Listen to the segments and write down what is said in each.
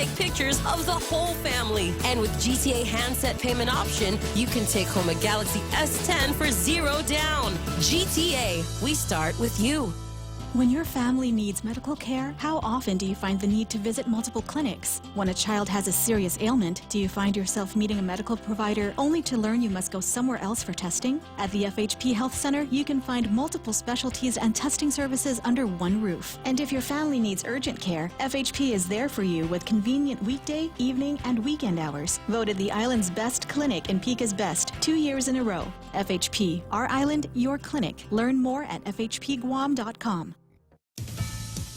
take pictures of the whole family. And with GTA handset payment option, you can take home a Galaxy S10 for $0 down. GTA, we start with you. When your family needs medical care, how often do you find the need to visit multiple clinics? When a child has a serious ailment, do you find yourself meeting a medical provider only to learn you must go somewhere else for testing? At the FHP Health Center, you can find multiple specialties and testing services under one roof. And if your family needs urgent care, FHP is there for you with convenient weekday, evening, and weekend hours. Voted the island's best clinic and Pika's best 2 years in a row. FHP, our island, your clinic. Learn more at fhpguam.com.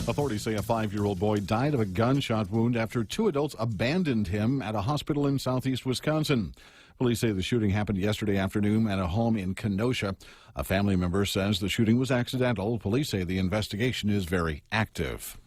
Authorities say a 5-year-old boy died of a gunshot wound after 2 adults abandoned him at a hospital in southeast Wisconsin. Police say the shooting happened yesterday afternoon at a home in Kenosha. A family member says the shooting was accidental. Police say the investigation is very active.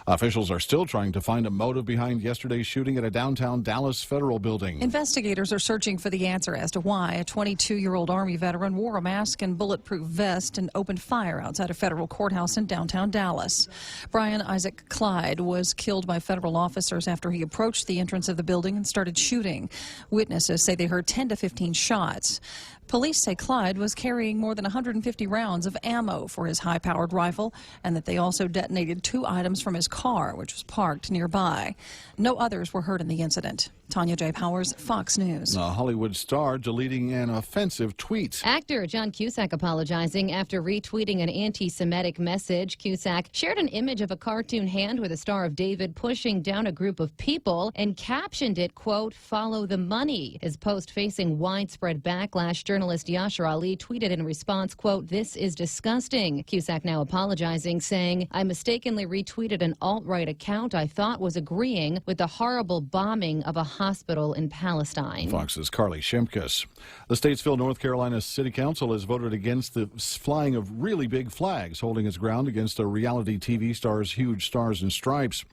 Officials are still trying to find a motive behind yesterday's shooting at a downtown Dallas federal building. Investigators are searching for the answer as to why a 22-year-old Army veteran wore a mask and bulletproof vest and opened fire outside a federal courthouse in downtown Dallas. Brian Isaac Clyde was killed by federal officers after he approached the entrance of the building and started shooting. Witnesses say they heard 10 to 15 shots. Police say Clyde was carrying more than 150 rounds of ammo for his high-powered rifle and that they also detonated 2 items from his car, which was parked nearby. No others were hurt in the incident. Tanya J. Powers, Fox News. A Hollywood star deleting an offensive tweet. Actor John Cusack apologizing after retweeting an anti-Semitic message. Cusack shared an image of a cartoon hand with a Star of David pushing down a group of people and captioned it, quote, "Follow the money." His post facing widespread backlash. Journalist Yashar Ali tweeted in response, quote, "This is disgusting." Cusack now apologizing, saying, "I mistakenly retweeted an alt-right account I thought was agreeing with the horrible bombing of a hospital in Palestine." Fox's Carly Shimkus. The Statesville, North Carolina City Council has voted against the flying of really big flags, holding its ground against a reality TV star's huge stars and stripes.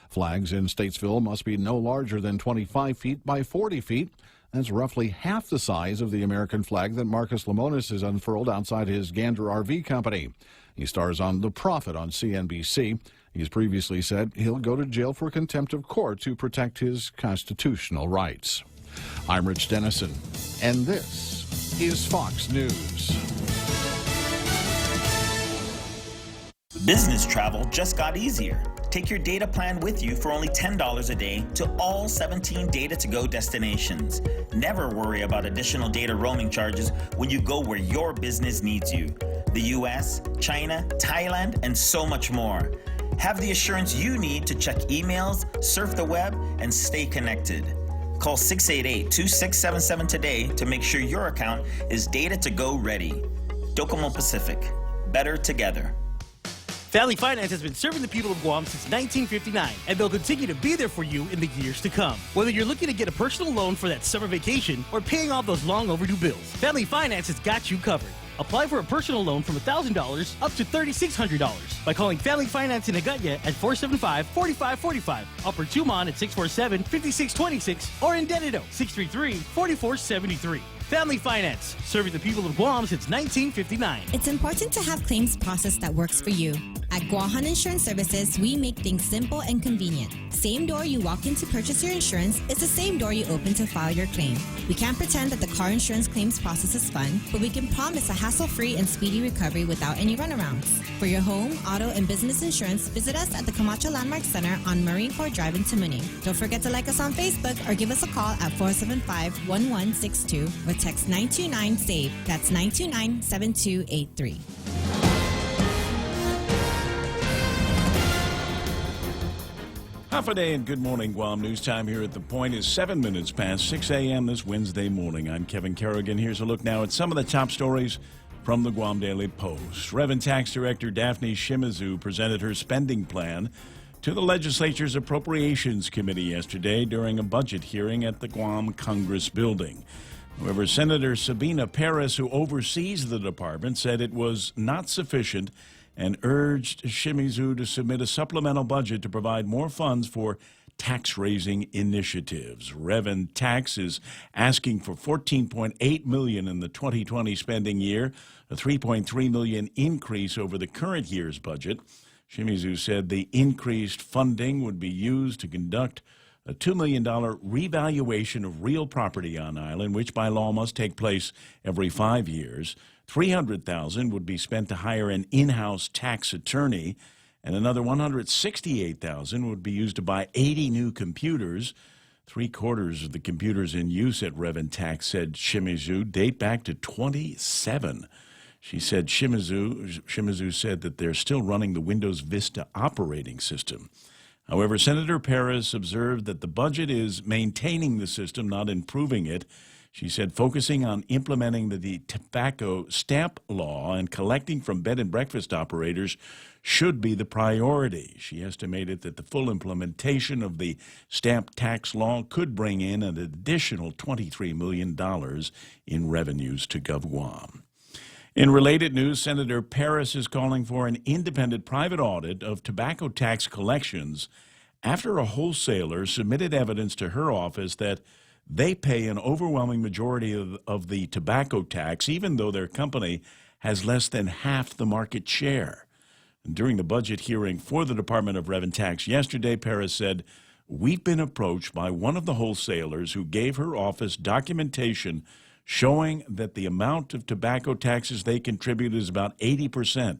Flags in Statesville must be no larger than 25 feet by 40 feet. That's roughly half the size of the American flag that Marcus Lemonis has unfurled outside his Gander RV company. He stars on The Prophet on CNBC. He's previously said he'll go to jail for contempt of court to protect his constitutional rights. I'm Rich Dennison, and this is Fox News. Business travel just got easier. Take your data plan with you for only $10 a day to all 17 Data2Go destinations. Never worry about additional data roaming charges when you go where your business needs you. The US, China, Thailand, and so much more. Have the assurance you need to check emails, surf the web, and stay connected. Call 688-2677 today to make sure your account is Data2Go ready. Docomo Pacific. Better together. Family Finance has been serving the people of Guam since 1959, and they'll continue to be there for you in the years to come. Whether you're looking to get a personal loan for that summer vacation or paying off those long overdue bills, Family Finance has got you covered. Apply for a personal loan from $1,000 up to $3,600 by calling Family Finance in Agutya at 475-4545, Upper Tumon at 647-5626, or in Dedito 633-4473. Family Finance, serving the people of Guam since 1959. It's important to have claims process that works for you. At Guahan Insurance Services, we make things simple and convenient. Same door you walk in to purchase your insurance is the same door you open to file your claim. We can't pretend that the car insurance claims process is fun, but we can promise a hassle-free and speedy recovery without any runarounds. For your home, auto, and business insurance, visit us at the Camacho Landmark Center on Marine Corps Drive in Tamuning. Don't forget to like us on Facebook or give us a call at 475-1162 or text 929-SAVE. That's 929-7283. Half a day and good morning, Guam. News time here at The Point is 7 minutes past 6 a.m. this Wednesday morning. I'm Kevin Kerrigan. Here's a look now at some of the top stories from the Guam Daily Post. Revenue Tax Director Daphne Shimizu presented her spending plan to the legislature's Appropriations Committee yesterday during a budget hearing at the Guam Congress building. However, Senator Sabina Perez, who oversees the department, said it was not sufficient and urged Shimizu to submit a supplemental budget to provide more funds for tax-raising initiatives. Reven Tax is asking for $14.8 million in the 2020 spending year, a $3.3 million increase over the current year's budget. Shimizu said the increased funding would be used to conduct a $2 million revaluation of real property on island, which by law must take place every 5 years. $300,000 would be spent to hire an in-house tax attorney, and another $168,000 would be used to buy 80 new computers. 3/4 of the computers in use at Reventax, said Shimizu, date back to 27. She said Shimizu said that they're still running the Windows Vista operating system. However, Senator Perez observed that the budget is maintaining the system, not improving it. She said focusing on implementing the tobacco stamp law and collecting from bed and breakfast operators should be the priority. She estimated that the full implementation of the stamp tax law could bring in an additional $23 million in revenues to GovGuam. In related news, Senator Paris is calling for an independent private audit of tobacco tax collections after a wholesaler submitted evidence to her office that they pay an overwhelming majority of the tobacco tax, even though their company has less than half the market share. During the budget hearing for the Department of Revenue Tax yesterday, Paris said, "We've been approached by one of the wholesalers who gave her office documentation showing that the amount of tobacco taxes they contribute is about 80%,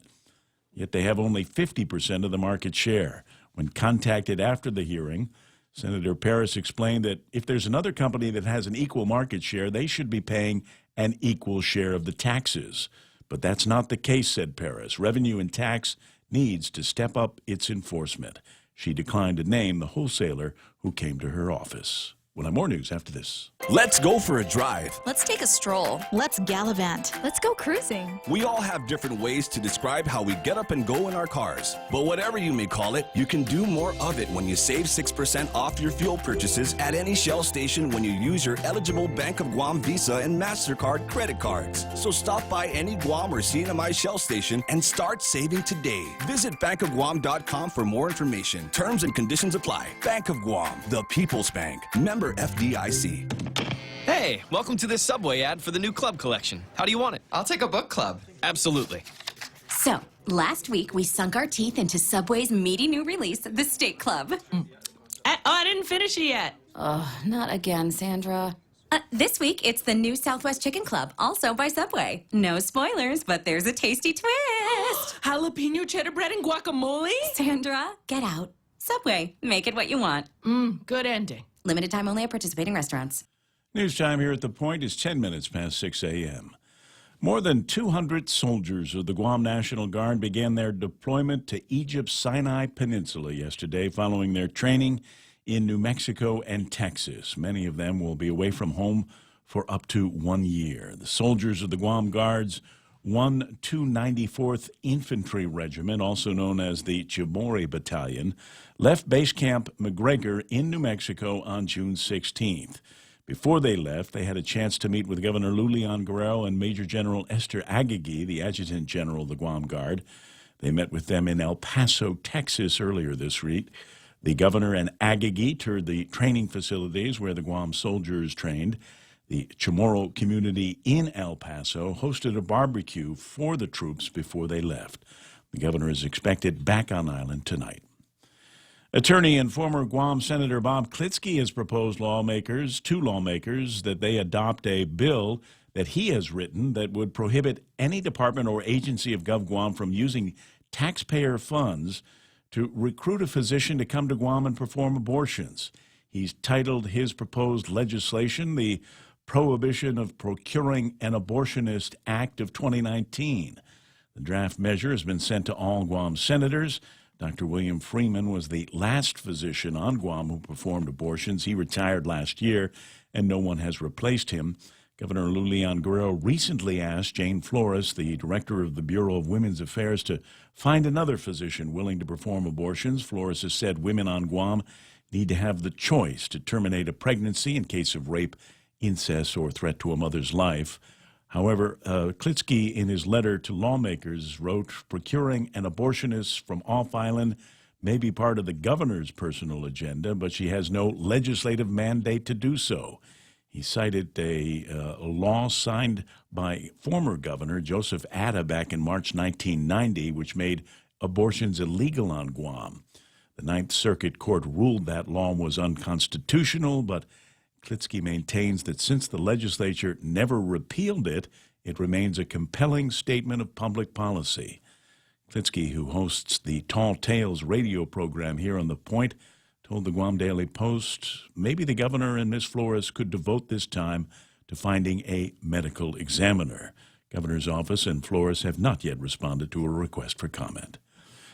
yet they have only 50% of the market share." When contacted after the hearing, Senator Paris explained that if there's another company that has an equal market share, they should be paying an equal share of the taxes. But that's not the case, said Paris. Revenue and Tax needs to step up its enforcement. She declined to name the wholesaler who came to her office. We'll have more news after this. Let's go for a drive. Let's take a stroll. Let's gallivant. Let's go cruising. We all have different ways to describe how we get up and go in our cars. But whatever you may call it, you can do more of it when you save 6% off your fuel purchases at any Shell station when you use your eligible Bank of Guam Visa and MasterCard credit cards. So stop by any Guam or CNMI Shell station and start saving today. Visit bankofguam.com for more information. Terms and conditions apply. Bank of Guam, the People's Bank. Member FDIC. Hey, welcome to this Subway ad for the new club collection. How do you want it? I'll take a book club. Absolutely. So, last week we sunk our teeth into Subway's meaty new release, the Steak Club. I didn't finish it yet. Oh, not again, Sandra. This week, it's the new Southwest Chicken Club, also by Subway. No spoilers, but there's a tasty twist. Jalapeno cheddar bread and guacamole? Sandra, get out. Subway, make it what you want. Good ending. Limited time only at participating restaurants. News time here at The Point is 10 minutes past 6 a.m. More than 200 soldiers of the Guam National Guard began their deployment to Egypt's Sinai Peninsula yesterday following their training in New Mexico and Texas. Many of them will be away from home for up to 1 year. The soldiers of the Guam Guard's 294th Infantry Regiment, also known as the Chamorro Battalion, left Base Camp McGregor in New Mexico on June 16th. Before they left, they had a chance to meet with Governor Lulian Guerrero and Major General Esther Agagi, the Adjutant General of the Guam Guard. They met with them in El Paso, Texas earlier this week. The governor and Agagi toured the training facilities where the Guam soldiers trained. The Chamorro community in El Paso hosted a barbecue for the troops before they left. The governor is expected back on island tonight. Attorney and former Guam Senator Bob Klitzkie has proposed two lawmakers, that they adopt a bill that he has written that would prohibit any department or agency of GovGuam from using taxpayer funds to recruit a physician to come to Guam and perform abortions. He's titled his proposed legislation the Prohibition of Procuring an Abortionist Act of 2019. The draft measure has been sent to all Guam senators. Dr. William Freeman was the last physician on Guam who performed abortions. He retired last year, and no one has replaced him. Governor Lulian Guerrero recently asked Jane Flores, the director of the Bureau of Women's Affairs, to find another physician willing to perform abortions. Flores has said women on Guam need to have the choice to terminate a pregnancy in case of rape, incest, or threat to a mother's life. However, Klitzkie, in his letter to lawmakers, wrote, procuring an abortionist from off island may be part of the governor's personal agenda, but she has no legislative mandate to do so. He cited a law signed by former Governor Joseph Atta back in March 1990, which made abortions illegal on Guam. The Ninth Circuit Court ruled that law was unconstitutional, but Klitzkie maintains that since the legislature never repealed it, it remains a compelling statement of public policy. Klitzkie, who hosts the Tall Tales radio program here on The Point, told the Guam Daily Post maybe the governor and Ms. Flores could devote this time to finding a medical examiner. Governor's office and Flores have not yet responded to a request for comment.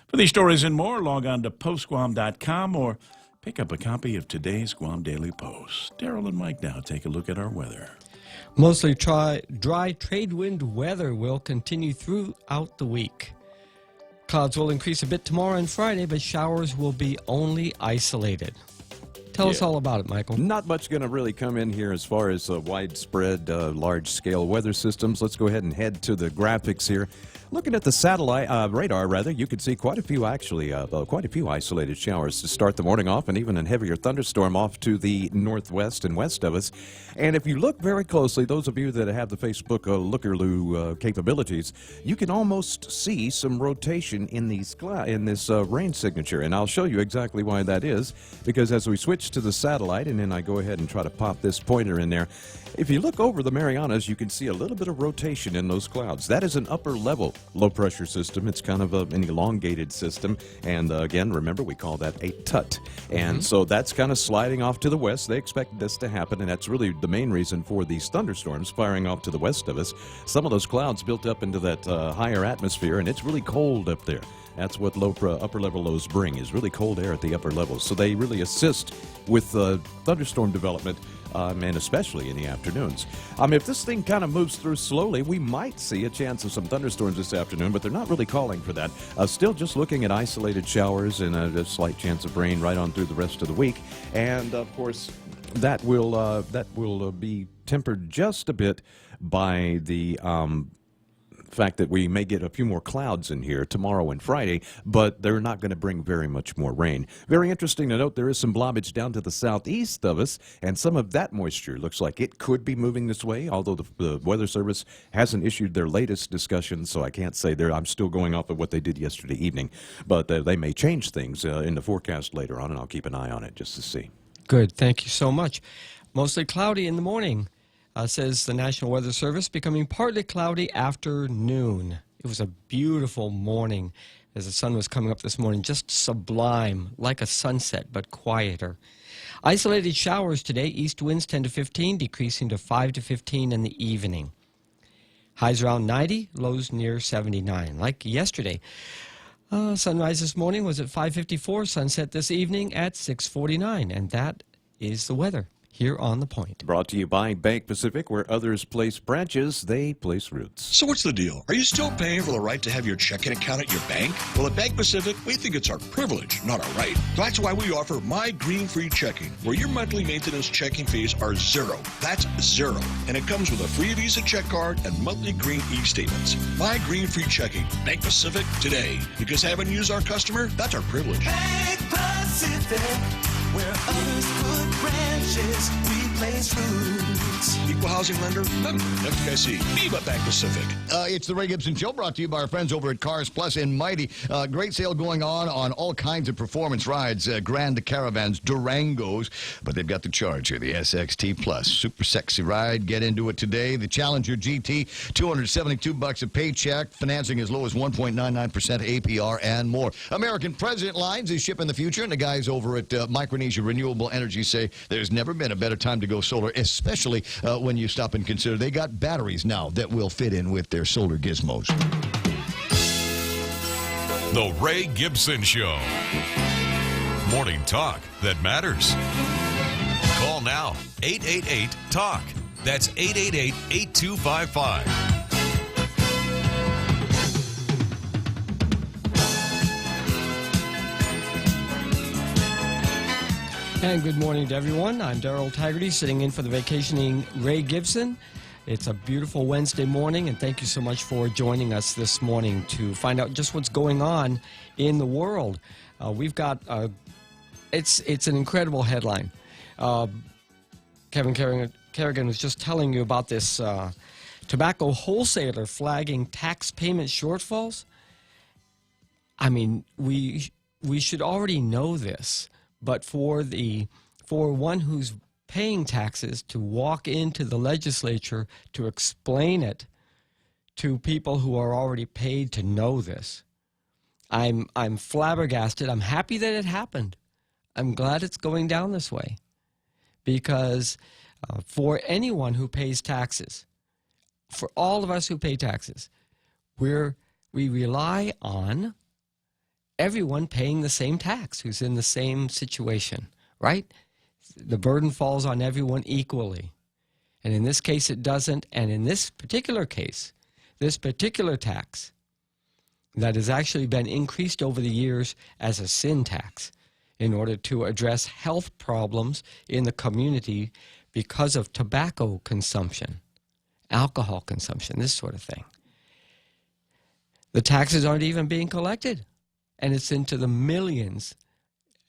For these stories and more, log on to postguam.com or pick up a copy of today's Guam Daily Post. Daryl and Mike now take a look at our weather. Mostly dry trade wind weather will continue throughout the week. Clouds will increase a bit tomorrow and Friday, but showers will be only isolated. Tell us all about it, Michael. Not much going to really come in here as far as widespread, large-scale weather systems. Let's go ahead and head to the graphics here. Looking at the satellite radar, you can see quite a few isolated showers to start the morning off, and even a heavier thunderstorm off to the northwest and west of us. And if you look very closely, those of you that have the Facebook Lookerloo capabilities, you can almost see some rotation in this rain signature, and I'll show you exactly why that is, because as we switch to the satellite, and then I go ahead and try to pop this pointer in there, if you look over the Marianas, you can see a little bit of rotation in those clouds. That is an upper-level low-pressure system. It's kind of an elongated system. And again, remember, we call that a tut. And so that's kind of sliding off to the west. They expect this to happen, and that's really the main reason for these thunderstorms firing off to the west of us. Some of those clouds built up into that higher atmosphere, and it's really cold up there. That's what upper-level lows bring, is really cold air at the upper levels. So they really assist with thunderstorm development, and especially in the afternoons. If this thing kind of moves through slowly, we might see a chance of some thunderstorms this afternoon, but they're not really calling for that. Still just looking at isolated showers and a slight chance of rain right on through the rest of the week. And, of course, that will be tempered just a bit by the fact that we may get a few more clouds in here tomorrow and Friday, but they're not going to bring very much more rain. Very interesting to note, there is some blobbage down to the southeast of us, and some of that moisture looks like it could be moving this way, although the Weather Service hasn't issued their latest discussion, so I can't say I'm still going off of what they did yesterday evening. But they may change things in the forecast later on, and I'll keep an eye on it just to see. Good. Thank you so much. Mostly cloudy in the morning. Says the National Weather Service, becoming partly cloudy afternoon. It was a beautiful morning as the sun was coming up this morning, just sublime, like a sunset, but quieter. Isolated showers today, east winds 10 to 15, decreasing to 5 to 15 in the evening. Highs around 90, lows near 79, like yesterday. Sunrise this morning was at 5:54, sunset this evening at 6:49, and that is the weather here on The Point. Brought to you by Bank Pacific, where others place branches, they place roots. So what's the deal? Are you still paying for the right to have your checking account at your bank? Well, at Bank Pacific, we think it's our privilege, not our right. That's why we offer My Green Free Checking, where your monthly maintenance checking fees are zero. That's zero. And it comes with a free Visa check card and monthly green e-statements. My Green Free Checking. Bank Pacific today. Because having you as our customer, that's our privilege. Bank Pacific, where others put branches, we place roots. Equal housing lender, FDIC. Viva Bank Pacific. It's the Ray Gibson Show, brought to you by our friends over at Cars Plus and Mighty. Great sale going on all kinds of performance rides, Grand Caravans, Durangos, but they've got the charge here, the SXT Plus. Super sexy ride. Get into it today. The Challenger GT, $272 a paycheck, financing as low as 1.99% APR and more. American President Lines is shipping the future, and the guys over at Micronesia Renewable Energy say there's never been a better time to go solar, especially when you stop and consider they got batteries now that will fit in with their solar gizmos. The Ray Gibson Show. Morning talk that matters. Call now, 888-TALK. That's 888-8255. And good morning to everyone. I'm Darrell Taggarty, sitting in for the vacationing Ray Gibson. It's a beautiful Wednesday morning, and thank you so much for joining us this morning to find out just what's going on in the world. We've got, it's an incredible headline. Kevin Kerrigan was just telling you about this tobacco wholesaler flagging tax payment shortfalls. I mean, we we should already know this, but for one who's paying taxes to walk into the legislature to explain it to people who are already paid to know this, I'm flabbergasted. I'm happy that it happened. I'm glad it's going down this way, because for anyone who pays taxes, for all of us who pay taxes, we rely on everyone paying the same tax who's in the same situation, right? The burden falls on everyone equally. And in this case, it doesn't. And in this particular case, this particular tax that has actually been increased over the years as a sin tax in order to address health problems in the community because of tobacco consumption, alcohol consumption, this sort of thing. The taxes aren't even being collected, and it's into the millions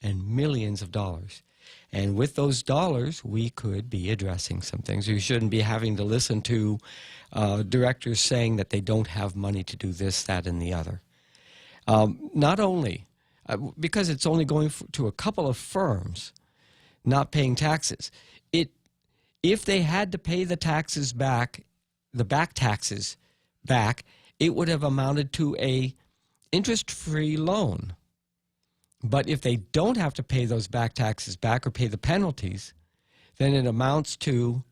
and millions of dollars. And with those dollars, we could be addressing some things. We shouldn't be having to listen to directors saying that they don't have money to do this, that, and the other. Not only, because it's only going to a couple of firms not paying taxes. If they had to pay the taxes back, the back taxes back, it would have amounted to a interest-free loan. But if they don't have to pay those back taxes back or pay the penalties, then it amounts to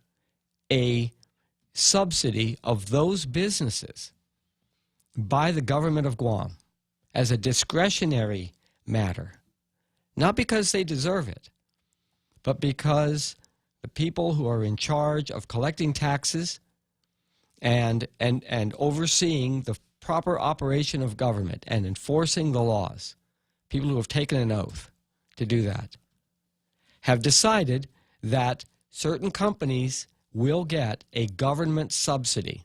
a subsidy of those businesses by the government of Guam as a discretionary matter. Not because they deserve it, but because the people who are in charge of collecting taxes and overseeing the proper operation of government and enforcing the laws, people who have taken an oath to do that, have decided that certain companies will get a government subsidy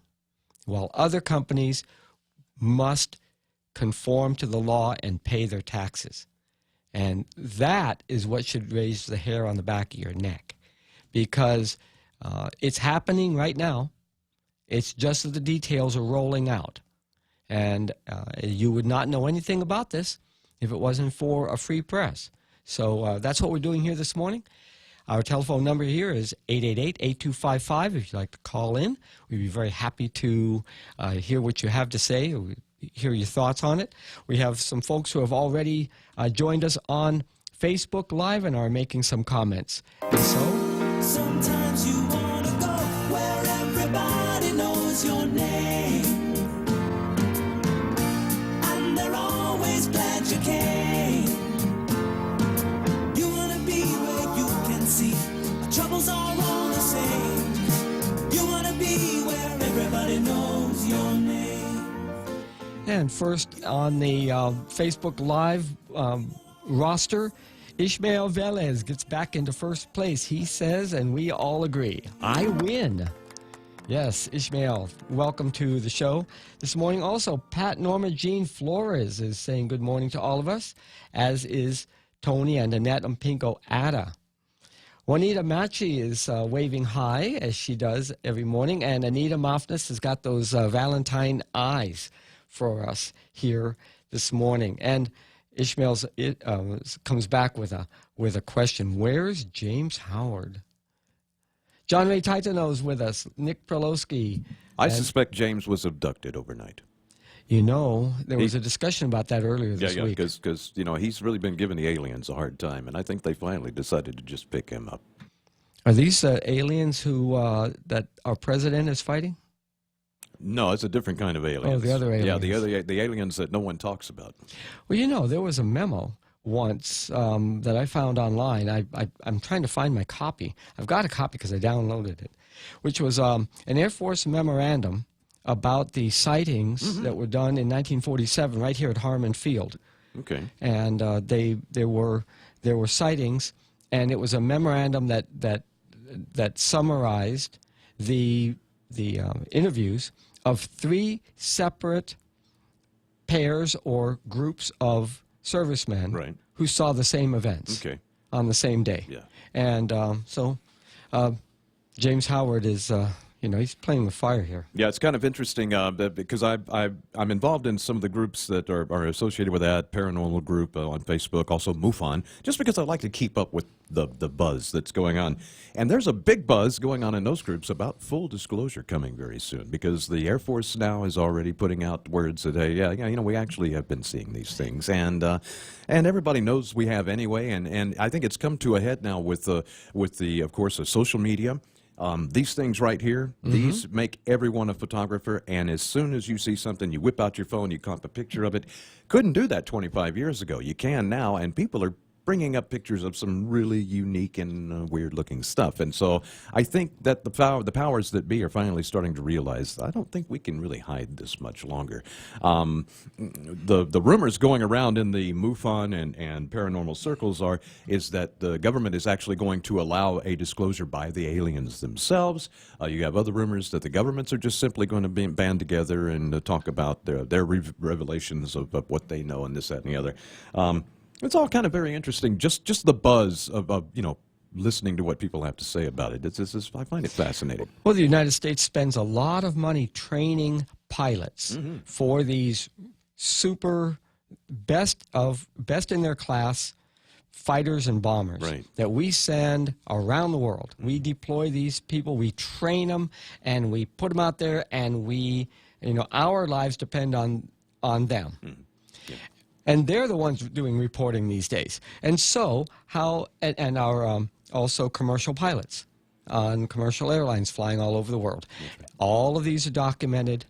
while other companies must conform to the law and pay their taxes. And that is what should raise the hair on the back of your neck, because it's happening right now. It's just that the details are rolling out. And you would not know anything about this if it wasn't for a free press. So that's what we're doing here this morning. Our telephone number here is 888-8255. If you'd like to call in, we'd be very happy to hear what you have to say, or hear your thoughts on it. We have some folks who have already joined us on Facebook Live and are making some comments. And so, sometimes you want to go where everybody knows your name, and they're always glad you came. You want to be where you can see our troubles are all the same. You want to be where everybody knows your name. and first on the Facebook Live roster, Ishmael Velez gets back into first place. He says, and we all agree, I win. Yes, Ishmael, welcome to the show this morning. Also, Pat Norma Jean Flores is saying good morning to all of us, as is Tony and Annette Mpinko Ada. Juanita Machi is waving hi, as she does every morning, and Anita Mofness has got those Valentine eyes for us here this morning. And Ishmael comes back with a question. Where's James Howard? John Ray Titano's with us. Nick Prolowski. I suspect James was abducted overnight. You know, there was a discussion about that earlier this week. Yeah, because, you know, he's really been giving the aliens a hard time, and I think they finally decided to just pick him up. Are these aliens who that our president is fighting? No, it's a different kind of aliens. Oh, the other aliens. Yeah, the aliens that no one talks about. Well, you know, there was a memo once that I found online. I'm trying to find my copy. I've got a copy because I downloaded it, which was an Air Force memorandum about the sightings that were done in 1947 right here at Harmon Field. Okay. And there were sightings, and it was a memorandum that summarized the interviews of 3 separate pairs or groups of servicemen who saw the same events on the same day. Yeah. And so James Howard is You know, he's playing with fire here. Yeah, it's kind of interesting because I'm involved in some of the groups that are associated with that, paranormal group on Facebook, also MUFON, just because I like to keep up with the buzz that's going on. And there's a big buzz going on in those groups about full disclosure coming very soon, because the Air Force now is already putting out words that, hey, yeah, you know, we actually have been seeing these things. And everybody knows we have anyway. And I think it's come to a head now with the of course, social media. These things right here, these make everyone a photographer, and as soon as you see something, you whip out your phone, you comp a picture of it. Couldn't do that 25 years ago. You can now, and people are bringing up pictures of some really unique and weird-looking stuff. And so I think that the powers that be are finally starting to realize, I don't think we can really hide this much longer. The rumors going around in the MUFON and paranormal circles is that the government is actually going to allow a disclosure by the aliens themselves. You have other rumors that the governments are just simply going to band together and talk about their revelations of what they know and this, that, and the other. It's all kind of very interesting. Just the buzz of you know, listening to what people have to say about it. I find it fascinating. Well, the United States spends a lot of money training pilots for these super best in their class fighters and bombers that we send around the world. We deploy these people, we train them, and we put them out there, and our lives depend on them. And they're the ones doing reporting these days. And so and our also commercial pilots on commercial airlines flying all over the world. All of these are documented,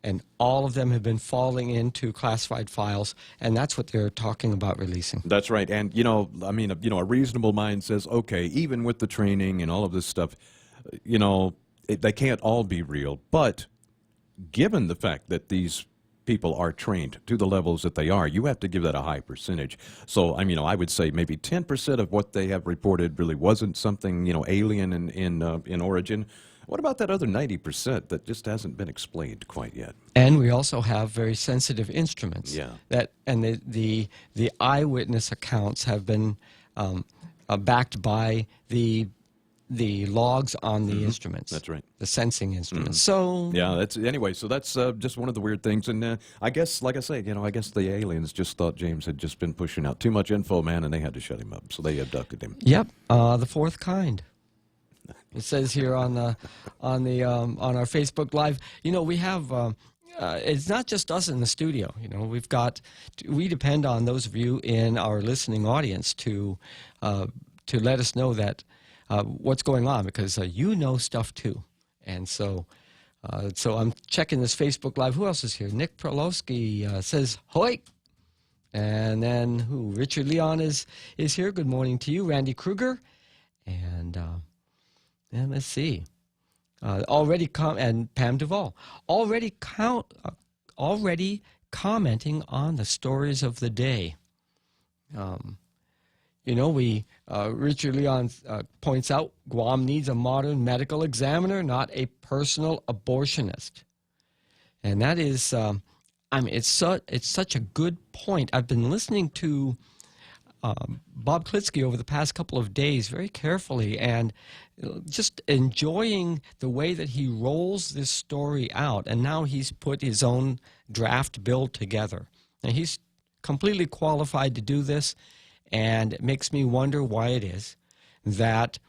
and all of them have been falling into classified files, and that's what they're talking about releasing. That's right. And, a reasonable mind says, okay, even with the training and all of this stuff, they can't all be real. But given the fact that these people are trained to the levels that they are, you have to give that a high percentage. So, I would say maybe 10% of what they have reported really wasn't something, alien in origin. What about that other 90% that just hasn't been explained quite yet? And we also have very sensitive instruments. Yeah. And the eyewitness accounts have been backed by the logs on the instruments. That's right. The sensing instruments. So yeah, that's just one of the weird things. And I guess, like I say, I guess the aliens just thought James had just been pushing out too much info, man, and they had to shut him up. So they abducted him. Yep, the fourth kind. It says here on our Facebook Live. We have. It's not just us in the studio. We depend on those of you in our listening audience to let us know that. What's going on, because you know stuff too. And so I'm checking this Facebook Live. Who else is here? Nick Prolowski says, "Hoi!" And then Richard Leon is here. Good morning to you. Randy Kruger. And let's see. And Pam Duvall. Already commenting on the stories of the day. Richard Leon points out Guam needs a modern medical examiner, not a personal abortionist. And that is, it's such a good point. I've been listening to Bob Klitzkie over the past couple of days very carefully and just enjoying the way that he rolls this story out. And now he's put his own draft bill together. And he's completely qualified to do this. And it makes me wonder why it is that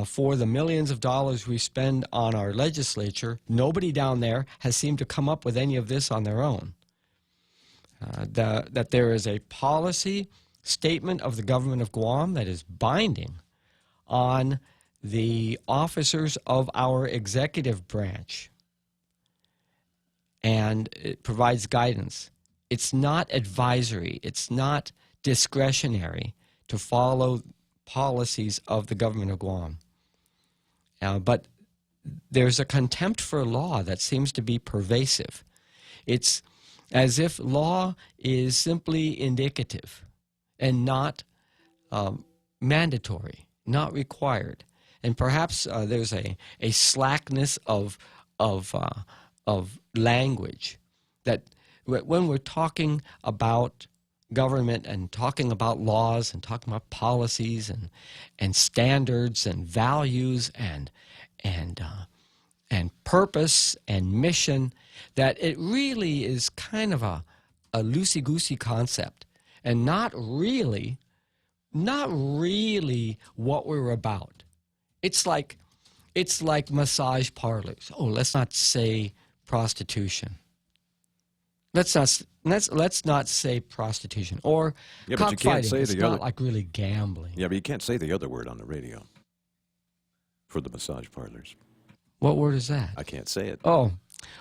for the millions of dollars we spend on our legislature, nobody down there has seemed to come up with any of this on their own. That there is a policy statement of the government of Guam that is binding on the officers of our executive branch. And it provides guidance. It's not advisory. It's not discretionary to follow policies of the government of Guam. But there's a contempt for law that seems to be pervasive. It's as if law is simply indicative and not mandatory, not required. And perhaps there's a slackness of language that when we're talking about government and talking about laws and talking about policies and standards and values and purpose and mission that it really is kind of a loosey-goosey concept and not really what we're about. It's like massage parlors. Oh, let's not say prostitution. Let's not say prostitution or Yeah, but you can't cockfighting. say It's the not other. like really gambling. Yeah, but you can't say the other word on the radio for the massage parlors. What word is that? I can't say it. Oh,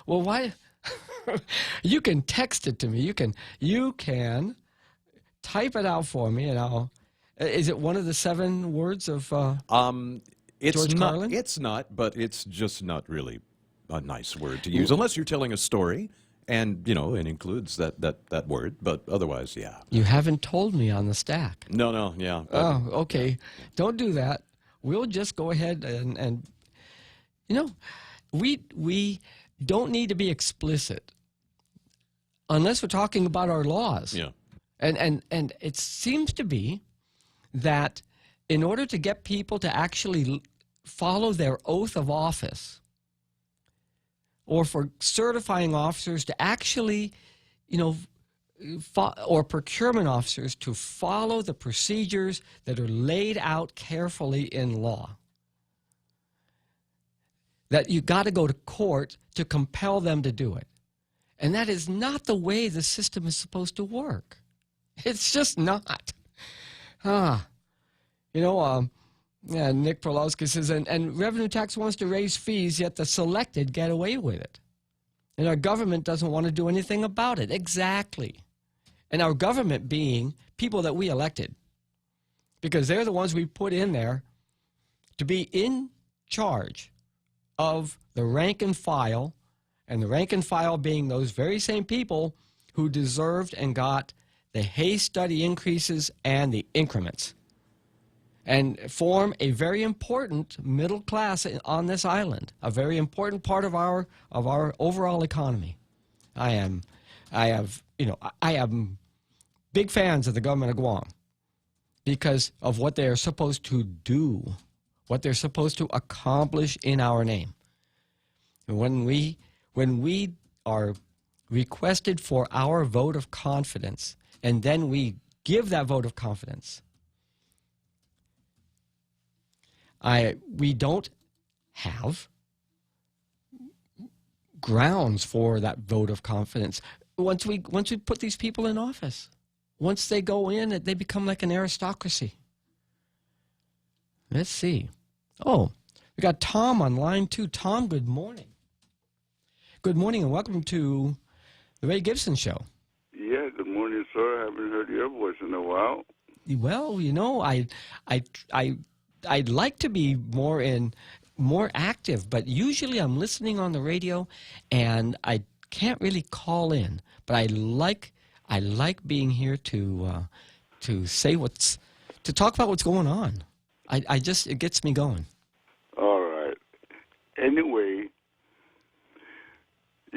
well, why? You can text it to me. You can type it out for me, and I'll. Is it one of the 7 words of It's George not. Carlin? It's not, but it's just not really a nice word to use unless you're telling a story, and it includes that word. But otherwise, yeah. You haven't told me on the stack. No, yeah. Oh, okay. Don't do that. We'll just go ahead and we don't need to be explicit unless we're talking about our laws. Yeah. And it seems to be that in order to get people to actually follow their oath of office, or for certifying officers to actually, or procurement officers to follow the procedures that are laid out carefully in law, that you got to go to court to compel them to do it. And that is not the way the system is supposed to work. It's just not. Nick Prolowski says, and revenue tax wants to raise fees, yet the selected get away with it. And our government doesn't want to do anything about it. Exactly. And our government being people that we elected, because they're the ones we put in there to be in charge of the rank and file, and the rank and file being those very same people who deserved and got the Hay study increases and the increments, and form a very important middle class on this island, a very important part of our overall economy. I am big fans of the government of Guam because of what they are supposed to do, what they're supposed to accomplish in our name. And when we are requested for our vote of confidence, and then we give that vote of confidence, we don't have grounds for that vote of confidence once we put these people in office. Once they go in, they become like an aristocracy. Let's see. Oh, we got Tom on line 2. Tom, good morning. Good morning and welcome to the Ray Gibson Show. Yeah, good morning, sir. I haven't heard your voice in a while. Well, I'd like to be more active, but usually I'm listening on the radio, and I can't really call in. But I like being here to say to talk about what's going on. It gets me going. All right. Anyway,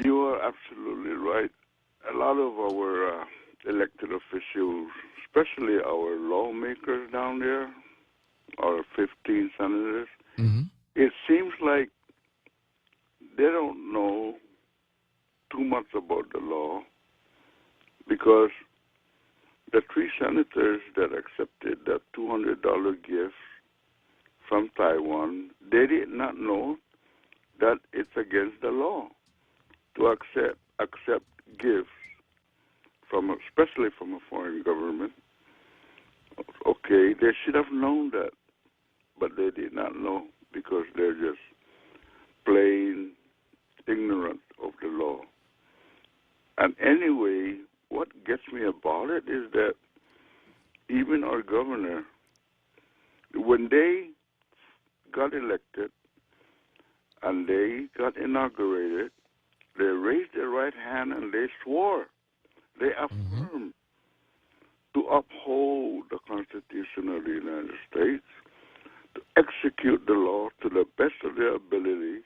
you are absolutely right. A lot of our elected officials, especially our lawmakers down there, our 15 senators, it seems like they don't know too much about the law, because the 3 senators that accepted that $200 gift from Taiwan, they did not know that it's against the law to accept gifts especially from a foreign government. Okay, they should have known that, but they did not know because they're just plain ignorant of the law. And anyway, what gets me about it is that even our governor, when they got elected and they got inaugurated, they raised their right hand and they swore, they affirmed to uphold the Constitution of the United States, to execute the law to the best of their ability.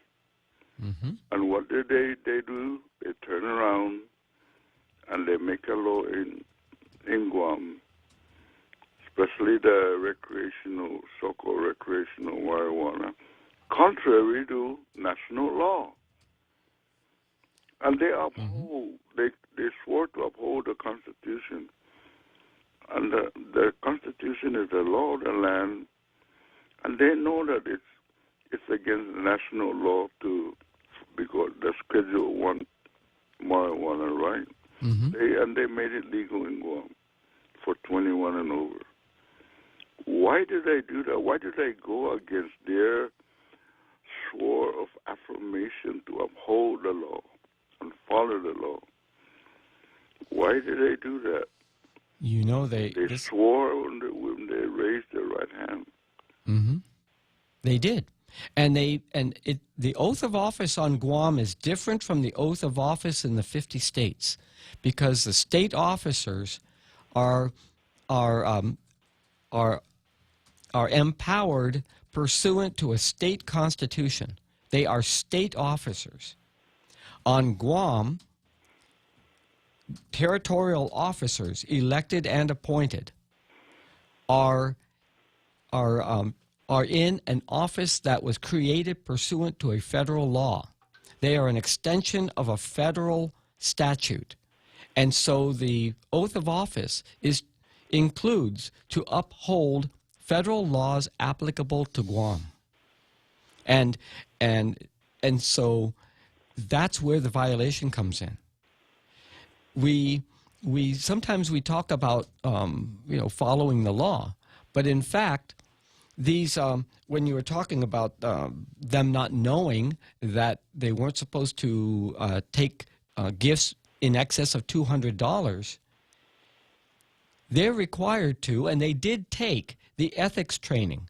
And what did they do? They turn around and they make a law in Guam, especially the so-called recreational marijuana, contrary to national law. And they uphold, they swore to uphold the Constitution. And the Constitution is the law of the land, and they know that it's against national law because the Schedule 1 marijuana, right? They made it legal in Guam for 21 and over. Why do they do that? Why do they go against their swore of affirmation to uphold the law and follow the law? Why do they do that? You know, they swore when they raised their right hand. They did. And the oath of office on Guam is different from the oath of office in the 50 states, because the state officers are empowered pursuant to a state constitution. They are state officers. On Guam, territorial officers, elected and appointed, are in an office that was created pursuant to a federal law. They are an extension of a federal statute. And so the oath of office includes to uphold federal laws applicable to Guam. And so that's where the violation comes in. We sometimes we talk about following the law, but in fact, these when you were talking about them not knowing that they weren't supposed to take gifts in excess of $200, they're required to, and they did take the ethics training,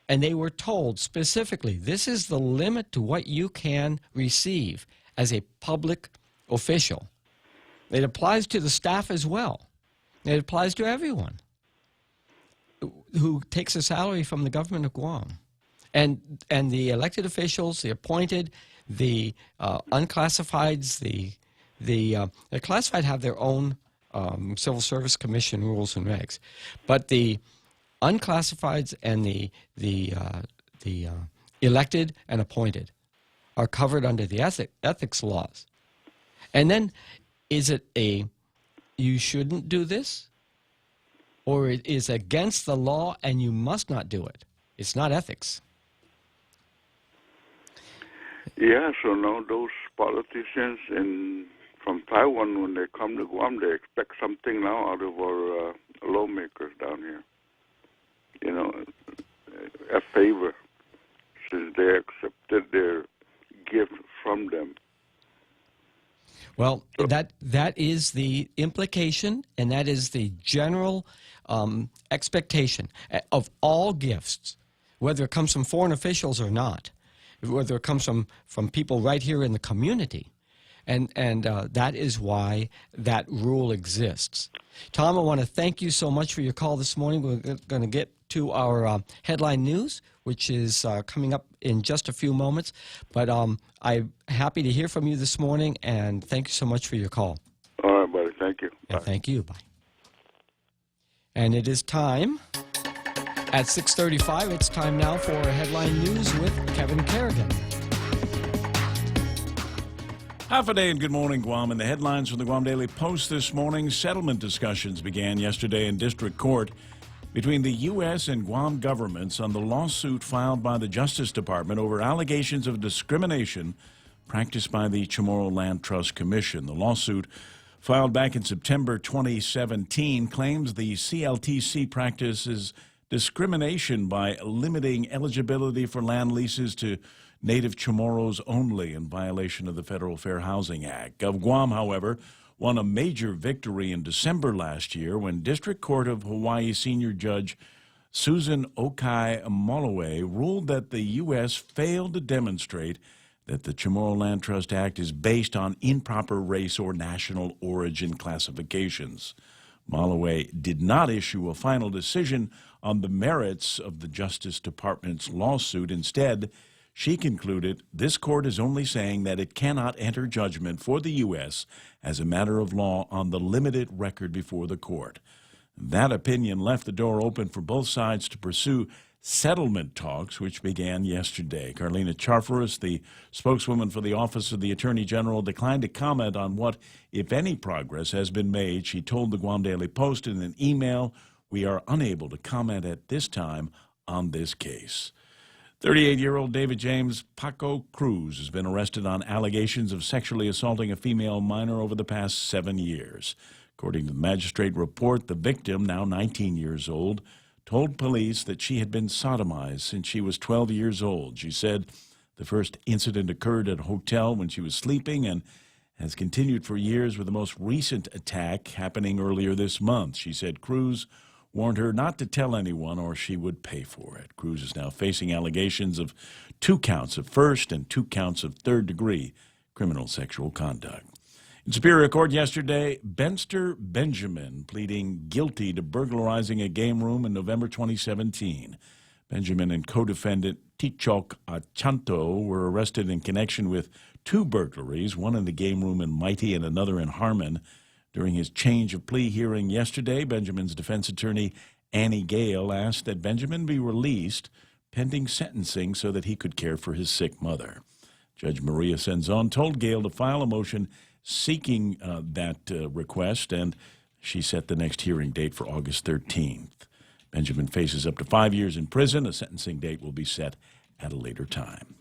and they were told specifically, this is the limit to what you can receive as a public official. It applies to the staff as well. It applies to everyone who takes a salary from the government of Guam. And the elected officials, the appointed, the unclassifieds, the classified have their own Civil Service Commission rules and regs. But the unclassifieds and the elected and appointed are covered under the ethics laws. And then, is it you shouldn't do this? Or it is against the law and you must not do it? It's not ethics. Yeah, so now those politicians from Taiwan, when they come to Guam, they expect something now out of our lawmakers down here. You know, a favor, since they accepted their gift from them. Well, that is the implication, and that is the general expectation of all gifts, whether it comes from foreign officials or not, whether it comes from people right here in the community. And that is why that rule exists. Tom, I want to thank you so much for your call this morning. We're going to get to our headline news, which is coming up in just a few moments. But I'm happy to hear from you this morning, and thank you so much for your call. All right, buddy. Thank you. Yeah, thank you. Bye. And it is time. At 6:35, it's time now for Headline News with Kevin Kerrigan. Half a day and good morning, Guam. And the headlines from the Guam Daily Post this morning. Settlement discussions began yesterday in district court between the U.S. and Guam governments on the lawsuit filed by the Justice Department over allegations of discrimination practiced by the Chamorro Land Trust Commission. The lawsuit, filed back in September 2017, claims the CLTC practices discrimination by limiting eligibility for land leases to Native Chamorros only in violation of the Federal Fair Housing Act. Gov. Guam, however, won a major victory in December last year when District Court of Hawaii Senior Judge Susan Okai-Molloy ruled that the U.S. failed to demonstrate that the Chamorro Land Trust Act is based on improper race or national origin classifications. Molloy did not issue a final decision on the merits of the Justice Department's lawsuit. Instead, she concluded this court is only saying that it cannot enter judgment for the U.S. as a matter of law on the limited record before the court. That opinion left the door open for both sides to pursue settlement talks, which began yesterday. Carlina Charfuris, the spokeswoman for the Office of the Attorney General, declined to comment on what, if any, progress has been made. She told the Guam Daily Post in an email, "We are unable to comment at this time on this case." 38-year-old David James Paco Cruz has been arrested on allegations of sexually assaulting a female minor over the past 7 years. According to the magistrate report, the victim, now 19 years old, told police that she had been sodomized since she was 12 years old. She said the first incident occurred at a hotel when she was sleeping and has continued for years, with the most recent attack happening earlier this month. She said Cruz warned her not to tell anyone or she would pay for it. Cruz is now facing allegations of 2 counts of first and 2 counts of third-degree criminal sexual conduct. In Superior Court yesterday, Benster Benjamin pleading guilty to burglarizing a game room in November 2017. Benjamin and co-defendant Tichok Achanto were arrested in connection with 2 burglaries, one in the game room in Mighty and another in Harmon. During his change of plea hearing yesterday, Benjamin's defense attorney, Annie Gale, asked that Benjamin be released pending sentencing so that he could care for his sick mother. Judge Maria Senzon told Gale to file a motion seeking that request, and she set the next hearing date for August 13th. Benjamin faces up to 5 years in prison. A sentencing date will be set at a later time.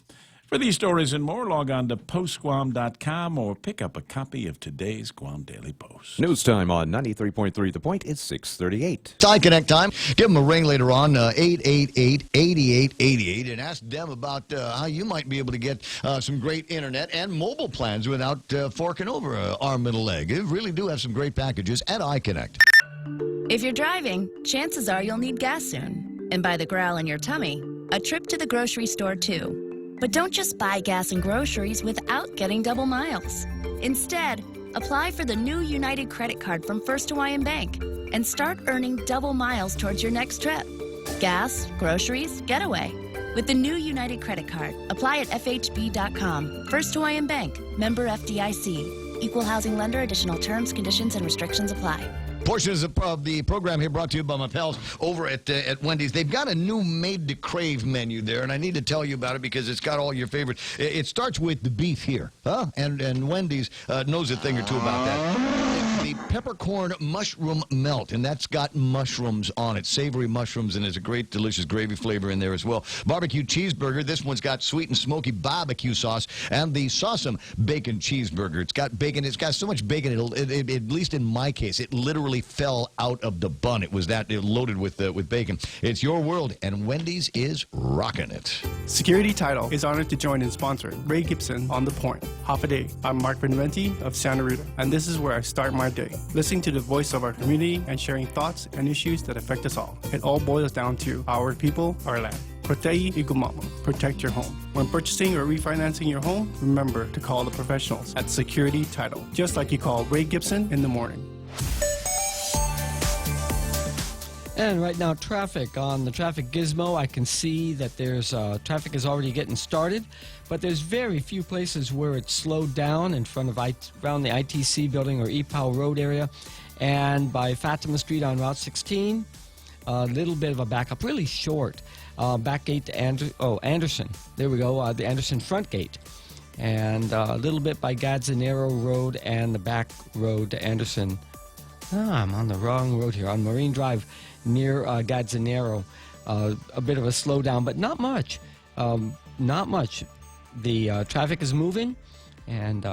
For these stories and more, log on to postguam.com or pick up a copy of today's Guam Daily Post. News time on 93.3 The Point. It's 6:38. iConnect time. Give them a ring later on, 888-8888, and ask them about how you might be able to get some great internet and mobile plans without forking over an arm and a leg. They really do have some great packages at iConnect. If you're driving, chances are you'll need gas soon. And by the growl in your tummy, a trip to the grocery store too. But don't just buy gas and groceries without getting double miles. Instead, apply for the new United Credit Card from First Hawaiian Bank and start earning double miles towards your next trip. Gas, groceries, getaway. With the new United Credit Card, apply at FHB.com. First Hawaiian Bank, member FDIC. Equal housing lender. Additional terms, conditions, and restrictions apply. Portions of the program here brought to you by my pals over at Wendy's. They've got a new Made to Crave menu there, and I need to tell you about it because it's got all your favorite. It starts with the beef here, and Wendy's knows a thing or two about that. The peppercorn mushroom melt, and that's got mushrooms on it, savory mushrooms, and there's a great, delicious gravy flavor in there as well. Barbecue cheeseburger. This one's got sweet and smoky barbecue sauce, and the Sawsome bacon cheeseburger. It's got bacon. It's got so much bacon. It, at least in my case, it literally fell out of the bun. It was that loaded with bacon. It's your world, and Wendy's is rocking it. Security Title is honored to join in sponsoring Ray Gibson on The Point. Half a day. I'm Mark Benventi of Santa Rita, and this is where I start my day, listening to the voice of our community and sharing thoughts and issues that affect us all. It all boils down to our people, our land. Protei Igumamo. Protect your home. When purchasing or refinancing your home, remember to call the professionals at Security Title, just like you call Ray Gibson in the morning. And right now, traffic on the traffic gizmo, I can see that there's traffic is already getting started, but there's very few places where it's slowed down in front of around the ITC building or EPOW Road area, and by Fatima Street on Route 16, a little bit of a backup, really short. Back gate to Anderson. There we go, the Anderson front gate. And a little bit by Gadzanero Road and the back road to Anderson. I'm on the wrong road here, on Marine Drive near Gadzanero. A bit of a slowdown, but not much. Not much. The traffic is moving, and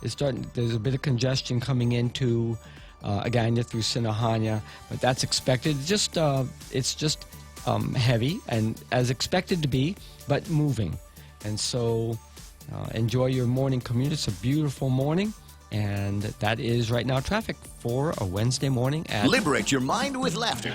it's starting. There's a bit of congestion coming into Agana through Sinahanya, but that's expected. It's just heavy and as expected to be, but moving. And so enjoy your morning commute. It's a beautiful morning. And that is right now traffic for a Wednesday morning at... Liberate your mind with laughter.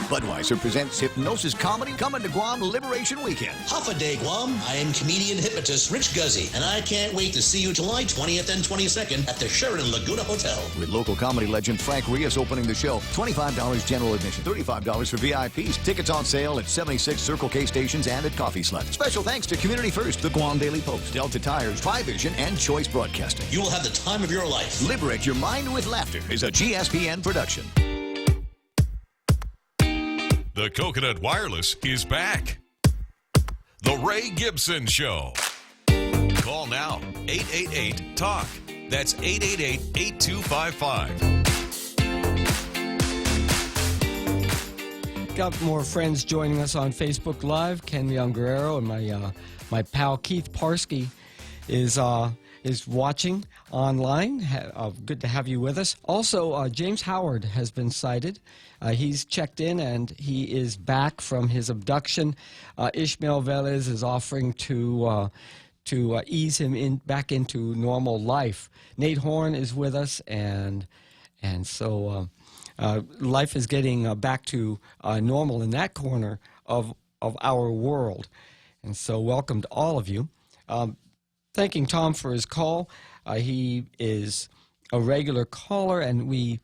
Budweiser presents Hypnosis Comedy coming to Guam Liberation Weekend. Half a day, Guam. I am comedian hypnotist Rich Guzzi, and I can't wait to see you July 20th and 22nd at the Sheraton Laguna Hotel. With local comedy legend Frank Rios opening the show. $25 general admission, $35 for VIPs. Tickets on sale at 76 Circle K stations and at Coffee Slut. Special thanks to Community First, the Guam Daily Post, Delta Tires, Tri-Vision, and Choice Broadcasting. You will have the time of your life. Liberate Your Mind with Laughter is a GSPN production. The Coconut Wireless is back. The Ray Gibson Show. Call now, 888-TALK. That's 888-8255. Got more friends joining us on Facebook Live. Ken Leon Guerrero and my pal Keith Parsky is watching online. Good to have you with us. Also, James Howard has been sighted. He's checked in and he is back from his abduction. Ishmael Velez is offering to ease him back into normal life. Nate Horn is with us, and so life is getting back to normal in that corner of our world. And so welcome to all of you. Thanking Tom for his call. He is a regular caller, and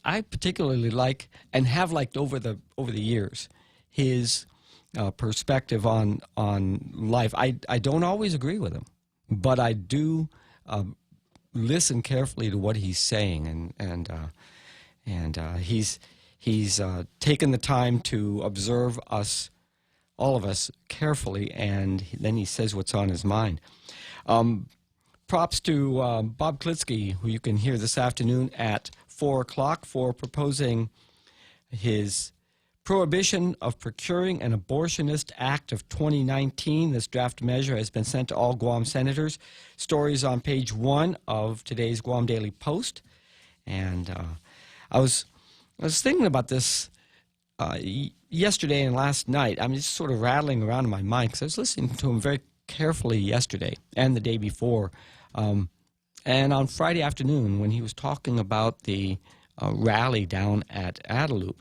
I particularly like and have liked over the years his perspective on life. I don't always agree with him, but I do listen carefully to what he's saying, and he's taken the time to observe us, all of us, carefully, and then he says what's on his mind. Props to Bob Klitzkie, who you can hear this afternoon at 4 o'clock, for proposing his Prohibition of Procuring an Abortionist Act of 2019. This draft measure has been sent to all Guam senators. Stories on page 1 of today's Guam Daily Post. And I was thinking about this yesterday and last night. I'm just sort of rattling around in my mind because I was listening to him very carefully yesterday and the day before. And on Friday afternoon when he was talking about the rally down at Adelup.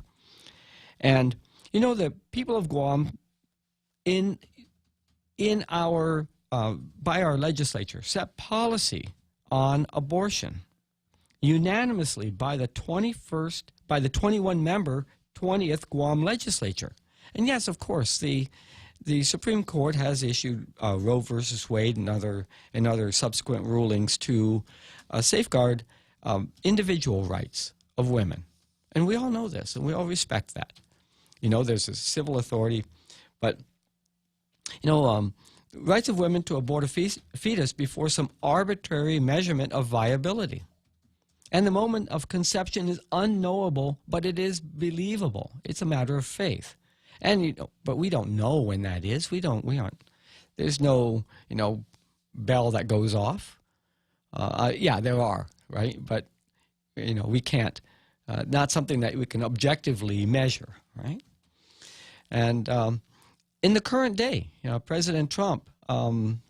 And, you know, the people of Guam by our legislature set policy on abortion unanimously by the 21-member 20th Guam legislature. And yes, of course, the Supreme Court has issued Roe versus Wade and other subsequent rulings to safeguard individual rights of women. And we all know this, and we all respect that. You know, there's a civil authority, but, you know, rights of women to abort a fetus before some arbitrary measurement of viability. And the moment of conception is unknowable, but it is believable. It's a matter of faith. And, you know, but we don't know when that is. There's no, you know, bell that goes off. Yeah, there are, right? But, you know, we can't, not something that we can objectively measure, right? And in the current day, you know, President Trump,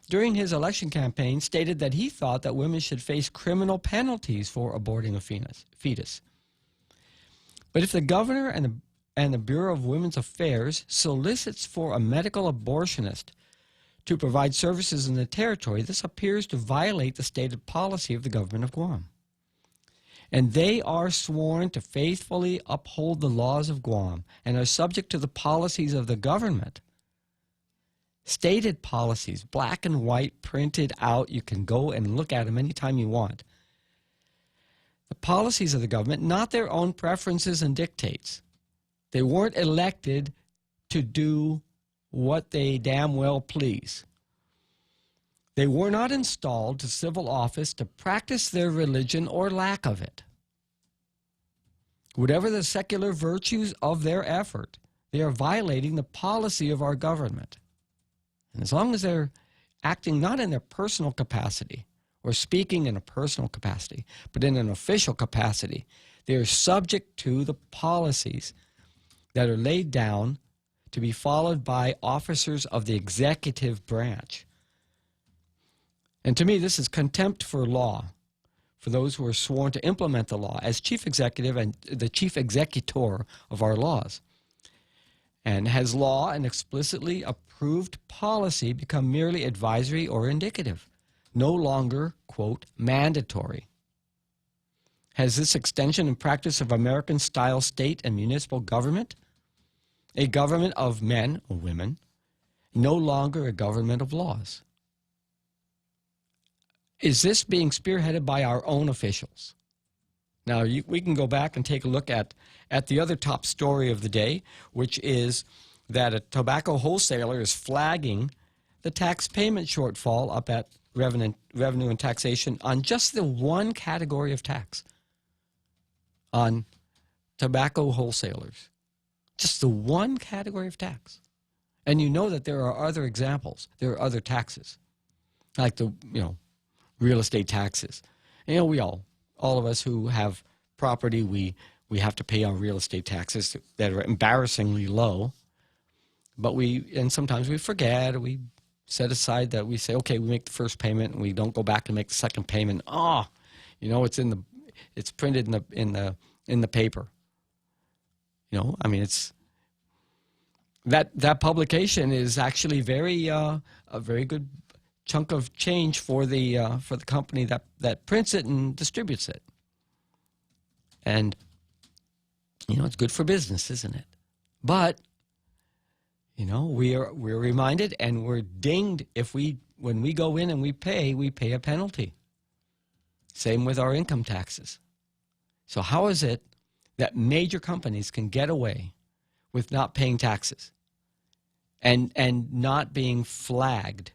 during his election campaign, stated that he thought that women should face criminal penalties for aborting a fetus. But if the governor and the Bureau of Women's Affairs solicits for a medical abortionist to provide services in the territory, this appears to violate the stated policy of the government of Guam. And they are sworn to faithfully uphold the laws of Guam and are subject to the policies of the government. Stated policies, black and white, printed out. You can go and look at them anytime you want. The policies of the government, not their own preferences and dictates. They weren't elected to do what they damn well please. They were not installed to civil office to practice their religion or lack of it. Whatever the secular virtues of their effort, they are violating the policy of our government. And as long as they're acting not in their personal capacity or speaking in a personal capacity, but in an official capacity, they are subject to the policies that are laid down to be followed by officers of the executive branch. And to me, this is contempt for law, for those who are sworn to implement the law as chief executive and the chief executor of our laws. And has law and explicitly approved policy become merely advisory or indicative, no longer, quote, mandatory? Has this extension and practice of American-style state and municipal government, a government of men or women, no longer a government of laws? Is this being spearheaded by our own officials? Now, we can go back and take a look at the other top story of the day, which is that a tobacco wholesaler is flagging the tax payment shortfall up at Revenue and Taxation on just the one category of tax, on tobacco wholesalers. Just the one category of tax. And you know that there are other examples. There are other taxes, like the, real estate taxes. All of us who have property, we have to pay our real estate taxes that are embarrassingly low. But sometimes we forget, or we set aside that we say, okay, we make the first payment and we don't go back and make the second payment. It's printed in the paper. It's that publication is actually a very good chunk of change for the company that prints it and distributes it. And it's good for business, isn't it? But we're reminded and we're dinged when we go in and we pay a penalty. Same with our income taxes. So how is it that major companies can get away with not paying taxes and not being flagged,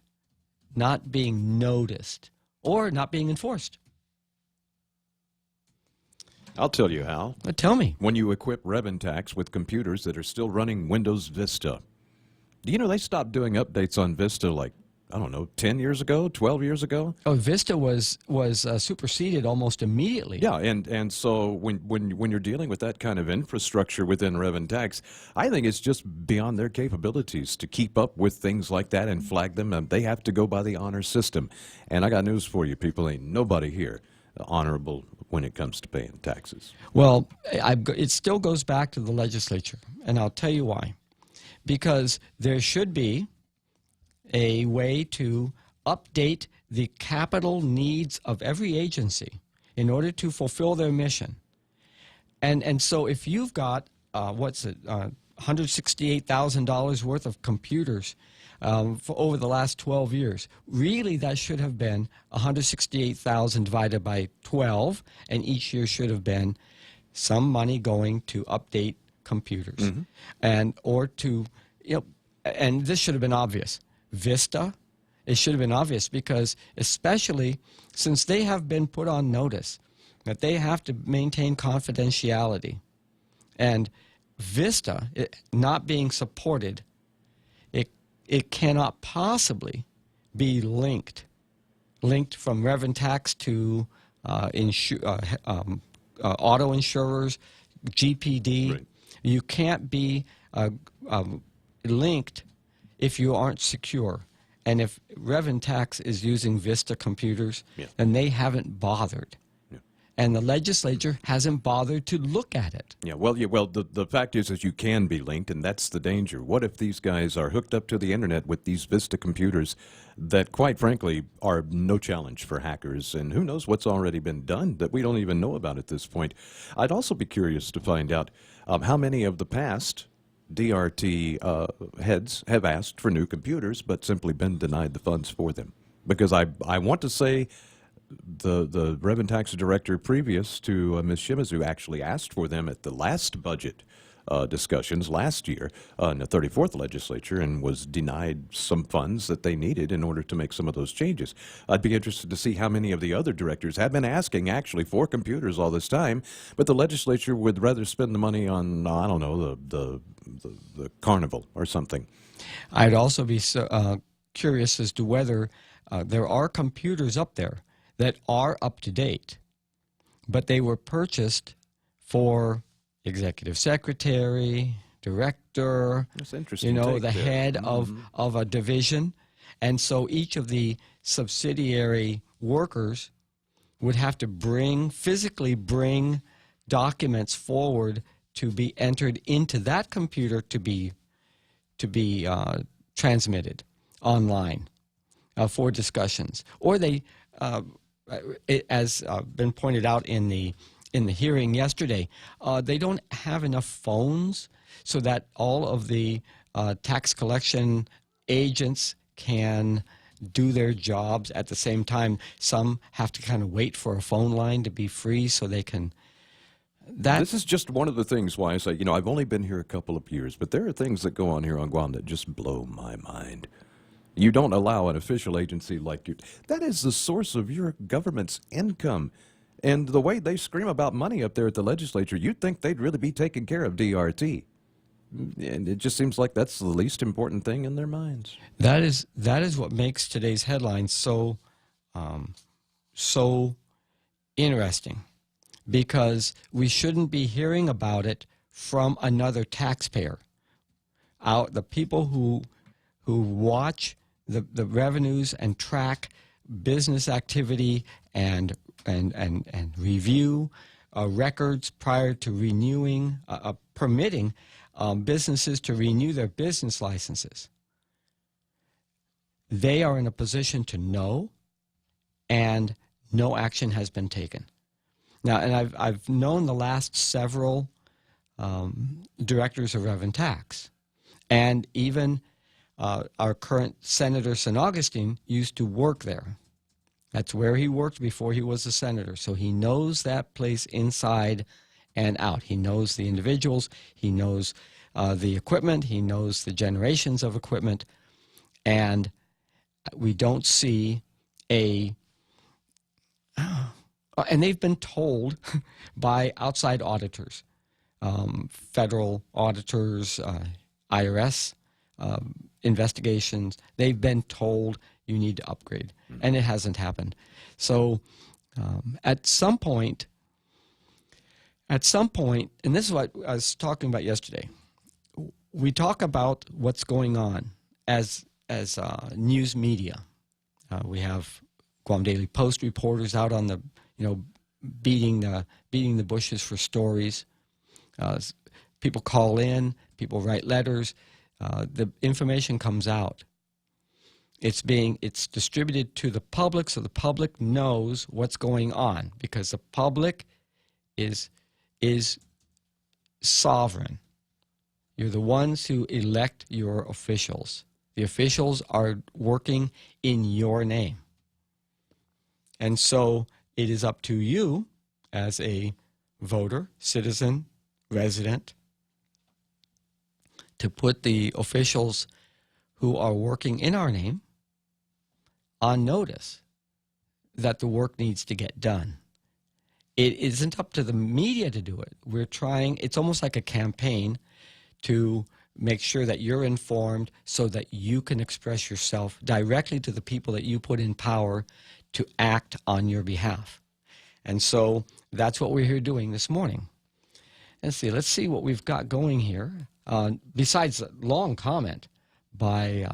not being noticed, or not being enforced? I'll tell you how. Tell me. When you equip Reventax with computers that are still running Windows Vista. Do you know they stopped doing updates on Vista 10 years ago, 12 years ago? Oh, Vista was superseded almost immediately. Yeah, and so when you're dealing with that kind of infrastructure within Reventax, I think it's just beyond their capabilities to keep up with things like that and flag them. And they have to go by the honor system. And I got news for you, people. Ain't nobody here honorable when it comes to paying taxes. Well, it still goes back to the legislature, and I'll tell you why. Because there should be a way to update the capital needs of every agency in order to fulfill their mission. And so if you've got, $168,000 worth of computers for over the last 12 years, really that should have been $168,000 divided by 12, and each year should have been some money going to update computers. And this should have been obvious. Vista, it should have been obvious, because especially since they have been put on notice that they have to maintain confidentiality, and Vista not being supported, it cannot possibly be linked from Reventax to auto insurers, GPD. Right. You can't be linked if you aren't secure. And if Reventax is using Vista computers, then they haven't bothered. And the legislature hasn't bothered to look at it. The fact is you can be linked, and that's the danger. What if these guys are hooked up to the internet with these Vista computers that, quite frankly, are no challenge for hackers, and who knows what's already been done that we don't even know about at this point? I'd also be curious to find out how many of the past DRT heads have asked for new computers but simply been denied the funds for them. Because I want to say the Reventax director previous to Ms. Shimizu actually asked for them at the last budget discussions last year in the 34th legislature, and was denied some funds that they needed in order to make some of those changes. I'd be interested to see how many of the other directors have been asking actually for computers all this time, but the legislature would rather spend the money on, the carnival or something. I'd also be curious as to whether there are computers up there that are up to date, but they were purchased for executive secretary, director, that's interesting. The head of a division. And so each of the subsidiary workers would have to physically bring documents forward to be entered into that computer to be transmitted online for discussions. Or they, as been pointed out in the hearing yesterday, they don't have enough phones so that all of the tax collection agents can do their jobs at the same time. Some have to kind of wait for a phone line to be free so they can This is just one of the things why I say, I've only been here a couple of years, but there are things that go on here on Guam that just blow my mind. You don't allow an official agency like you. That is the source of your government's income. And the way they scream about money up there at the legislature, you'd think they'd really be taking care of DRT. And it just seems like that's the least important thing in their minds. That is what makes today's headlines so interesting, because we shouldn't be hearing about it from another taxpayer. The people who watch the revenues and track business activity and review records prior to renewing, permitting businesses to renew their business licenses. They are in a position to know, and no action has been taken. Now, and I've known the last several directors of Rev and Tax, and even our current Senator St. Augustine used to work there. That's where he worked before he was a senator. So he knows that place inside and out. He knows the individuals. He knows the equipment. He knows the generations of equipment. And we don't see and they've been told by outside auditors, federal auditors, IRS investigations, they've been told you need to upgrade, and it hasn't happened. So at some point, and this is what I was talking about yesterday, we talk about what's going on as news media. We have Guam Daily Post reporters out on the, beating the bushes for stories. People call in, people write letters. The information comes out. It's distributed to the public, so the public knows what's going on, because the public is sovereign. You're the ones who elect your officials. The officials are working in your name. And so it is up to you as a voter, citizen, resident, to put the officials who are working in our name on notice that the work needs to get done. It isn't up to the media to do it. We're trying, it's almost like a campaign to make sure that you're informed so that you can express yourself directly to the people that you put in power to act on your behalf. And so that's what we're here doing this morning. Let's see what we've got going here. Besides a long comment by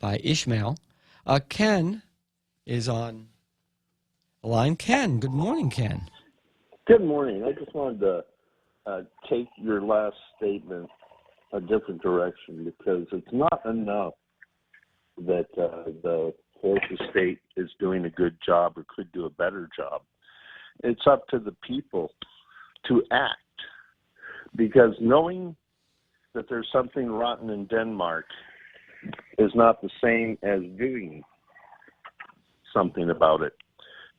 Ishmael, Ken is on the line. Ken, good morning, Ken. Good morning. I just wanted to take your last statement a different direction, because it's not enough that the fourth estate is doing a good job or could do a better job. It's up to the people to act, because knowing that there's something rotten in Denmark is not the same as doing something about it.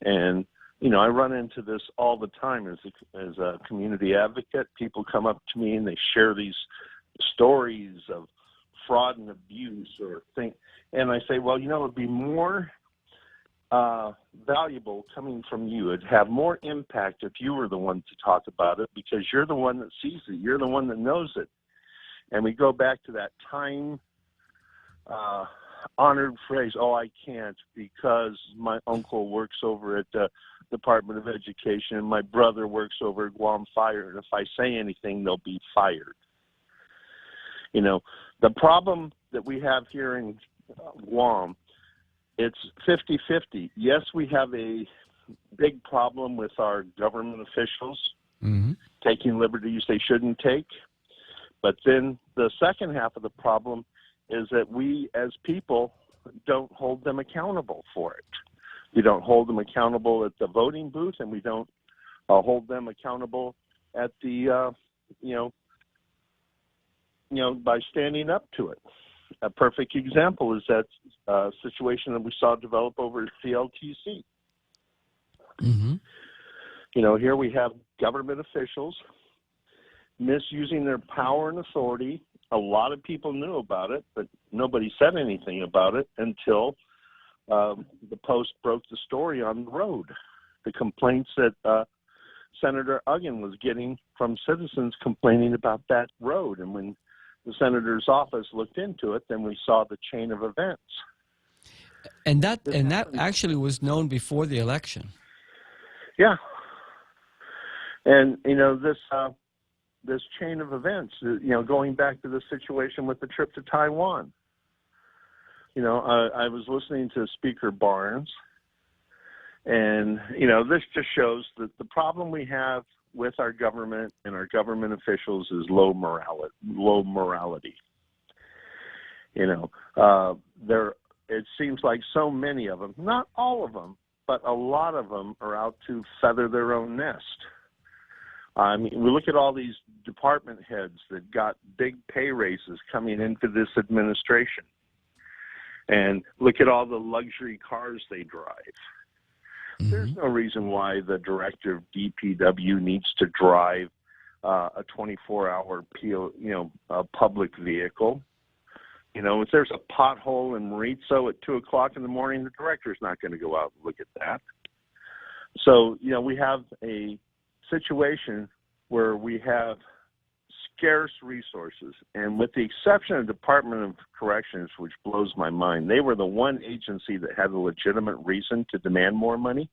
And I run into this all the time as a community advocate. People come up to me and they share these stories of fraud and abuse or things, and I say, well, it would be more valuable coming from you. It'd have more impact if you were the one to talk about it, because you're the one that sees it. You're the one that knows it. And we go back to that time honored phrase, oh, I can't because my uncle works over at the Department of Education and my brother works over at Guam Fire, and if I say anything, they'll be fired. The problem that we have here in Guam, it's 50-50. Yes, we have a big problem with our government officials taking liberties they shouldn't take. But then the second half of the problem is that we as people don't hold them accountable for it. We don't hold them accountable at the voting booth, and we don't hold them accountable at the, by standing up to it. A perfect example is that situation that we saw develop over at CLTC. Here we have government officials misusing their power and authority. A lot of people knew about it, but nobody said anything about it until the Post broke the story on the road. The complaints that Senator Uggan was getting from citizens complaining about that road. And when the senator's office looked into it, then we saw the chain of events. And that actually was known before the election. Yeah. And, this chain of events, going back to the situation with the trip to Taiwan. I was listening to Speaker Barnes, and, this just shows that the problem we have with our government and our government officials is low morality. It seems like so many of them, not all of them, but a lot of them are out to feather their own nest. We look at all these department heads that got big pay raises coming into this administration, and look at all the luxury cars they drive. Mm-hmm. There's no reason why the director of DPW needs to drive a 24-hour public vehicle. If there's a pothole in Mauricio at 2 o'clock in the morning, the director's not going to go out and look at that. So, we have a situation where we have scarce resources, and with the exception of Department of Corrections, which blows my mind, they were the one agency that had a legitimate reason to demand more money,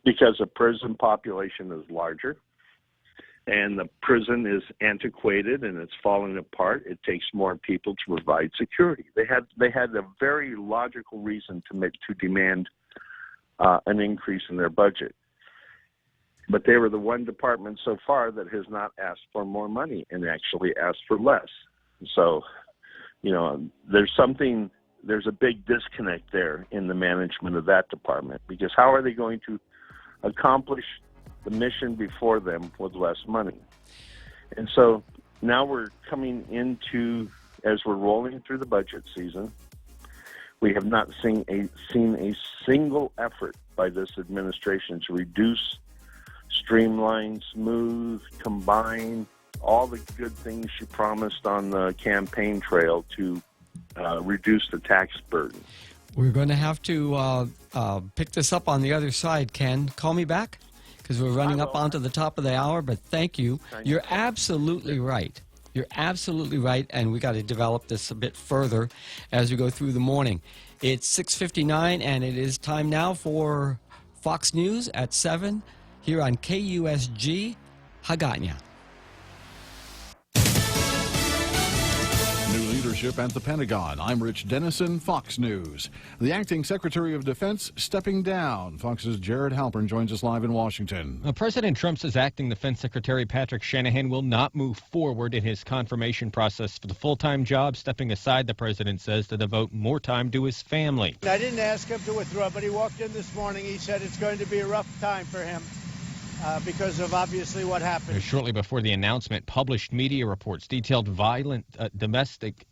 because the prison population is larger, and the prison is antiquated and it's falling apart. It takes more people to provide security. They had a very logical reason to demand an increase in their budget. But they were the one department so far that has not asked for more money and actually asked for less. So, there's a big disconnect there in the management of that department, because how are they going to accomplish the mission before them with less money? And so now we're coming into, as we're rolling through the budget season, we have not seen a single effort by this administration to reduce, streamline, smooth, combine all the good things she promised on the campaign trail to reduce the tax burden. We're going to have to pick this up on the other side. Ken, call me back, because we're running up onto the top of the hour, but thank you. You're absolutely right. You're absolutely right, and we got to develop this a bit further as we go through the morning. It's 6:59, and it is time now for Fox News at 7 here on KUSG. Haganya. New leadership at the Pentagon. I'm Rich Dennison, Fox News. The acting Secretary of Defense stepping down. Fox's Jared Halpern joins us live in Washington. President Trump says acting Defense Secretary Patrick Shanahan will not move forward in his confirmation process for the full-time job, stepping aside, the president says, to devote more time to his family. I didn't ask him to withdraw, but he walked in this morning. He said it's going to be a rough time for him. Because of obviously what happened. Shortly before the announcement, published media reports detailed violent domestic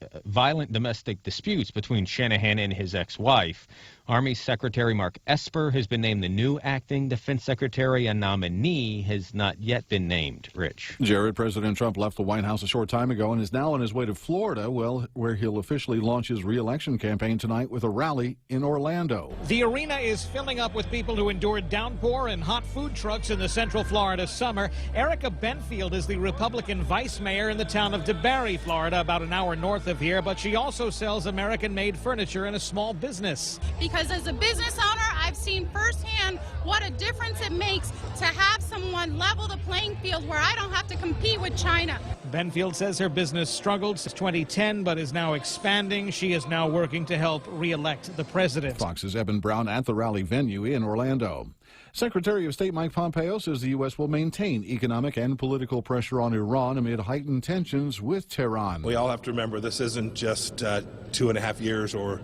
disputes between Shanahan and his ex-wife. Army Secretary Mark Esper has been named the new acting Defense Secretary. A nominee has not yet been named. Rich. Jared, President Trump left the White House a short time ago and is now on his way to Florida, where he'll officially launch his re-election campaign tonight with a rally in Orlando. The arena is filling up with people who endured downpour and hot food trucks in the Central Florida summer. Erica Benfield is the Republican vice mayor in the town of DeBarry, Florida, about an hour north of here, but she also sells American-made furniture in a small business. Because as a business owner, I've seen firsthand what a difference it makes to have someone level the playing field where I don't have to compete with China. Benfield says her business struggled since 2010, but is now expanding. She is now working to help re-elect the president. Fox's Eben Brown at the rally venue in Orlando. Secretary of State Mike Pompeo says the U.S. will maintain economic and political pressure on Iran amid heightened tensions with Tehran. We all have to remember this isn't just 2.5 years or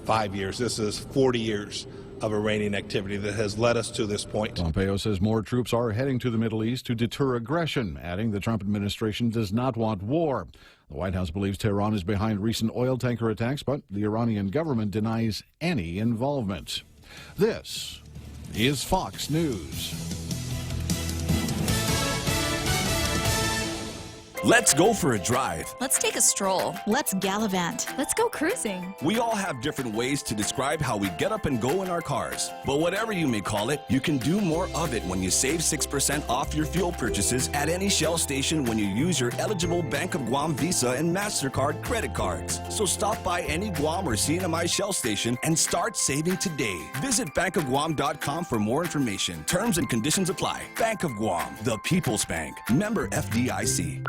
5 years. This is 40 years of Iranian activity that has led us to this point. Pompeo says more troops are heading to the Middle East to deter aggression, adding the Trump administration does not want war. The White House believes Tehran is behind recent oil tanker attacks, but the Iranian government denies any involvement. This is Fox News. Let's go for a drive. Let's take a stroll. Let's gallivant. Let's go cruising. We all have different ways to describe how we get up and go in our cars. But whatever you may call it, you can do more of it when you save 6% off your fuel purchases at any Shell station when you use your eligible Bank of Guam Visa and MasterCard credit cards. So stop by any Guam or CNMI Shell station and start saving today. Visit bankofguam.com for more information. Terms and conditions apply. Bank of Guam, the People's Bank. Member FDIC.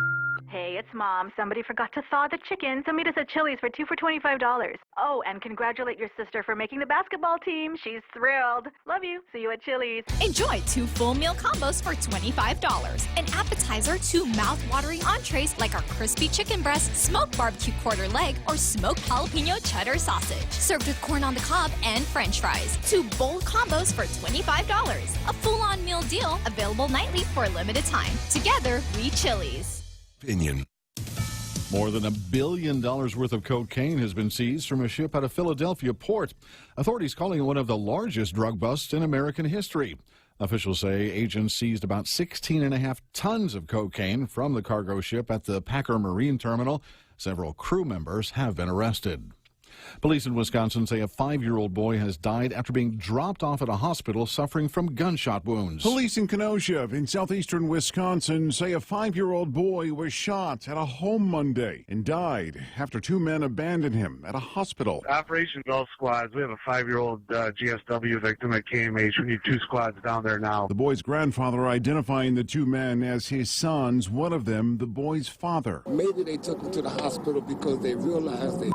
Hey, it's Mom. Somebody forgot to thaw the chicken, so meet us at Chili's for 2 for $25. Oh, and congratulate your sister for making the basketball team. She's thrilled. Love you. See you at Chili's. Enjoy 2 full meal combos for $25. An appetizer, 2 mouth-watering entrees like our crispy chicken breast, smoked barbecue quarter leg, or smoked jalapeno cheddar sausage. Served with corn on the cob and french fries. 2 bold combos for $25. A full-on meal deal available nightly for a limited time. Together, we Chili's. Opinion. More than $1 billion worth of cocaine has been seized from a ship at a Philadelphia port. Authorities calling it one of the largest drug busts in American history. Officials say agents seized about 16.5 tons of cocaine from the cargo ship at the Packer Marine Terminal. Several crew members have been arrested. Police in Wisconsin say a 5-year-old boy has died after being dropped off at a hospital suffering from gunshot wounds. Police in Kenosha in southeastern Wisconsin say a 5-year-old boy was shot at a home Monday and died after 2 men abandoned him at a hospital. Operation Golf Squads. We have a 5-year-old GSW victim at KMH. We need 2 squads down there now. The boy's grandfather identifying the 2 men as his sons, one of them the boy's father. Maybe they took him to the hospital because they realized they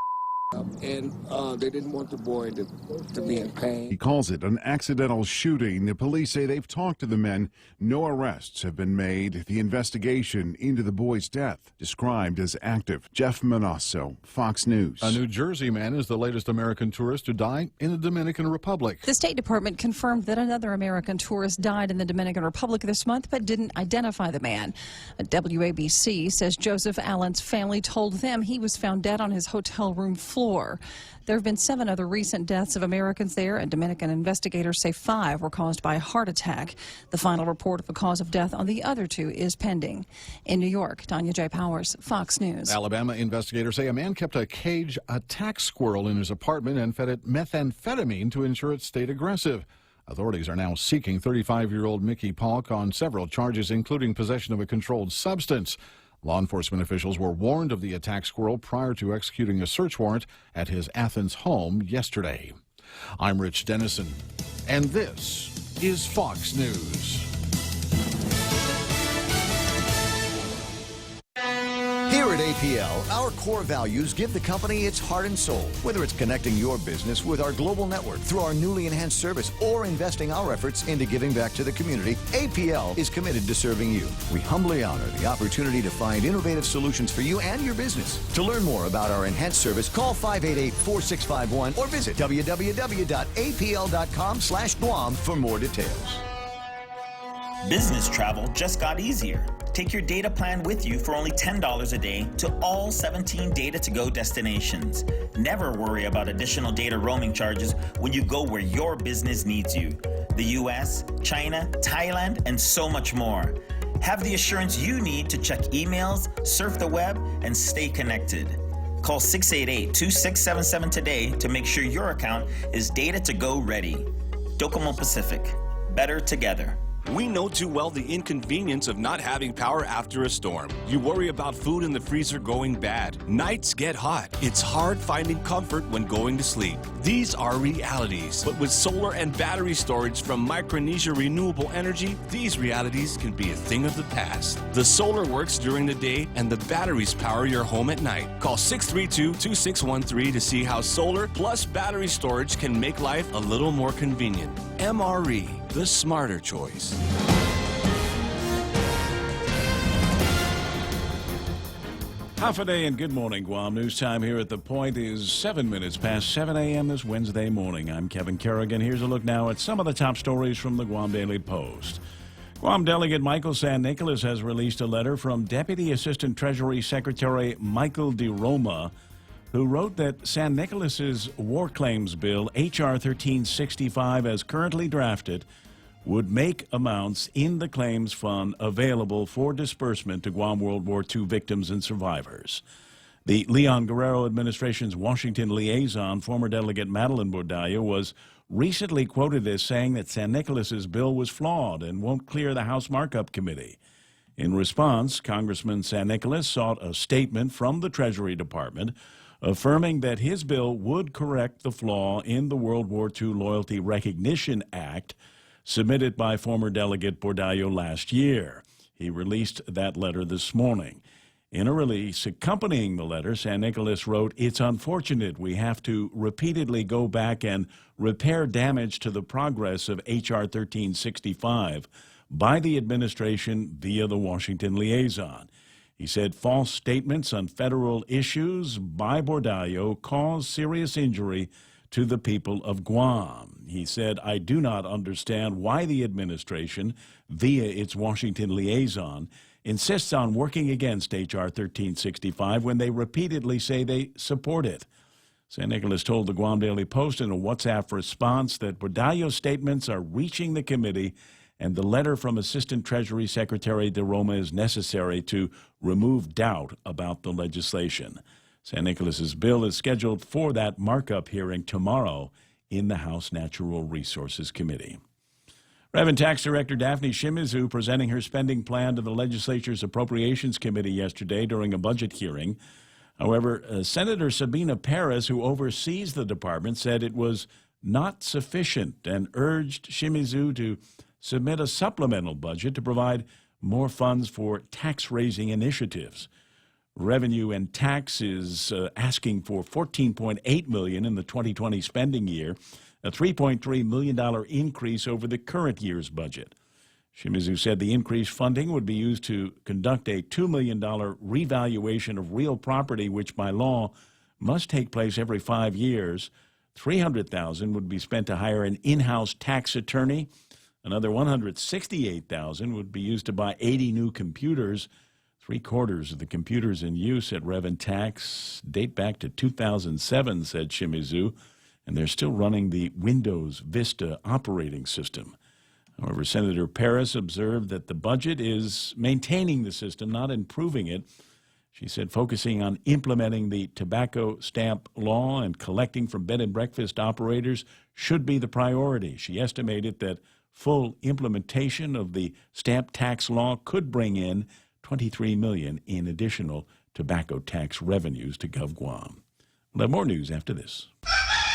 and they didn't want the boy to be in pain. He calls it an accidental shooting. The police say they've talked to the men. No arrests have been made. The investigation into the boy's death described as active. Jeff Manasso, Fox News. A New Jersey man is the latest American tourist to die in the Dominican Republic. The State Department confirmed that another American tourist died in the Dominican Republic this month, but didn't identify the man. WABC says Joseph Allen's family told them he was found dead on his hotel room floor. There have been 7 other recent deaths of Americans there, and Dominican investigators say 5 were caused by a heart attack. The final report of the cause of death on the other 2 is pending. In New York, Tanya J. Powers, Fox News. Alabama investigators say a man kept a caged attack squirrel in his apartment and fed it methamphetamine to ensure it stayed aggressive. Authorities are now seeking 35-year-old Mickey Polk on several charges, including possession of a controlled substance. Law enforcement officials were warned of the attack squirrel prior to executing a search warrant at his Athens home yesterday. I'm Rich Dennison, and this is Fox News. Here at APL, our core values give the company its heart and soul. Whether it's connecting your business with our global network through our newly enhanced service or investing our efforts into giving back to the community, APL is committed to serving you. We humbly honor the opportunity to find innovative solutions for you and your business. To learn more about our enhanced service, call 588-4651 or visit www.apl.com/Guam for more details. Business travel just got easier. Take your data plan with you for only $10 a day to all 17 data-to-go destinations. Never worry about additional data roaming charges when you go where your business needs you. The U.S., China, Thailand, and so much more. Have the assurance you need to check emails, surf the web, and stay connected. Call 688-2677 today to make sure your account is data-to-go ready. Docomo Pacific. Better together. We know too well the inconvenience of not having power after a storm. You worry about food in the freezer going bad. Nights get hot. It's hard finding comfort when going to sleep. These are realities. But with solar and battery storage from Micronesia Renewable Energy, these realities can be a thing of the past. The solar works during the day and the batteries power your home at night. Call 632-2613 to see how solar plus battery storage can make life a little more convenient. MRE, the smarter choice. Half a day and good morning, Guam. News time here at The Point is 7 minutes past 7 a.m. this Wednesday morning. I'm Kevin Kerrigan. Here's a look now at some of the top stories from the Guam Daily Post. Guam Delegate Michael San Nicolas has released a letter from Deputy Assistant Treasury Secretary Michael DeRoma who wrote that San Nicolas's War Claims Bill, H.R. 1365, as currently drafted, would make amounts in the claims fund available for disbursement to Guam World War II victims and survivors. The Leon Guerrero administration's Washington liaison, former Delegate Madeline Bordallo, was recently quoted as saying that San Nicolas's bill was flawed and won't clear the House Markup Committee. In response, Congressman San Nicolas sought a statement from the Treasury Department affirming that his bill would correct the flaw in the World War II Loyalty Recognition Act submitted by former Delegate Bordallo last year. He released that letter this morning. In a release accompanying the letter, San Nicolas wrote, "It's unfortunate we have to repeatedly go back and repair damage to the progress of H.R. 1365 by the administration via the Washington liaison." He said false statements on federal issues by Bordallo caused serious injury to the people of Guam. He said, "I do not understand why the administration, via its Washington liaison, insists on working against H.R. 1365 when they repeatedly say they support it." San Nicolas told the Guam Daily Post in a WhatsApp response that Bordallo's statements are reaching the committee and the letter from Assistant Treasury Secretary de Roma is necessary to remove doubt about the legislation. San Nicolas's bill is scheduled for that markup hearing tomorrow in the House Natural Resources Committee. Revenue Tax Director Daphne Shimizu presenting her spending plan to the legislature's Appropriations Committee yesterday during a budget hearing. However, Senator Sabina Perez, who oversees the department, said it was not sufficient and urged Shimizu to submit a supplemental budget to provide more funds for tax-raising initiatives. Revenue and Tax is asking for $14.8 million in the 2020 spending year, a $3.3 million increase over the current year's budget. Shimizu said the increased funding would be used to conduct a $2 million revaluation of real property, which by law must take place every 5 years. $300,000 would be spent to hire an in-house tax attorney. Another $168,000 would be used to buy 80 new computers. 3/4 of the computers in use at Rev and Tax date back to 2007, said Shimizu, and they're still running the Windows Vista operating system. However, Senator Perez observed that the budget is maintaining the system, not improving it. She said focusing on implementing the tobacco stamp law and collecting from bed and breakfast operators should be the priority. She estimated that full implementation of the stamp tax law could bring in $23 million in additional tobacco tax revenues to GovGuam. We'll have more news after this.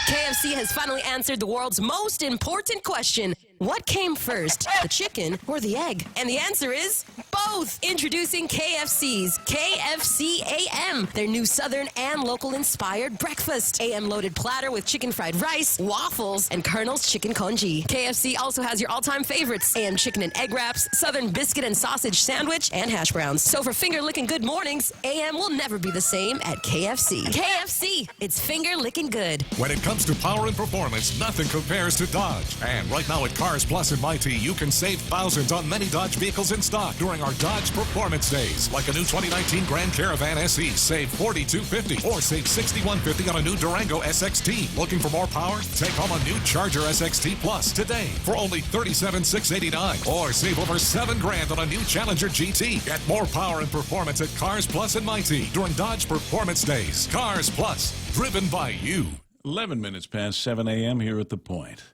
KFC has finally answered the world's most important question. What came first, the chicken or the egg? And the answer is both. Introducing KFC's KFC AM, their new Southern and local-inspired breakfast. AM-loaded platter with chicken fried rice, waffles, and Colonel's chicken congee. KFC also has your all-time favorites, AM chicken and egg wraps, Southern biscuit and sausage sandwich, and hash browns. So for finger-licking good mornings, AM will never be the same at KFC. KFC, it's finger-licking good. When it comes to power and performance, nothing compares to Dodge. And right now at Cars Plus in Mighty, you can save thousands on many Dodge vehicles in stock during our Dodge Performance Days. Like a new 2019 Grand Caravan SE, save $4,250, or save $6,150 on a new Durango SXT. Looking for more power? Take home a new Charger SXT Plus today for only $37,689, or save over $7,000 on a new Challenger GT. Get more power and performance at Cars Plus in Mighty during Dodge Performance Days. Cars Plus, driven by you. 11 minutes past 7 a.m. here at The Point.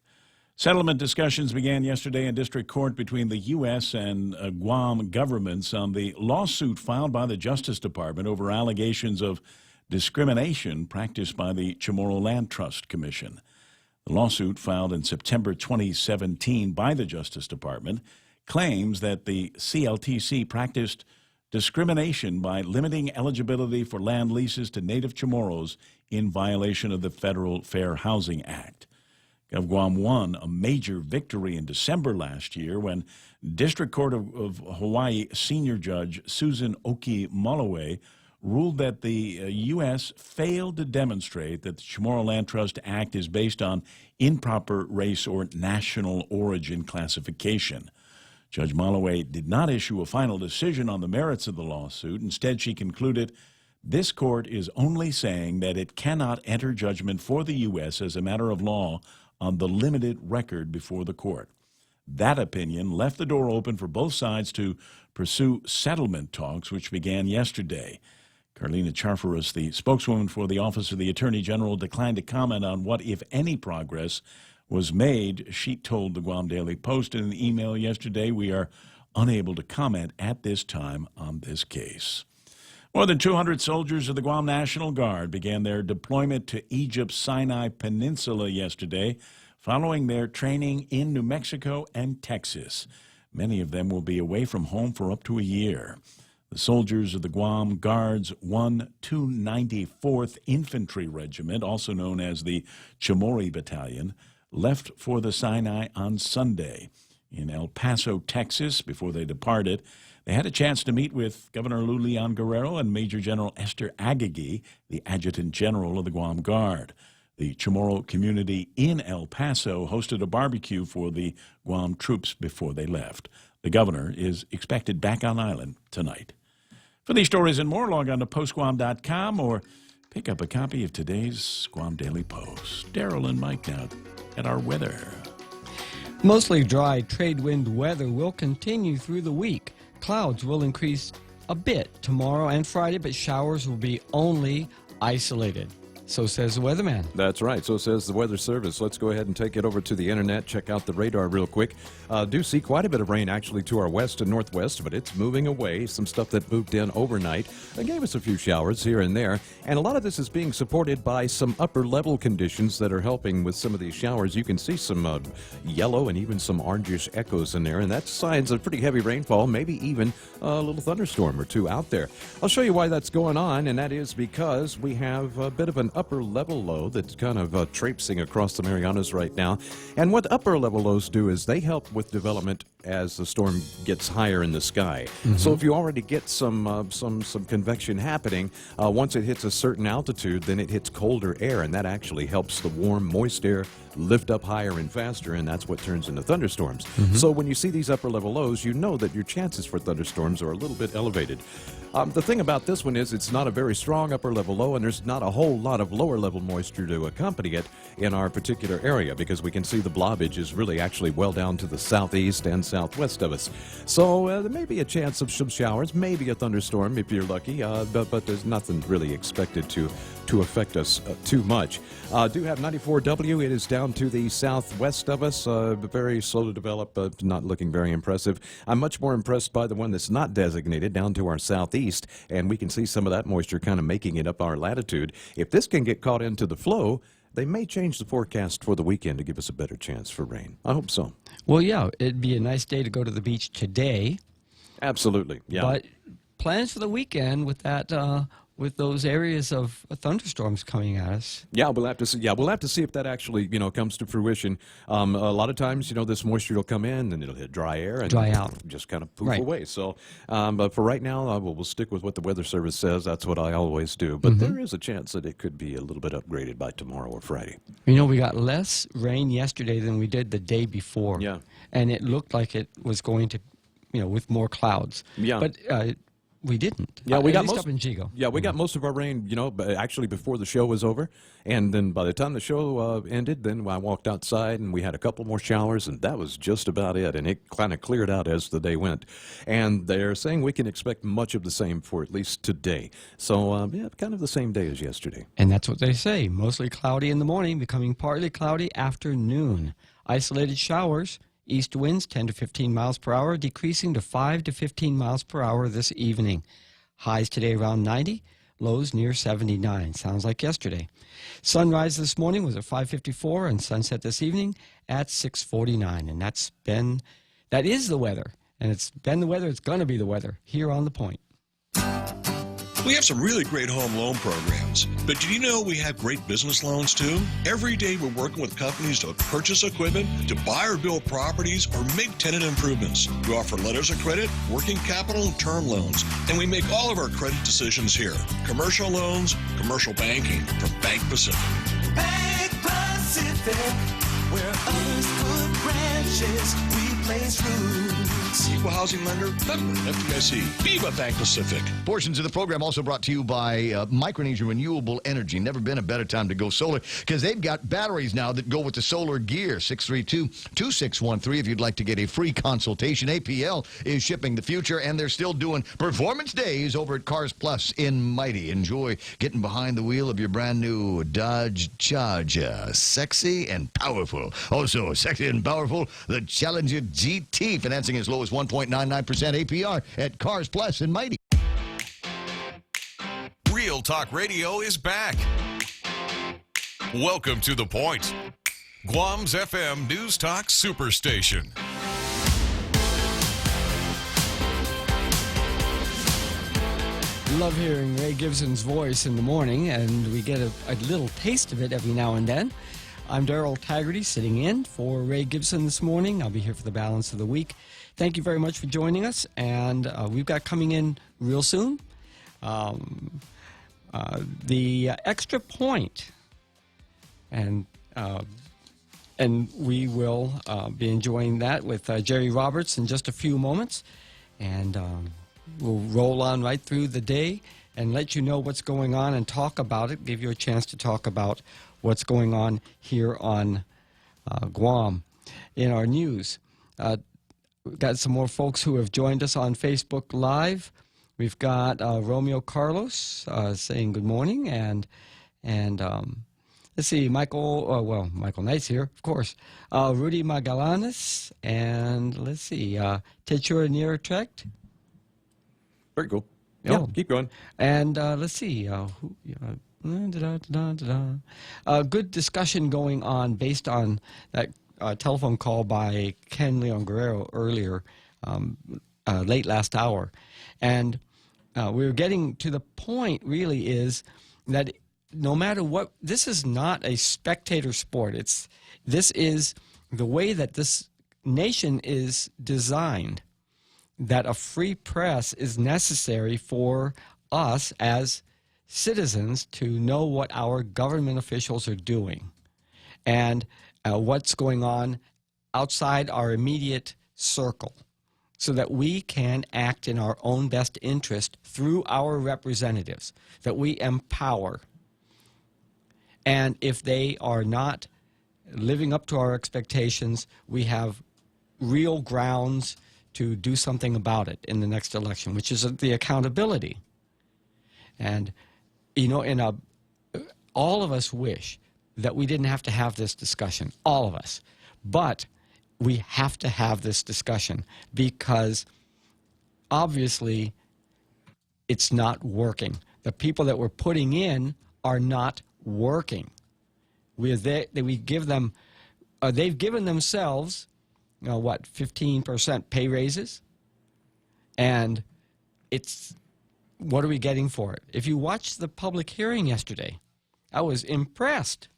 Settlement discussions began yesterday in district court between the U.S. and Guam governments on the lawsuit filed by the Justice Department over allegations of discrimination practiced by the Chamorro Land Trust Commission. The lawsuit, filed in September 2017 by the Justice Department, claims that the CLTC practiced discrimination by limiting eligibility for land leases to native Chamorros in violation of the Federal Fair Housing Act. GovGuam won a major victory in December last year when District Court of Hawaii Senior Judge Susan Oki-Mulloway ruled that the U.S. failed to demonstrate that the Chamorro Land Trust Act is based on improper race or national origin classification. Judge Mulloway did not issue a final decision on the merits of the lawsuit. Instead, she concluded This court is only saying that it cannot enter judgment for the U.S. as a matter of law on the limited record before the court. That opinion left the door open for both sides to pursue settlement talks, which began yesterday. Carlina Charfaris, the spokeswoman for the Office of the Attorney General, declined to comment on what, if any, progress was made. She told the Guam Daily Post in an email yesterday, "We are unable to comment at this time on this case." More than 200 soldiers of the Guam National Guard began their deployment to Egypt's Sinai Peninsula yesterday, following their training in New Mexico and Texas. Many of them will be away from home for up to a year. The soldiers of the Guam Guard's 294th Infantry Regiment, also known as the Chamorro Battalion, left for the Sinai on Sunday. In El Paso, Texas, before they departed, they had a chance to meet with Governor Lulian Guerrero and Major General Esther Agagi, the Adjutant General of the Guam Guard. The Chamorro community in El Paso hosted a barbecue for the Guam troops before they left. The governor is expected back on island tonight. For these stories and more, log on to postguam.com or pick up a copy of today's Guam Daily Post. Daryl and Mike now at our weather. Mostly dry trade wind weather will continue through the week. Clouds will increase a bit tomorrow and Friday, but showers will be only isolated. So says the weatherman. That's right. So says the Weather Service. Let's go ahead and take it over to the internet, check out the radar real quick. Do see quite a bit of rain actually to our west and northwest, but it's moving away. Some stuff that moved in overnight and gave us a few showers here and there. And a lot of this is being supported by some upper level conditions that are helping with some of these showers. You can see some yellow and even some orangish echoes in there, and that's signs of pretty heavy rainfall, maybe even a little thunderstorm or two out there. I'll show you why that's going on, and that is because we have a bit of an upper level low that's kind of traipsing across the Marianas right now. And what upper level lows do is they help with development as the storm gets higher in the sky. So if you already get some convection happening, once it hits a certain altitude, then it hits colder air, and that actually helps the warm, moist air lift up higher and faster, and that's what turns into thunderstorms. So when you see these upper level lows, you know that your chances for thunderstorms are a little bit elevated. The thing about this one is it's not a very strong upper level low, and there's not a whole lot of lower level moisture to accompany it in our particular area, because we can see the blobage is really actually well down to the southeast and southwest of us. So there may be a chance of some showers, maybe a thunderstorm if you're lucky, but there's nothing really expected to affect us too much. Do have 94W. It is down to the southwest of us, very slow to develop, not looking very impressive. I'm much more impressed by the one that's not designated down to our southeast, and we can see some of that moisture kind of making it up our latitude. If this can get caught into the flow, they may change the forecast for the weekend to give us a better chance for rain. I hope so. Well, yeah, it'd be a nice day to go to the beach today. Absolutely, yeah. But plans for the weekend with that, with those areas of thunderstorms coming at us. Yeah, we'll have to see. Yeah, we'll have to see if that actually, comes to fruition. A lot of times, this moisture will come in and it'll hit dry air and dry out, just kind of poof away. So, but for right now, we'll stick with what the Weather Service says. That's what I always do. But there is a chance that it could be a little bit upgraded by tomorrow or Friday. We got less rain yesterday than we did the day before. Yeah, and it looked like it was going to, with more clouds. Yeah, but. We didn't. Yeah, we got most up in Chico. Yeah, we got most of our rain, actually before the show was over, and then by the time the show ended, then I walked outside and we had a couple more showers, and that was just about it. And it kind of cleared out as the day went. And they're saying we can expect much of the same for at least today. So yeah, kind of the same day as yesterday. And that's what they say: mostly cloudy in the morning, becoming partly cloudy after noon. Isolated showers. East winds 10 to 15 miles per hour, decreasing to 5 to 15 miles per hour this evening. Highs today around 90, lows near 79. Sounds like yesterday. Sunrise this morning was at 5:54 and sunset this evening at 6:49. And that is the weather. And it's been the weather, it's going to be the weather here on The Point. We have some really great home loan programs, but did you know we have great business loans too? Every day we're working with companies to purchase equipment, to buy or build properties, or make tenant improvements. We offer letters of credit, working capital, and term loans, and we make all of our credit decisions here. Commercial loans, commercial banking from Bank Pacific. Bank Pacific, where others put branches, we place roots. Equal housing lender, member FDIC. Viva Bank Pacific. Portions of the program also brought to you by Micronesia Renewable Energy. Never been a better time to go solar because they've got batteries now that go with the solar gear. 632-2613 if you'd like to get a free consultation. APL is shipping the future, and they're still doing performance days over at Cars Plus in Mighty. Enjoy getting behind the wheel of your brand new Dodge Charger. Sexy and powerful. Also, sexy and powerful, the Challenger GT, financing as low as 1.99% APR at Cars Plus in Mighty. Real Talk Radio is back. Welcome to The Point, Guam's FM News Talk Superstation. Love hearing Ray Gibson's voice in the morning, and we get a little taste of it every now and then. I'm Darrell Taggarty, sitting in for Ray Gibson this morning. I'll be here for the balance of the week. Thank you very much for joining us, and we've got coming in real soon the Extra Point, and we will be enjoying that with Jerry Roberts in just a few moments, and we'll roll on right through the day and let you know what's going on and talk about it, give you a chance to talk about what's going on here on Guam. In our news, we've got some more folks who have joined us on Facebook Live. We've got Romeo Carlos saying good morning, and let's see, Michael Knight's here, of course. Rudy Magallanes, and let's see, Techura Niertrekt. Very cool. Yeah, keep going. And let's see, good discussion going on based on that telephone call by Ken Leon Guerrero earlier, late last hour. And we were getting to the point, really, is that no matter what, this is not a spectator sport. This is the way that this nation is designed, that a free press is necessary for us as citizens to know what our government officials are doing and what's going on outside our immediate circle, so that we can act in our own best interest through our representatives, that we empower. And if they are not living up to our expectations, we have real grounds to do something about it in the next election, which is the accountability. And, you know, all of us wish that we didn't have to have this discussion, all of us. But we have to have this discussion because obviously it's not working. The people that we're putting in are not working. They've given themselves, 15% pay raises? And what are we getting for it? If you watched the public hearing yesterday, I was impressed,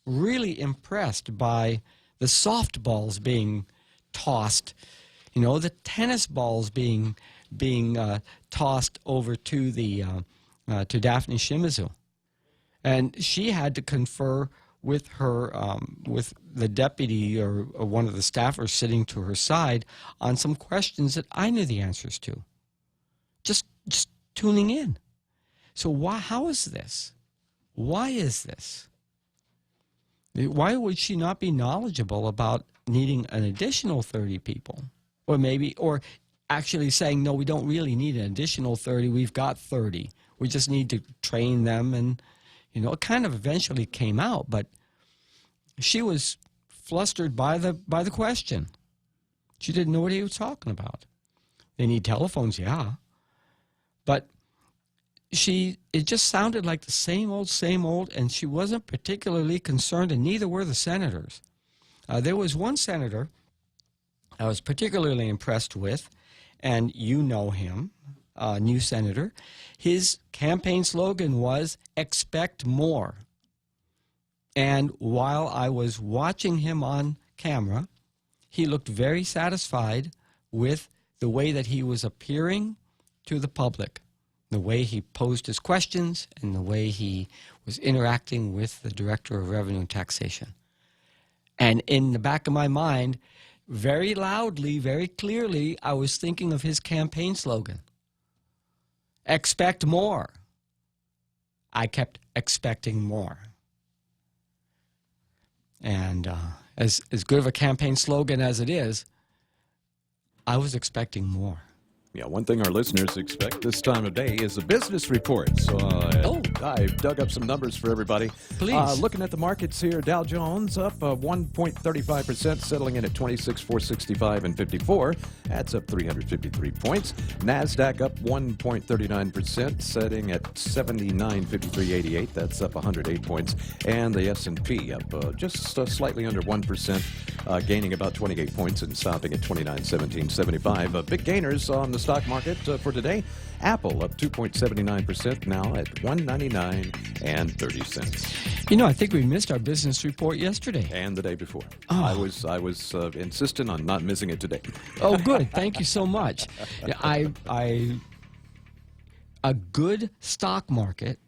really impressed by the softballs being tossed, the tennis balls being tossed over to to Daphne Shimizu, and she had to confer with her with the deputy or one of the staffers sitting to her side on some questions that I knew the answers to. Just tuning in. So how is this? Why is this? Why would she not be knowledgeable about needing an additional 30 people? Or actually saying, no, we don't really need an additional 30. We've got 30. We just need to train them. And, it kind of eventually came out. But she was flustered by the question. She didn't know what he was talking about. They need telephones, yeah. But it just sounded like the same old, and she wasn't particularly concerned, and neither were the senators. There was one senator I was particularly impressed with, and you know him, new senator. His campaign slogan was, "Expect more." And while I was watching him on camera, he looked very satisfied with the way that he was appearing to the public, the way he posed his questions, and the way he was interacting with the Director of Revenue and Taxation. And in the back of my mind, very loudly, very clearly, I was thinking of his campaign slogan. Expect more. I kept expecting more. And as good of a campaign slogan as it is, I was expecting more. Yeah, one thing our listeners expect this time of day is a business report. So I dug up some numbers for everybody. Please. Looking at the markets here, Dow Jones up 1.35%, settling in at 26,465 and 54. That's up 353 points. NASDAQ up 1.39%, setting at 79,5388. That's up 108 points. And the S&P up just slightly under 1%, gaining about 28 points and stopping at 29,1775. Big gainers on the stock market for today. Apple up 2.79%, now at $199.30. You know, I think we missed our business report yesterday. And the day before. Oh. I was insistent on not missing it today. Oh, good. Thank you so much. A good stock market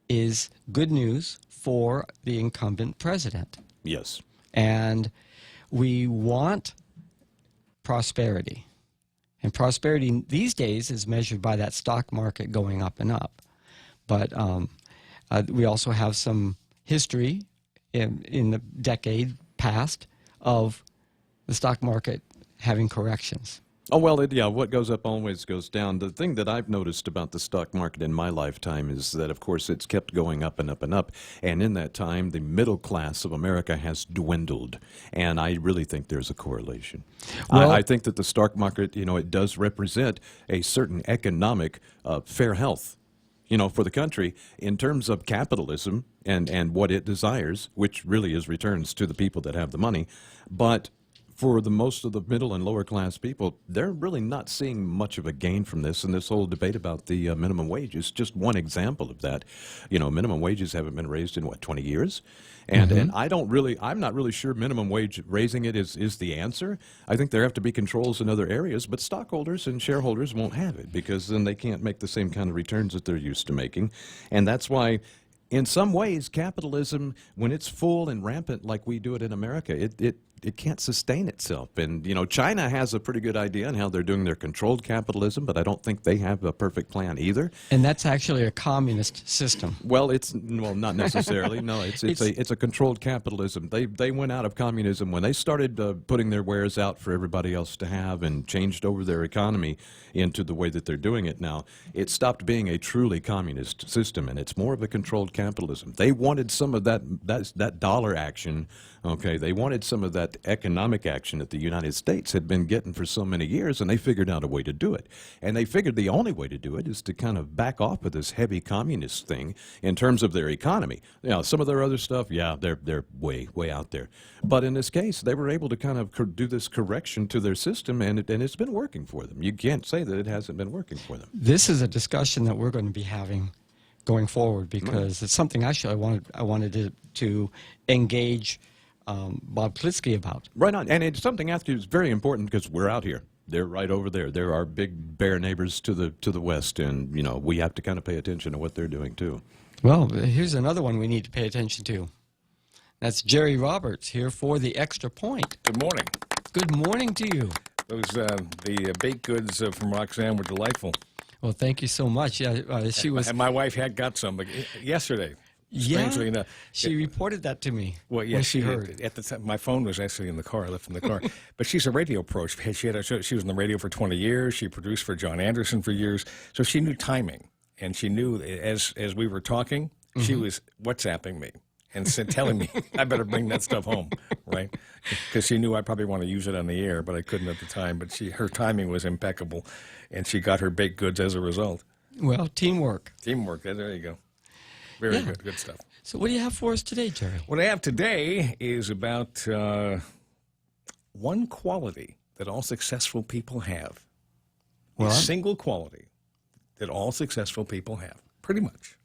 is good news for the incumbent president. Yes. And we want prosperity. And prosperity these days is measured by that stock market going up and up. But we also have some history in the decade past of the stock market having corrections. Oh, well, what goes up always goes down. The thing that I've noticed about the stock market in my lifetime is that, of course, it's kept going up and up and up. And in that time, the middle class of America has dwindled. And I really think there's a correlation. Well, I think that the stock market, it does represent a certain economic fair health, for the country in terms of capitalism and what it desires, which really is returns to the people that have the money. But for the most of the middle and lower class people, they're really not seeing much of a gain from this. And this whole debate about the minimum wage is just one example of that. Minimum wages haven't been raised in 20 years? And and I'm not really sure minimum wage raising it is the answer. I think there have to be controls in other areas, but stockholders and shareholders won't have it because then they can't make the same kind of returns that they're used to making. And that's why, in some ways, capitalism, when it's full and rampant like we do it in America, it can't sustain itself. And, China has a pretty good idea on how they're doing their controlled capitalism, but I don't think they have a perfect plan either. And that's actually a communist system. Well, not necessarily. No, it's a controlled capitalism. They went out of communism when they started putting their wares out for everybody else to have and changed over their economy into the way that they're doing it now. It stopped being a truly communist system, and it's more of a controlled capitalism. They wanted some of that dollar action. Okay, they wanted some of that economic action that the United States had been getting for so many years, and they figured out a way to do it. And they figured the only way to do it is to kind of back off of this heavy communist thing in terms of their economy. Some of their other stuff, they're way, way out there. But in this case, they were able to kind of do this correction to their system, and it's been working for them. You can't say that it hasn't been working for them. This is a discussion that we're going to be having going forward because it's something actually I wanted to engage Bob Klitzkie about. Right on. And it's something actually that's very important because we're out here. They're right over there. They're our big bear neighbors to the west, and we have to kind of pay attention to what they're doing too. Well, here's another one we need to pay attention to. That's Jerry Roberts here for the Extra Point. Good morning. Good morning to you. Those the baked goods from Roxanne were delightful. Well, thank you so much. Yeah, she was. And my wife had got some yesterday. Strangely enough, she reported that to me. Well, yeah, when she heard. At the time, my phone was actually in the car. I left in the car. But she's a radio pro. She was in the radio for 20 years. She produced for John Anderson for years. So she knew timing, and she knew as we were talking, she was WhatsApping me and telling me I better bring that stuff home, right? Because she knew I probably want to use it on the air, but I couldn't at the time. But her timing was impeccable, and she got her baked goods as a result. Well, teamwork. Teamwork. There you go. Very good stuff. So what do you have for us today, Jerry? What I have today is about one quality that all successful people have. A single quality that all successful people have, pretty much.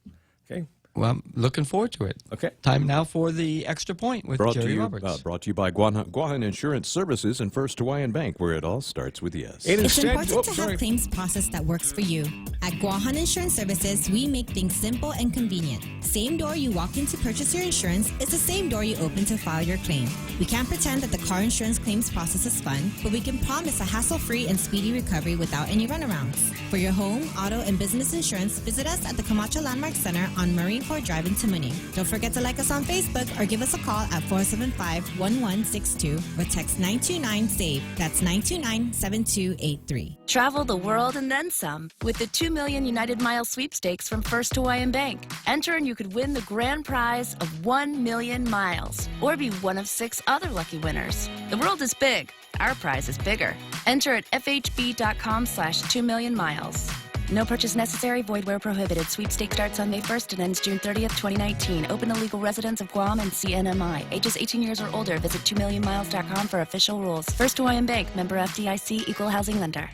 Okay? Well, I'm looking forward to it. Okay. Time now for the Extra Point with Jerry Roberts. Brought to you by Guahan Insurance Services and First Hawaiian Bank, where it all starts with yes. It's important to have claims process that works for you. At Guahan Insurance Services, we make things simple and convenient. Same door you walk in to purchase your insurance is the same door you open to file your claim. We can't pretend that the car insurance claims process is fun, but we can promise a hassle-free and speedy recovery without any runarounds. For your home, auto, and business insurance, visit us at the Camacho Landmark Center on Marine Corps Drive in Tamuning. Don't forget to like us on Facebook or give us a call at 475-1162 or text 929-SAVE. That's 929-7283. Travel the world and then some with the 2 million United Miles sweepstakes from First Hawaiian Bank. Enter and you could win the grand prize of 1 million miles or be one of 6 other lucky winners. The world is big. Our prize is bigger. Enter at fhb.com/2 million miles. No purchase necessary. Void where prohibited. Sweepstake starts on May 1st and ends June 30th, 2019. Open to legal residents of Guam and CNMI. Ages 18 years or older. Visit 2millionmiles.com for official rules. First Hawaiian Bank. Member FDIC. Equal housing lender.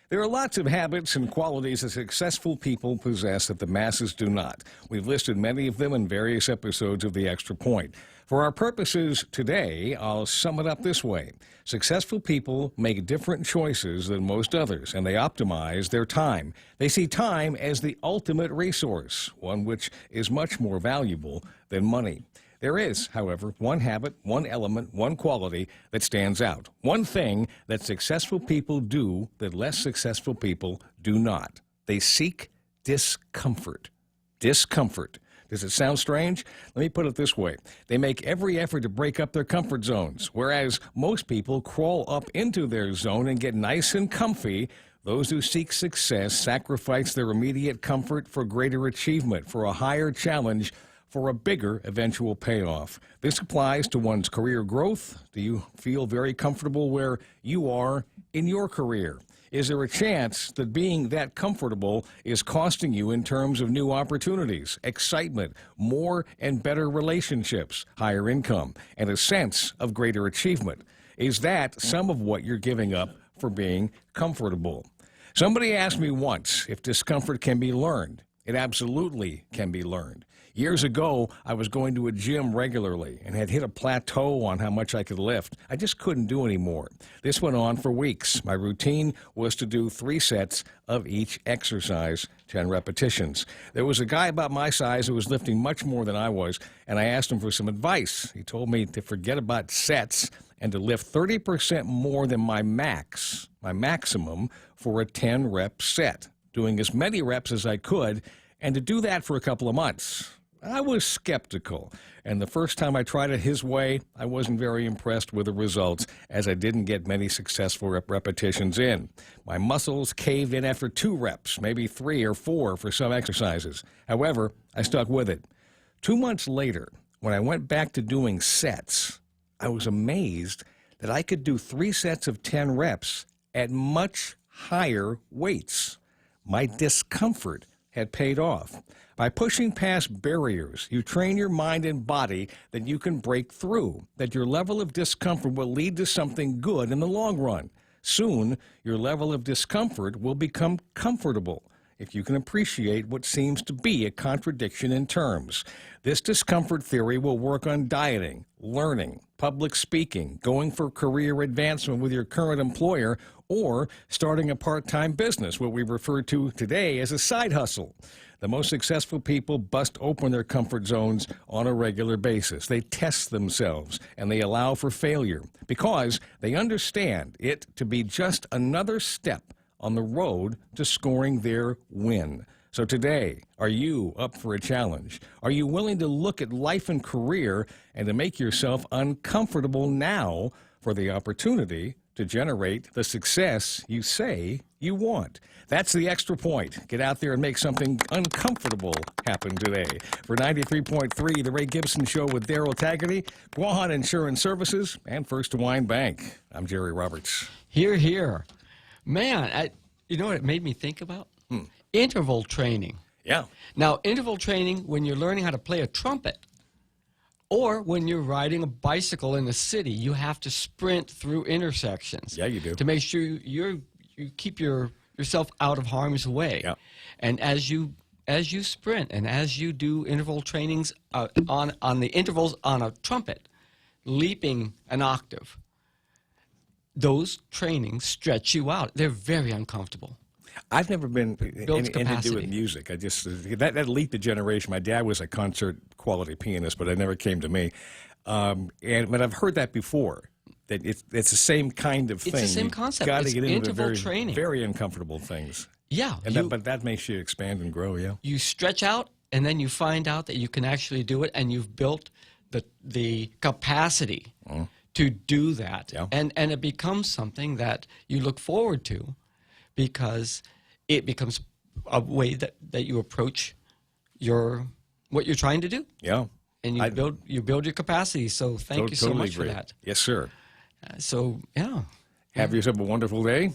There are lots of habits and qualities that successful people possess that the masses do not. We've listed many of them in various episodes of The Extra Point. For our purposes today, I'll sum it up this way. Successful people make different choices than most others, and they optimize their time. They see time as the ultimate resource, one which is much more valuable than money. There is, however, one habit, one element, one quality that stands out. One thing that successful people do that less successful people do not. They seek discomfort. Discomfort. Does it sound strange? Let me put it this way. They make every effort to break up their comfort zones, whereas most people crawl up into their zone and get nice and comfy. Those who seek success sacrifice their immediate comfort for greater achievement, for a higher challenge, for a bigger eventual payoff. This applies to one's career growth. Do you feel very comfortable where you are in your career? Is there a chance that being that comfortable is costing you in terms of new opportunities, excitement, more and better relationships, higher income, and a sense of greater achievement? Is that some of what you're giving up for being comfortable? Somebody asked me once if discomfort can be learned. It absolutely can be learned. Years ago, I was going to a gym regularly and had hit a plateau on how much I could lift. I just couldn't do anymore. This went on for weeks. My routine was to do 3 sets of each exercise, 10 repetitions. There was a guy about my size who was lifting much more than I was, and I asked him for some advice. He told me to forget about sets and to lift 30% more than my maximum for a 10-rep set, doing as many reps as I could, and to do that for a couple of months. I was skeptical, and the first time I tried it his way, I wasn't very impressed with the results, as I didn't get many successful repetitions in. My muscles caved in after 2 reps, maybe 3 or 4 for some exercises. However, I stuck with it. 2 months later, when I went back to doing sets, I was amazed that I could do 3 sets of 10 reps at much higher weights. My discomfort had paid off. By pushing past barriers, you train your mind and body that you can break through, that your level of discomfort will lead to something good in the long run. Soon, your level of discomfort will become comfortable if you can appreciate what seems to be a contradiction in terms. This discomfort theory will work on dieting, learning, public speaking, going for career advancement with your current employer, or starting a part-time business, what we refer to today as a side hustle. The most successful people bust open their comfort zones on a regular basis. They test themselves, and they allow for failure because they understand it to be just another step on the road to scoring their win. So today, are you up for a challenge? Are you willing to look at life and career and to make yourself uncomfortable now for the opportunity to generate the success you say you want? That's the Extra Point. Get out there and make something uncomfortable happen today. For 93.3, The Ray Gibson Show with Daryl Taggarty, Guahan Insurance Services, and First Hawaiian Bank. I'm Jerry Roberts. Hear, hear. Man, you know what it made me think about? Interval training. Yeah. Now, interval training when you're learning how to play a trumpet, or when you're riding a bicycle in the city, you have to sprint through intersections. Yeah, you do. To make sure you keep yourself out of harm's way. Yeah. And as you as you sprint and as you do interval trainings on the intervals on a trumpet, leaping an octave, those trainings stretch you out. They're very uncomfortable. I've never been Builds anything to do capacity. with music. I just that leaped a generation. My dad was a concert quality pianist, but it never came to me. But I've heard that before. That it's the same kind of thing. It's the same concept. Got to It's get into the interval very, training. very uncomfortable things. Yeah, but that makes you expand and grow. Yeah. You stretch out, and then you find out that you can actually do it, and you've built the capacity to do that, and it becomes something that you look forward to, because it becomes a way that you approach what you're trying to do. Yeah. And you build your capacity. So thank you so totally much for agree. that. Yes, sir. Yeah. Have yourself a wonderful day.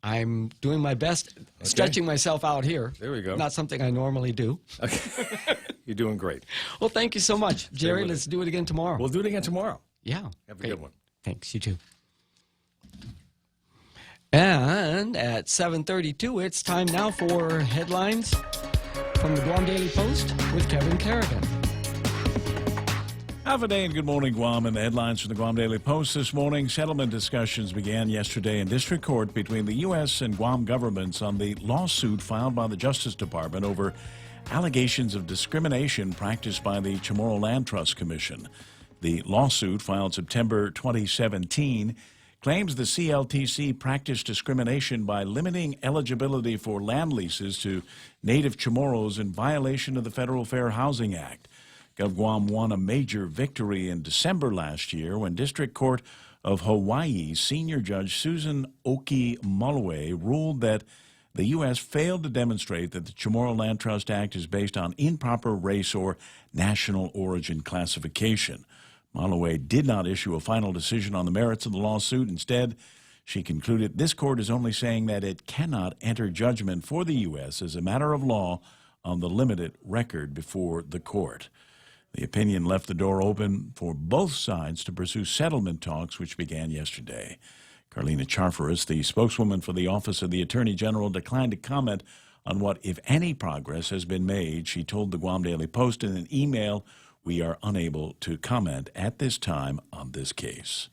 I'm doing my best, stretching myself out here. There we go. Not something I normally do. Okay. You're doing great. Well, thank you so much, Jerry. Let's do it again tomorrow. We'll do it again tomorrow. Yeah. Have a good one. Thanks. You too. And at 7:32, it's time now for headlines from the Guam Daily Post with Kevin Kerrigan. Half a day and good morning, Guam. And the headlines from the Guam Daily Post this morning. Settlement discussions began yesterday in district court between the U.S. and Guam governments on the lawsuit filed by the Justice Department over allegations of discrimination practiced by the Chamorro Land Trust Commission. The lawsuit, filed September 2017, claims the CLTC practiced discrimination by limiting eligibility for land leases to native Chamorros in violation of the Federal Fair Housing Act. Gov Guam won a major victory in December last year when District Court of Hawaii Senior Judge Susan Oki Mulway ruled that the U.S. failed to demonstrate that the Chamorro Land Trust Act is based on improper race or national origin classification. Mulway did not issue a final decision on the merits of the lawsuit. Instead, she concluded this court is only saying that it cannot enter judgment for the U.S. as a matter of law on the limited record before the court. The opinion left the door open for both sides to pursue settlement talks, which began yesterday. Carlina Charfaris, the spokeswoman for the Office of the Attorney General, declined to comment on what, if any, progress has been made. She told the Guam Daily Post in an email, "We are unable to comment at this time on this case."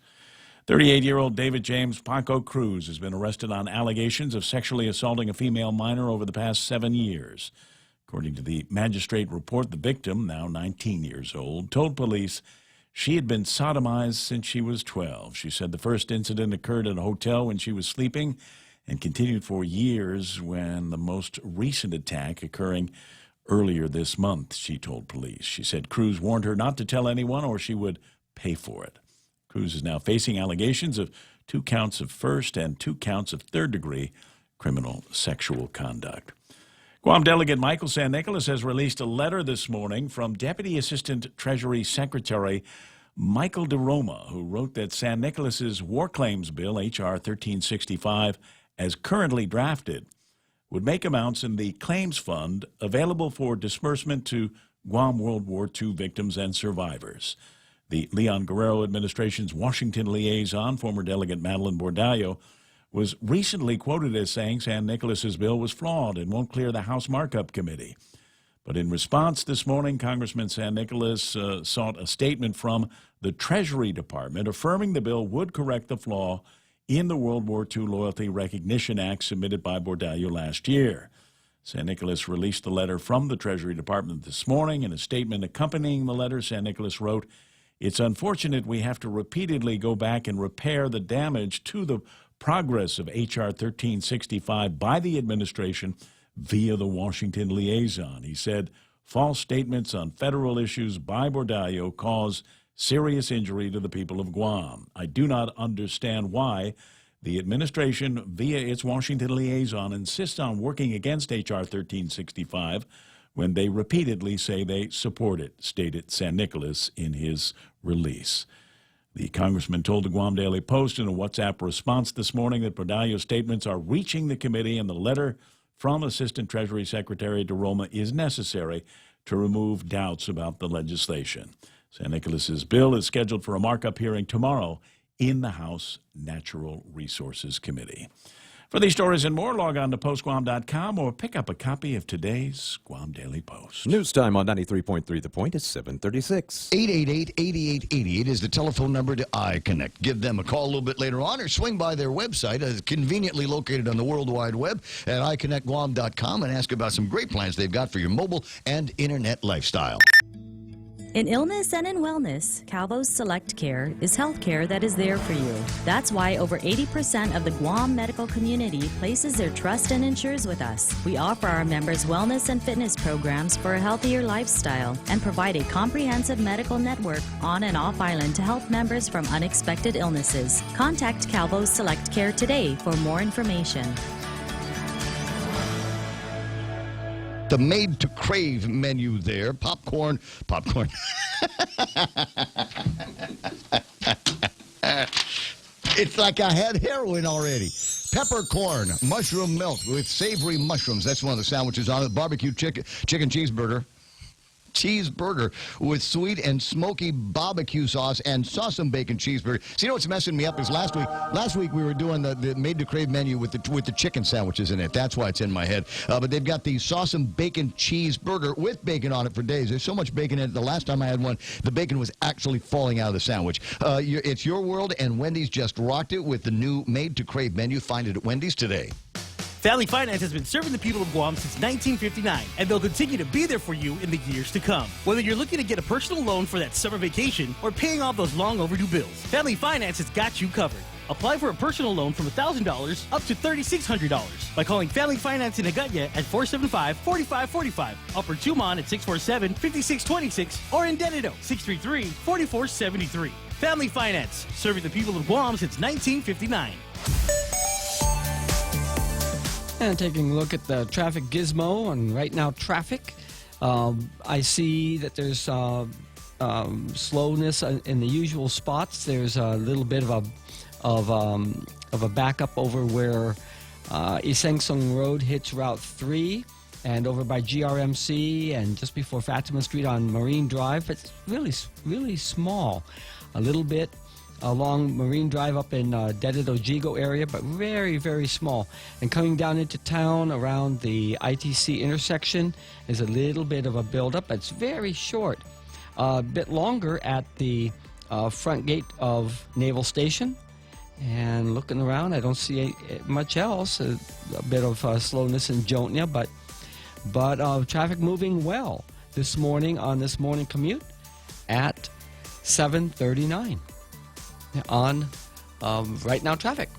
38-year-old David James Paco Cruz has been arrested on allegations of sexually assaulting a female minor over the past 7 years. According to the magistrate report, the victim, now 19 years old, told police she had been sodomized since she was 12. She said the first incident occurred at a hotel when she was sleeping and continued for years, when the most recent attack occurring earlier this month, she told police. She said Cruz warned her not to tell anyone or she would pay for it. Cruz is now facing allegations of 2 counts of first and 2 counts of third-degree criminal sexual conduct. Guam Delegate Michael San Nicolas has released a letter this morning from Deputy Assistant Treasury Secretary Michael DeRoma, who wrote that San Nicolas's War Claims Bill, H.R. 1365, as currently drafted, would make amounts in the Claims Fund available for disbursement to Guam World War II victims and survivors. The Leon Guerrero administration's Washington liaison, former Delegate Madeline Bordallo, was recently quoted as saying San Nicolas's bill was flawed and won't clear the House Markup Committee. But in response this morning, Congressman San Nicolas sought a statement from the Treasury Department affirming the bill would correct the flaw in the World War II Loyalty Recognition Act submitted by Bordallo last year. San Nicolas released the letter from the Treasury Department this morning. In a statement accompanying the letter, San Nicolas wrote, "It's unfortunate we have to repeatedly go back and repair the damage to the progress of H.R. 1365 by the administration via the Washington liaison." He said, "False statements on federal issues by Bordallo cause serious injury to the people of Guam. I do not understand why the administration, via its Washington liaison, insists on working against H.R. 1365 when they repeatedly say they support it," stated San Nicolas in his release. The congressman told the Guam Daily Post in a WhatsApp response this morning that Bordallo's statements are reaching the committee, and the letter from Assistant Treasury Secretary DeRoma is necessary to remove doubts about the legislation. San Nicolas's bill is scheduled for a markup hearing tomorrow in the House Natural Resources Committee. For these stories and more, log on to postguam.com or pick up a copy of today's Guam Daily Post. News time on 93.3 The Point is 7:36. 888-8888 is the telephone number to iConnect. Give them a call a little bit later on or swing by their website, conveniently located on the World Wide Web at iConnectGuam.com, and ask about some great plans they've got for your mobile and internet lifestyle. In illness and in wellness, Calvo's Select Care is health care that is there for you. That's why over 80% of the Guam medical community places their trust and insures with us. We offer our members wellness and fitness programs for a healthier lifestyle and provide a comprehensive medical network on and off island to help members from unexpected illnesses. Contact Calvo's Select Care today for more information. The Made to Crave menu there. Popcorn. It's like I had heroin already. Peppercorn, mushroom milk with savory mushrooms. That's one of the sandwiches on it. Barbecue chicken cheeseburger with sweet and smoky barbecue sauce and sauce and bacon cheeseburger. So you know what's messing me up is last week we were doing the Made to Crave menu with the chicken sandwiches in it. That's why it's in my head. But they've got the sauce and bacon cheeseburger with bacon on it for days. There's so much bacon in it. The last time I had one, the bacon was actually falling out of the sandwich. It's your world, and Wendy's just rocked it with the new Made to Crave menu. Find it at Wendy's today. Family Finance has been serving the people of Guam since 1959, and they'll continue to be there for you in the years to come. Whether you're looking to get a personal loan for that summer vacation or paying off those long overdue bills, Family Finance has got you covered. Apply for a personal loan from $1,000 up to $3,600 by calling Family Finance in Agutya at 475-4545, Upper Tumon at 647-5626, or in Dededo, 633-4473. Family Finance, serving the people of Guam since 1959. And taking a look at the traffic gizmo on Right Now Traffic, I see that there's slowness in the usual spots. There's a little bit of a backup over where Isengsung Road hits Route 3 and over by GRMC and just before Fatima Street on Marine Drive. It's really small. A little bit along Marine Drive up in Dededo Jigo area, but very, very small. And coming down into town around the ITC intersection is a little bit of a buildup. It's very short. A bit longer at the front gate of Naval Station. And looking around, I don't see much else. A bit of slowness in Jotnia, but traffic moving well this morning on this morning commute at 7:39. On Right Now Traffic.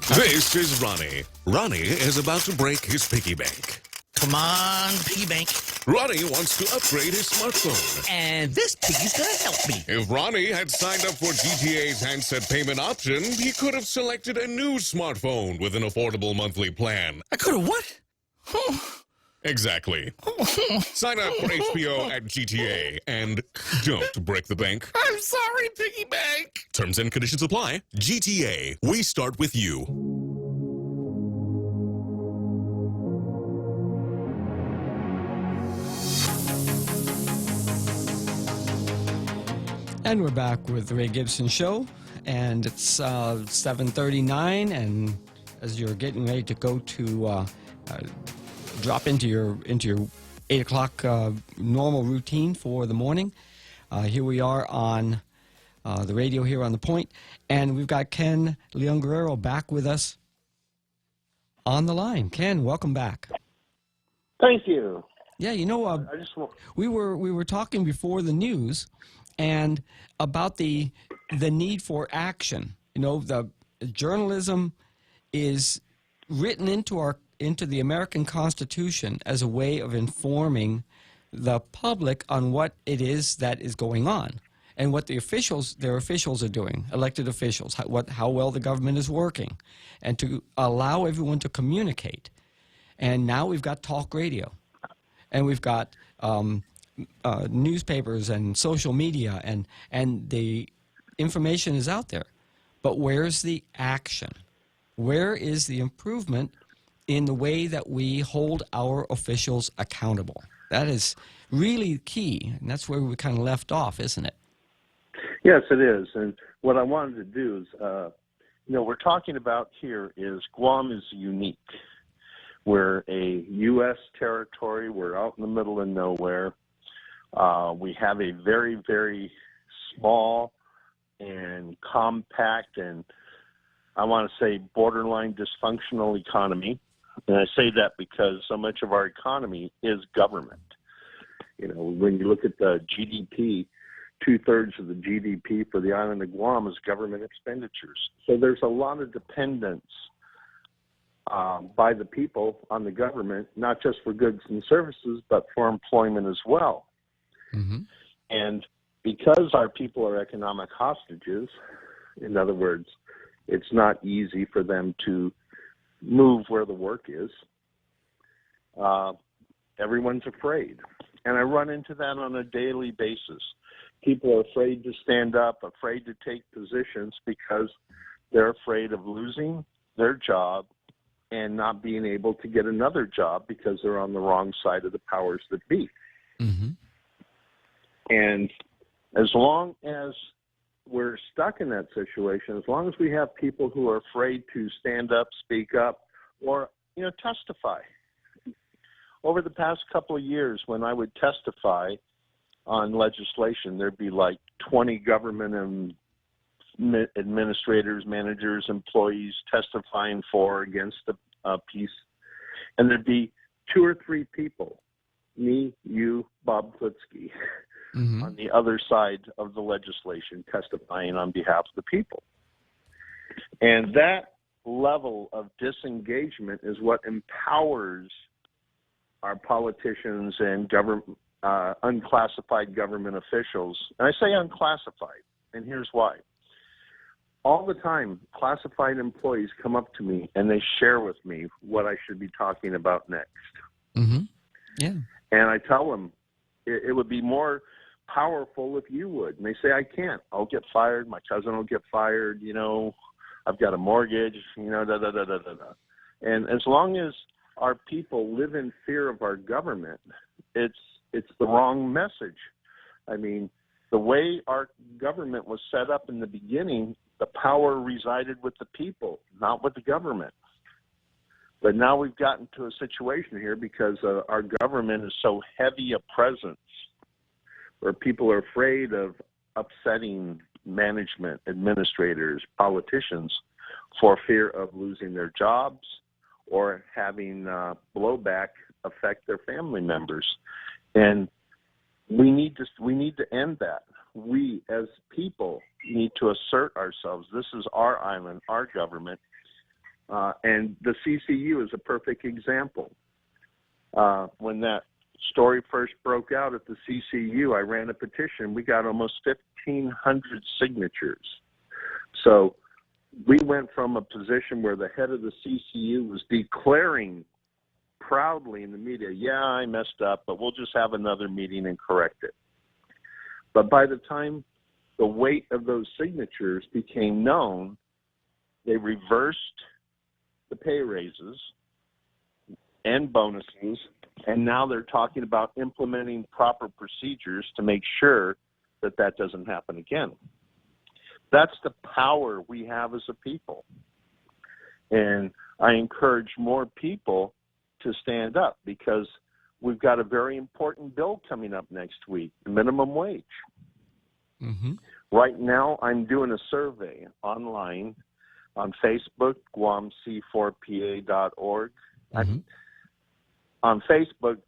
This is Ronnie. Ronnie is about to break his piggy bank. Come on, piggy bank. Ronnie wants to upgrade his smartphone. And this piggy's gonna help me. If Ronnie had signed up for GTA's handset payment option, he could have selected a new smartphone with an affordable monthly plan. I could have what? Exactly. Sign up for HBO at GTA and don't break the bank. I'm sorry, piggy bank. Terms and conditions apply. GTA, we start with you. And we're back with the Ray Gibson Show, and it's 7:39, and as you're getting ready to go to drop into your 8 o'clock normal routine for the morning, here we are on the radio here on The Point, and we've got Ken Leon Guerrero back with us on the line. Ken, welcome back. Thank you. Yeah, you know, we were talking before the news, and about the need for action. You know, the journalism is written into the American Constitution as a way of informing the public on what it is that is going on and what their officials are doing, elected officials, how well the government is working, and to allow everyone to communicate. And now we've got talk radio, and we've got newspapers and social media, and the information is out there. But where's the action? Where is the improvement in the way that we hold our officials accountable? That is really key, and that's where we kind of left off, isn't it? Yes, it is. And what I wanted to do is, we're talking about here is Guam is unique. We're a U.S. territory. We're out in the middle of nowhere. We have a very, very small and compact and, I want to say, borderline dysfunctional economy. And I say that because so much of our economy is government. When you look at the GDP, 2/3 of the GDP for the island of Guam is government expenditures. So there's a lot of dependence by the people on the government, not just for goods and services, but for employment as well. Mm-hmm. And because our people are economic hostages, in other words, it's not easy for them to move where the work is, everyone's afraid. And I run into that on a daily basis. People are afraid to stand up, afraid to take positions because they're afraid of losing their job and not being able to get another job because they're on the wrong side of the powers that be. Mm-hmm. And as long as we're stuck in that situation, as long as we have people who are afraid to stand up, speak up, or, testify. Over the past couple of years, when I would testify on legislation, there'd be like 20 government administrators, managers, employees testifying for or against a piece. And there'd be 2 or 3 people, me, you, Bob Klitzkie, mm-hmm. on the other side of the legislation testifying on behalf of the people. And that level of disengagement is what empowers our politicians and unclassified government officials. And I say unclassified, and here's why. All the time, classified employees come up to me and they share with me what I should be talking about next. Mm-hmm. Yeah. And I tell them it would be more powerful if you would. And they say, I can't. I'll get fired. My cousin will get fired. I've got a mortgage, And as long as our people live in fear of our government, it's the wrong message. I mean, the way our government was set up in the beginning, the power resided with the people, not with the government. But now we've gotten to a situation here because our government is so heavy a presence where people are afraid of upsetting management, administrators, politicians for fear of losing their jobs or having blowback affect their family members. And we need to end that. We, as people, need to assert ourselves. This is our island, our government. And the CCU is a perfect example. When that story first broke out at the CCU, I ran a petition. We got almost 1,500 signatures. So we went from a position where the head of the CCU was declaring proudly in the media, yeah, I messed up, but we'll just have another meeting and correct it. But by the time the weight of those signatures became known, they reversed the pay raises and bonuses, and now they're talking about implementing proper procedures to make sure that that doesn't happen again. That's the power we have as a people. And I encourage more people to stand up because we've got a very important bill coming up next week, the minimum wage. Mm-hmm. Right now, I'm doing a survey online on Facebook, guamc4pa.org. Mm-hmm. On Facebook,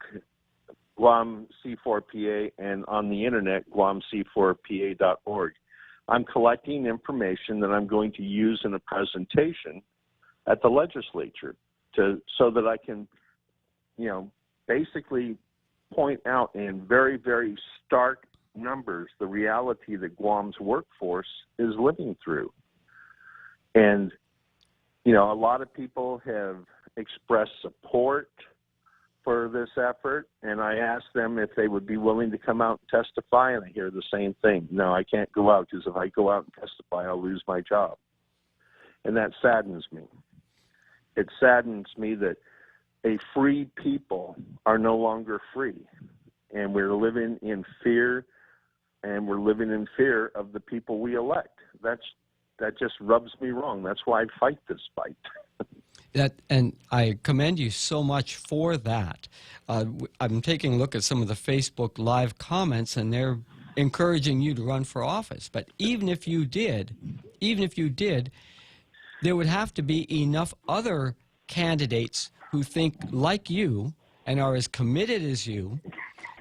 Guam C4PA, and on the internet, guamc4pa.org. I'm collecting information that I'm going to use in a presentation at the legislature so that I can, basically point out in very, very stark numbers the reality that Guam's workforce is living through. And, a lot of people have expressed support for this effort, and I asked them if they would be willing to come out and testify, and I hear the same thing. No, I can't go out because if I go out and testify, I'll lose my job. And that saddens me. It saddens me that a free people are no longer free, and we're living in fear, and we're living in fear of the people we elect. That's just rubs me wrong. That's why I fight this fight. And I commend you so much for that. I'm taking a look at some of the Facebook Live comments, and they're encouraging you to run for office. But even if you did, there would have to be enough other candidates who think like you and are as committed as you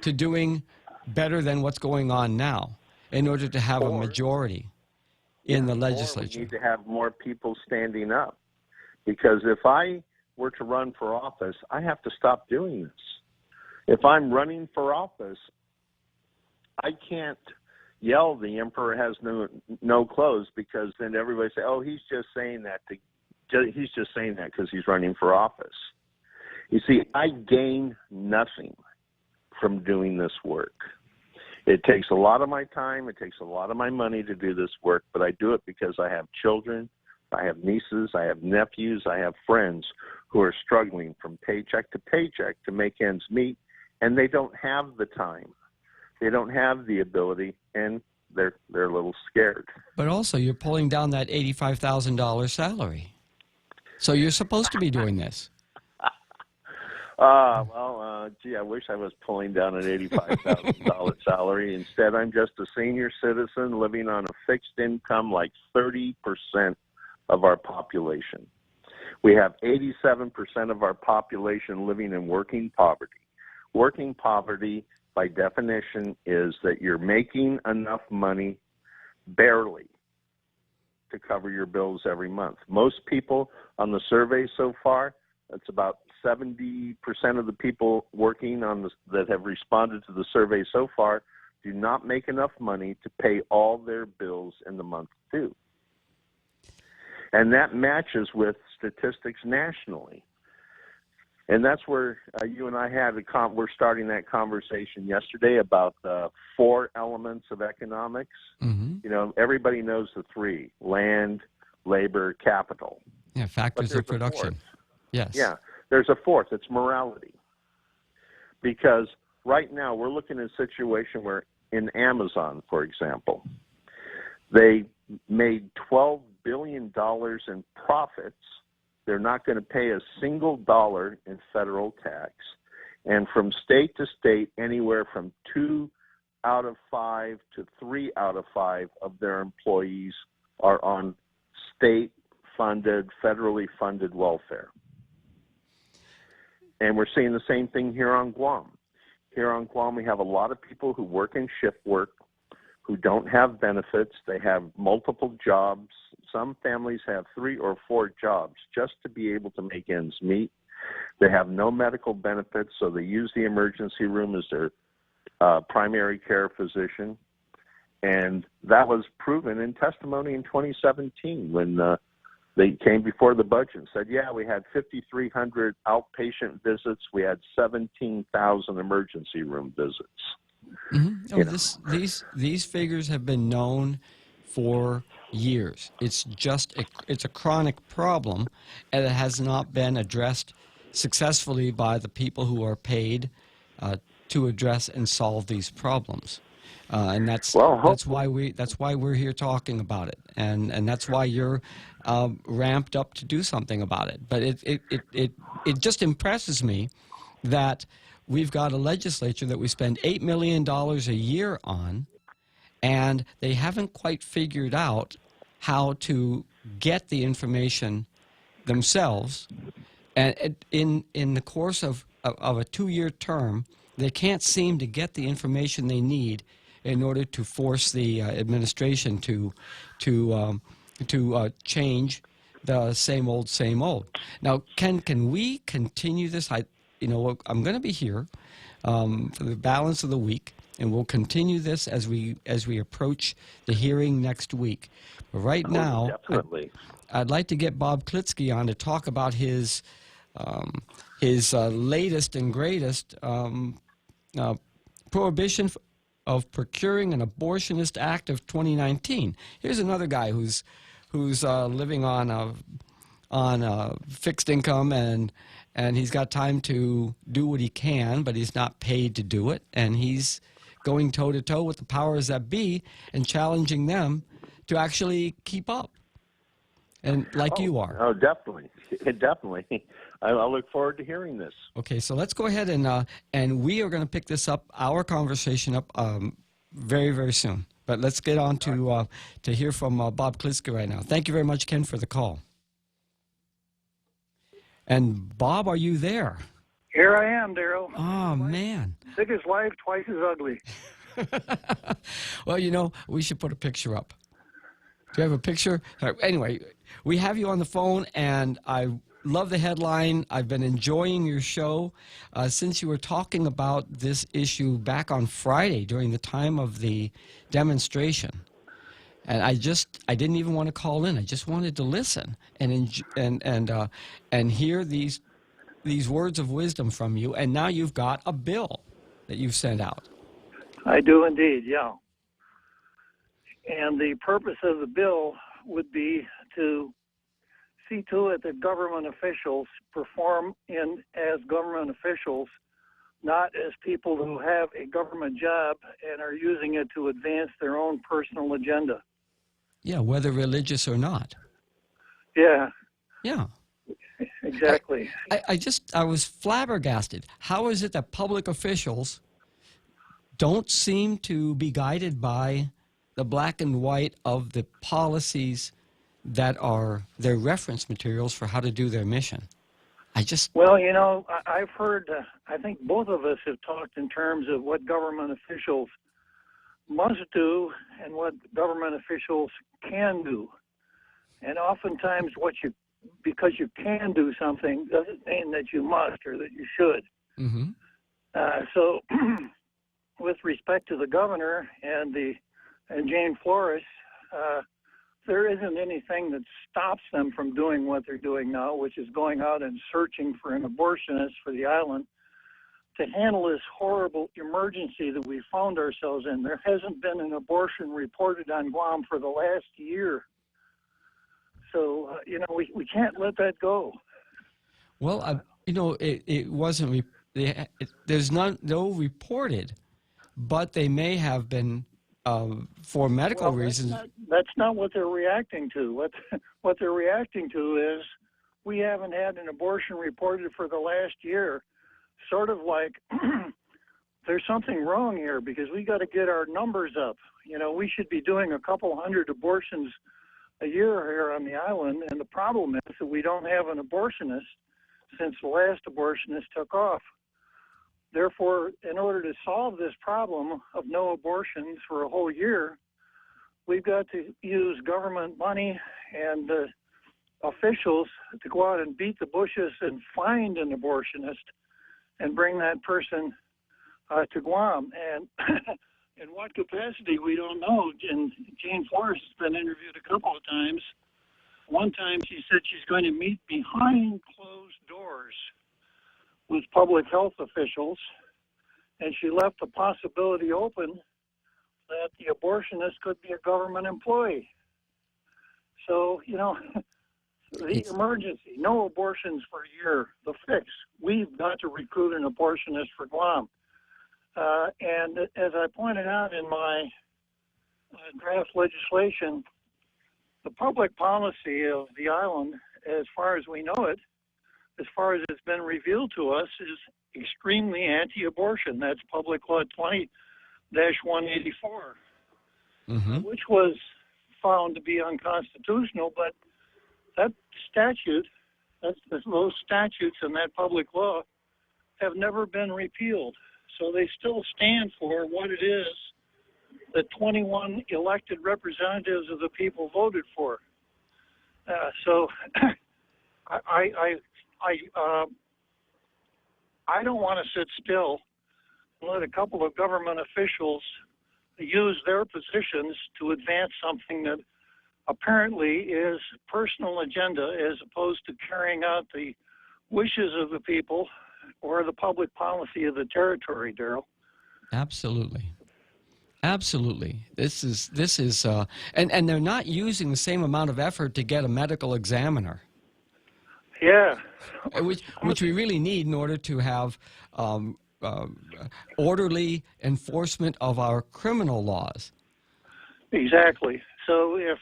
to doing better than what's going on now in order to have a majority in the legislature. We need to have more people standing up. Because if I were to run for office, I have to stop doing this. If I'm running for office, I can't yell the emperor has no clothes, because then everybody say, "Oh, he's just saying that because he's running for office." You see, I gain nothing from doing this work. It takes a lot of my time, it takes a lot of my money to do this work, but I do it because I have children, I have nieces, I have nephews, I have friends who are struggling from paycheck to paycheck to make ends meet, and they don't have the time. They don't have the ability, and they're a little scared. But also, you're pulling down that $85,000 salary. So you're supposed to be doing this. Gee, I wish I was pulling down an $85,000 salary. Instead, I'm just a senior citizen living on a fixed income like 30% of our population. We have 87% of our population living in working poverty. Working poverty, by definition, is that you're making enough money barely to cover your bills every month. Most people on the survey so far, that's about 70% of the people working on that have responded to the survey so far, do not make enough money to pay all their bills in the month due. And that matches with statistics nationally. And that's where you and I had we're starting that conversation yesterday about the 4 elements of economics. Mm-hmm. You know, everybody knows the 3: land, labor, capital. Yeah, factors of production. Yes. Yeah, there's a 4th. It's morality. Because right now we're looking at a situation where in Amazon, for example, they made $12 billion in profits. They're not going to pay a single dollar in federal tax. And from state to state, anywhere from 2 out of 5 to 3 out of 5 of their employees are on state-funded, federally funded welfare. And we're seeing the same thing here on Guam. Here on Guam, we have a lot of people who work in shift work, who don't have benefits. They have multiple jobs. Some families have 3 or 4 jobs just to be able to make ends meet. They have no medical benefits, so they use the emergency room as their primary care physician. And that was proven in testimony in 2017 when they came before the budget and said, yeah, we had 5,300 outpatient visits. We had 17,000 emergency room visits. Mm-hmm. Oh, these figures have been known for years. It's just it's a chronic problem, and it has not been addressed successfully by the people who are paid to address and solve these problems. And that's why we're here talking about it, and that's why you're ramped up to do something about it. But it just impresses me that we've got a legislature that we spend $8 million a year on, and they haven't quite figured out how to get the information themselves. And in the course of a 2-year term, they can't seem to get the information they need in order to force the administration to change the same old. Now, can we continue this? I'm going to be here for the balance of the week, and we'll continue this as we approach the hearing next week. But right now, definitely, I'd like to get Bob Klitzkie on to talk about his latest and greatest prohibition of procuring an abortionist act of 2019. Here's another guy who's living on a fixed income, and he's got time to do what he can, but he's not paid to do it, and he's going toe-to-toe with the powers that be and challenging them to actually keep up and like you are. Oh, definitely. Definitely. I look forward to hearing this. Okay, so let's go ahead and we are going to pick this up, our conversation up, very, very soon. But let's get on to hear from Bob Klitzkie right now. Thank you very much, Ken, for the call. And Bob, are you there? Here I am, Daryl. Oh, man. Big as life, twice as ugly. Well, you know, we should put a picture up. Do you have a picture? Anyway, we have you on the phone, and I love the headline. I've been enjoying your show since you were talking about this issue back on Friday during the time of the demonstration. And I didn't even want to call in. I just wanted to listen and hear these words of wisdom from you. And now you've got a bill that you've sent out. I do indeed, yeah. And the purpose of the bill would be to see to it that government officials perform as government officials, not as people who have a government job and are using it to advance their own personal agenda. Yeah, whether religious or not. Yeah. Yeah. Exactly. I was flabbergasted. How is it that public officials don't seem to be guided by the black and white of the policies that are their reference materials for how to do their mission? Well, you know, I've heard, I think both of us have talked in terms of what government officials must do and what government officials can do. And oftentimes because you can do something doesn't mean that you must or that you should. Mm-hmm. So with respect to the governor and Jane Flores, there isn't anything that stops them from doing what they're doing now, which is going out and searching for an abortionist for the island to handle this horrible emergency that we found ourselves in. There hasn't been an abortion reported on Guam for the last year. So, you know, we can't let that go. Well, you know, it wasn't, there's no reported, but they may have been for medical reasons. That's not what they're reacting to. What they're reacting to is we haven't had an abortion reported for the last year. Sort of like there's something wrong here because we got to get our numbers up. You know, we should be doing a couple hundred abortions a year here on the island, and the problem is that we don't have an abortionist since the last abortionist took off. Therefore, in order to solve this problem of no abortions for a whole year, we've got to use government money and officials to go out and beat the bushes and find an abortionist and bring that person to Guam. And in what capacity, we don't know. And Jane Flores has been interviewed a couple of times. One time she said she's going to meet behind closed doors with public health officials, and she left the possibility open that the abortionist could be a government employee. So, you know, the emergency, no abortions for a year, the fix. We've got to recruit an abortionist for Guam. And as I pointed out in my draft legislation, the public policy of the island, as far as we know it, as far as it's been revealed to us, is extremely anti-abortion. That's Public Law 20-184, which was found to be unconstitutional, but that statute, those statutes in that public law have never been repealed. So they still stand for what it is that 21 elected representatives of the people voted for. So I don't want to sit still and let a couple of government officials use their positions to advance something that apparently is personal agenda as opposed to carrying out the wishes of the people or the public policy of the territory, Daryl. Absolutely. Absolutely. This is and they're not using the same amount of effort to get a medical examiner. Yeah. Which we really need in order to have orderly enforcement of our criminal laws. Exactly. So if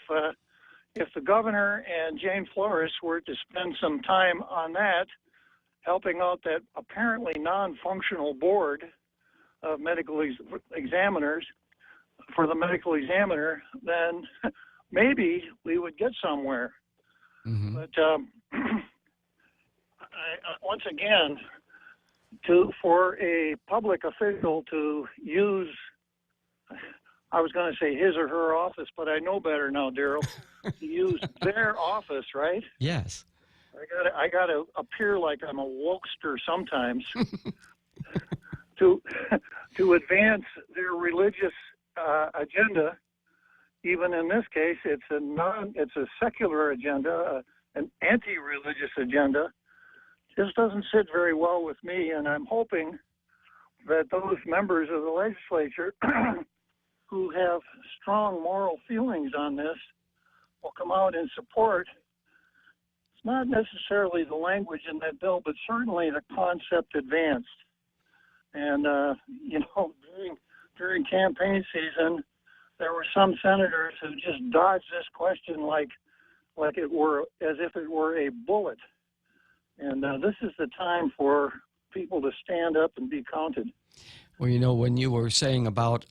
if the governor and Jane Flores were to spend some time on that, helping out that apparently non-functional board of medical examiners for the medical examiner, then maybe we would get somewhere. Mm-hmm. But once again, for a public official to use, I was going to say his or her office, but I know better now, Daryl, to use their office, right? Yes. I gotta appear like I'm a wokester sometimes to advance their religious agenda. Even in this case, it's a secular agenda, an anti-religious agenda. Just doesn't sit very well with me, and I'm hoping that those members of the legislature who have strong moral feelings on this will come out in support. It's not necessarily the language in that bill, but certainly the concept advanced. And, during campaign season, there were some senators who just dodged this question like it were, as if it were a bullet. And this is the time for people to stand up and be counted. Well, when you were saying about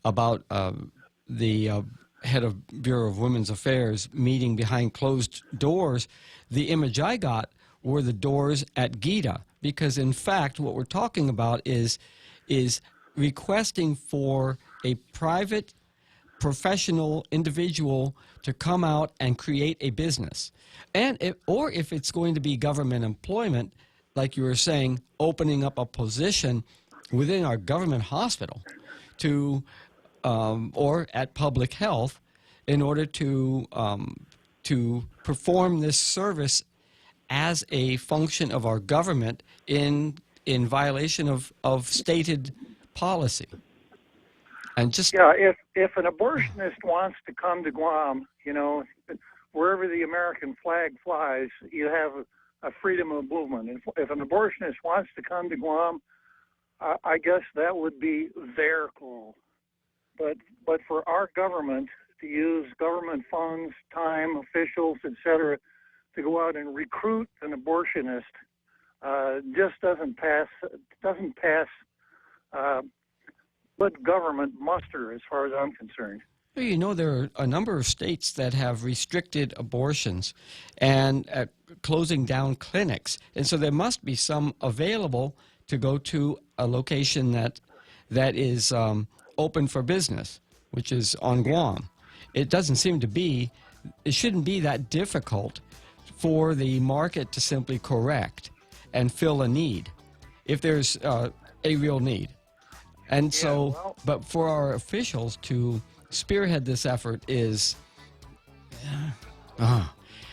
the head of Bureau of Women's Affairs meeting behind closed doors, the image I got were the doors at Gita, because in fact what we're talking about is requesting for a private professional individual to come out and create a business. And if it's going to be government employment, like you were saying, opening up a position within our government hospital to or at public health in order to perform this service as a function of our government in violation of stated policy. And just if an abortionist wants to come to Guam, wherever the American flag flies, you have a freedom of movement. If an abortionist wants to come to Guam, I guess that would be their call. But for our government to use government funds, time, officials, etc., to go out and recruit an abortionist just doesn't pass good government muster as far as I'm concerned. Well, there are a number of states that have restricted abortions and closing down clinics. And so there must be some available to go to a location that is open for business, which is on Guam. It shouldn't be that difficult for the market to simply correct and fill a need, if there's a real need. And but for our officials to spearhead this effort is...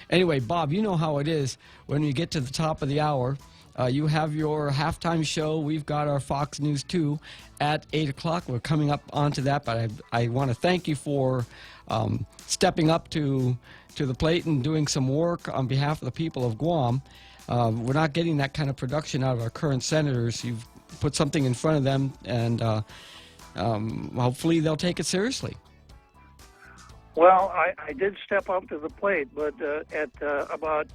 Anyway, Bob, you know how it is when we get to the top of the hour. You have your halftime show. We've got our Fox News 2 at 8 o'clock. We're coming up onto that, but I want to thank you for stepping up to the plate and doing some work on behalf of the people of Guam. We're not getting that kind of production out of our current senators. You've put something in front of them, and hopefully they'll take it seriously. Well, I did step up to the plate, but at about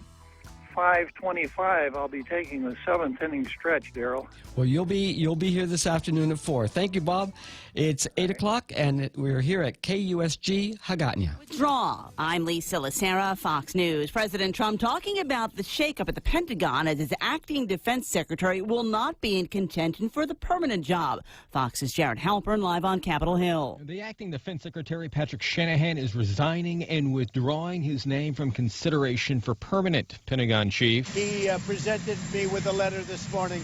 5:25, I'll be taking the seventh inning stretch, Daryl. Well, you'll be here this afternoon at 4. Thank you, Bob. It's 8 o'clock, and we're here at KUSG Hagåtña. Withdraw. I'm Lisa Lacera, Fox News. President Trump talking about the shakeup at the Pentagon as his acting defense secretary will not be in contention for the permanent job. Fox's Jared Halpern live on Capitol Hill. The acting defense secretary, Patrick Shanahan, is resigning and withdrawing his name from consideration for permanent Pentagon chief. He presented me with a letter this morning.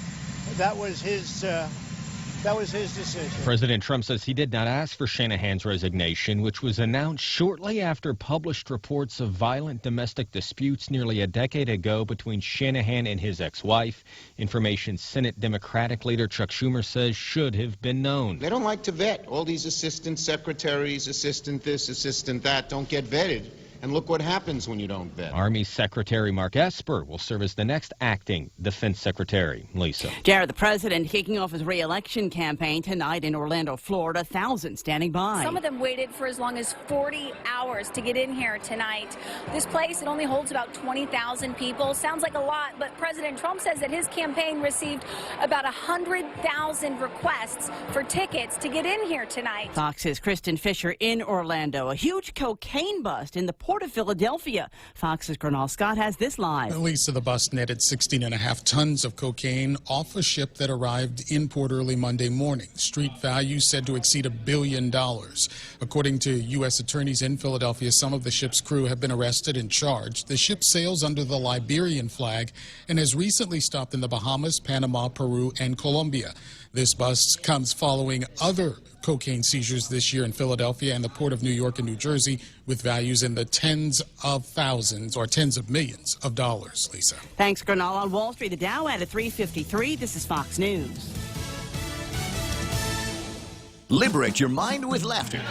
That was his decision. President Trump says he did not ask for Shanahan's resignation, which was announced shortly after published reports of violent domestic disputes nearly a decade ago between Shanahan and his ex-wife. Information Senate Democratic leader Chuck Schumer says should have been known. They don't like to vet. All these assistant secretaries, assistant this, assistant that, don't get vetted. And look what happens when you don't vet. Army Secretary Mark Esper will serve as the next acting defense secretary. Lisa. Jared, the president kicking off his re-election campaign tonight in Orlando, Florida. Thousands standing by. Some of them waited for as long as 40 hours to get in here tonight. This place, it only holds about 20,000 people. Sounds like a lot, but President Trump says that his campaign received about 100,000 requests for tickets to get in here tonight. Fox's Kristen Fisher in Orlando. A huge cocaine bust in the port of Philadelphia. Fox's Gernal Scott has this live. Lisa, the bus netted 16.5 tons of cocaine off a ship that arrived in port early Monday morning. Street value said to exceed $1 billion. According to U.S. attorneys in Philadelphia, some of the ship's crew have been arrested and charged. The ship sails under the Liberian flag and has recently stopped in the Bahamas, Panama, Peru, and Colombia. This bust comes following other cocaine seizures this year in Philadelphia and the Port of New York and New Jersey, with values in the tens of thousands or tens of millions of dollars. Lisa. Thanks, Gernal. On Wall Street, the Dow at 353. This is Fox News. Liberate your mind with laughter.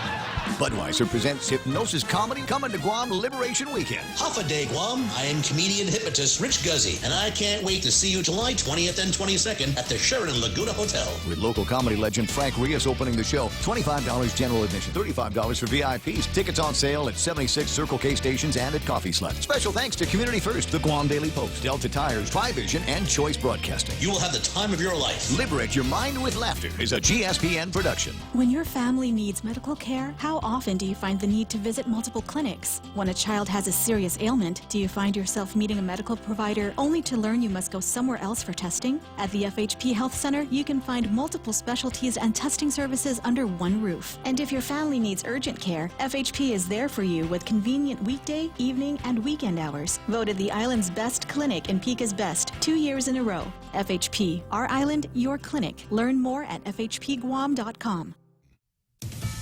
Budweiser presents Hypnosis Comedy coming to Guam Liberation Weekend. Half a day, Guam. I am comedian hypnotist Rich Guzzi, and I can't wait to see you July 20th and 22nd at the Sheraton Laguna Hotel. With local comedy legend Frank Rios opening the show. $25 general admission, $35 for VIPs. Tickets on sale at 76 Circle K stations and at Coffee Slut. Special thanks to Community First, the Guam Daily Post, Delta Tires, Tri-Vision, and Choice Broadcasting. You will have the time of your life. Liberate your mind with laughter is a GSPN production. When your family needs medical care, how often do you find the need to visit multiple clinics? When a child has a serious ailment, do you find yourself meeting a medical provider only to learn you must go somewhere else for testing? At the FHP Health Center, you can find multiple specialties and testing services under one roof. And if your family needs urgent care, FHP is there for you with convenient weekday, evening, and weekend hours. Voted the island's best clinic and Pica's Best 2 years in a row. FHP, our island, your clinic. Learn more at fhpguam.com.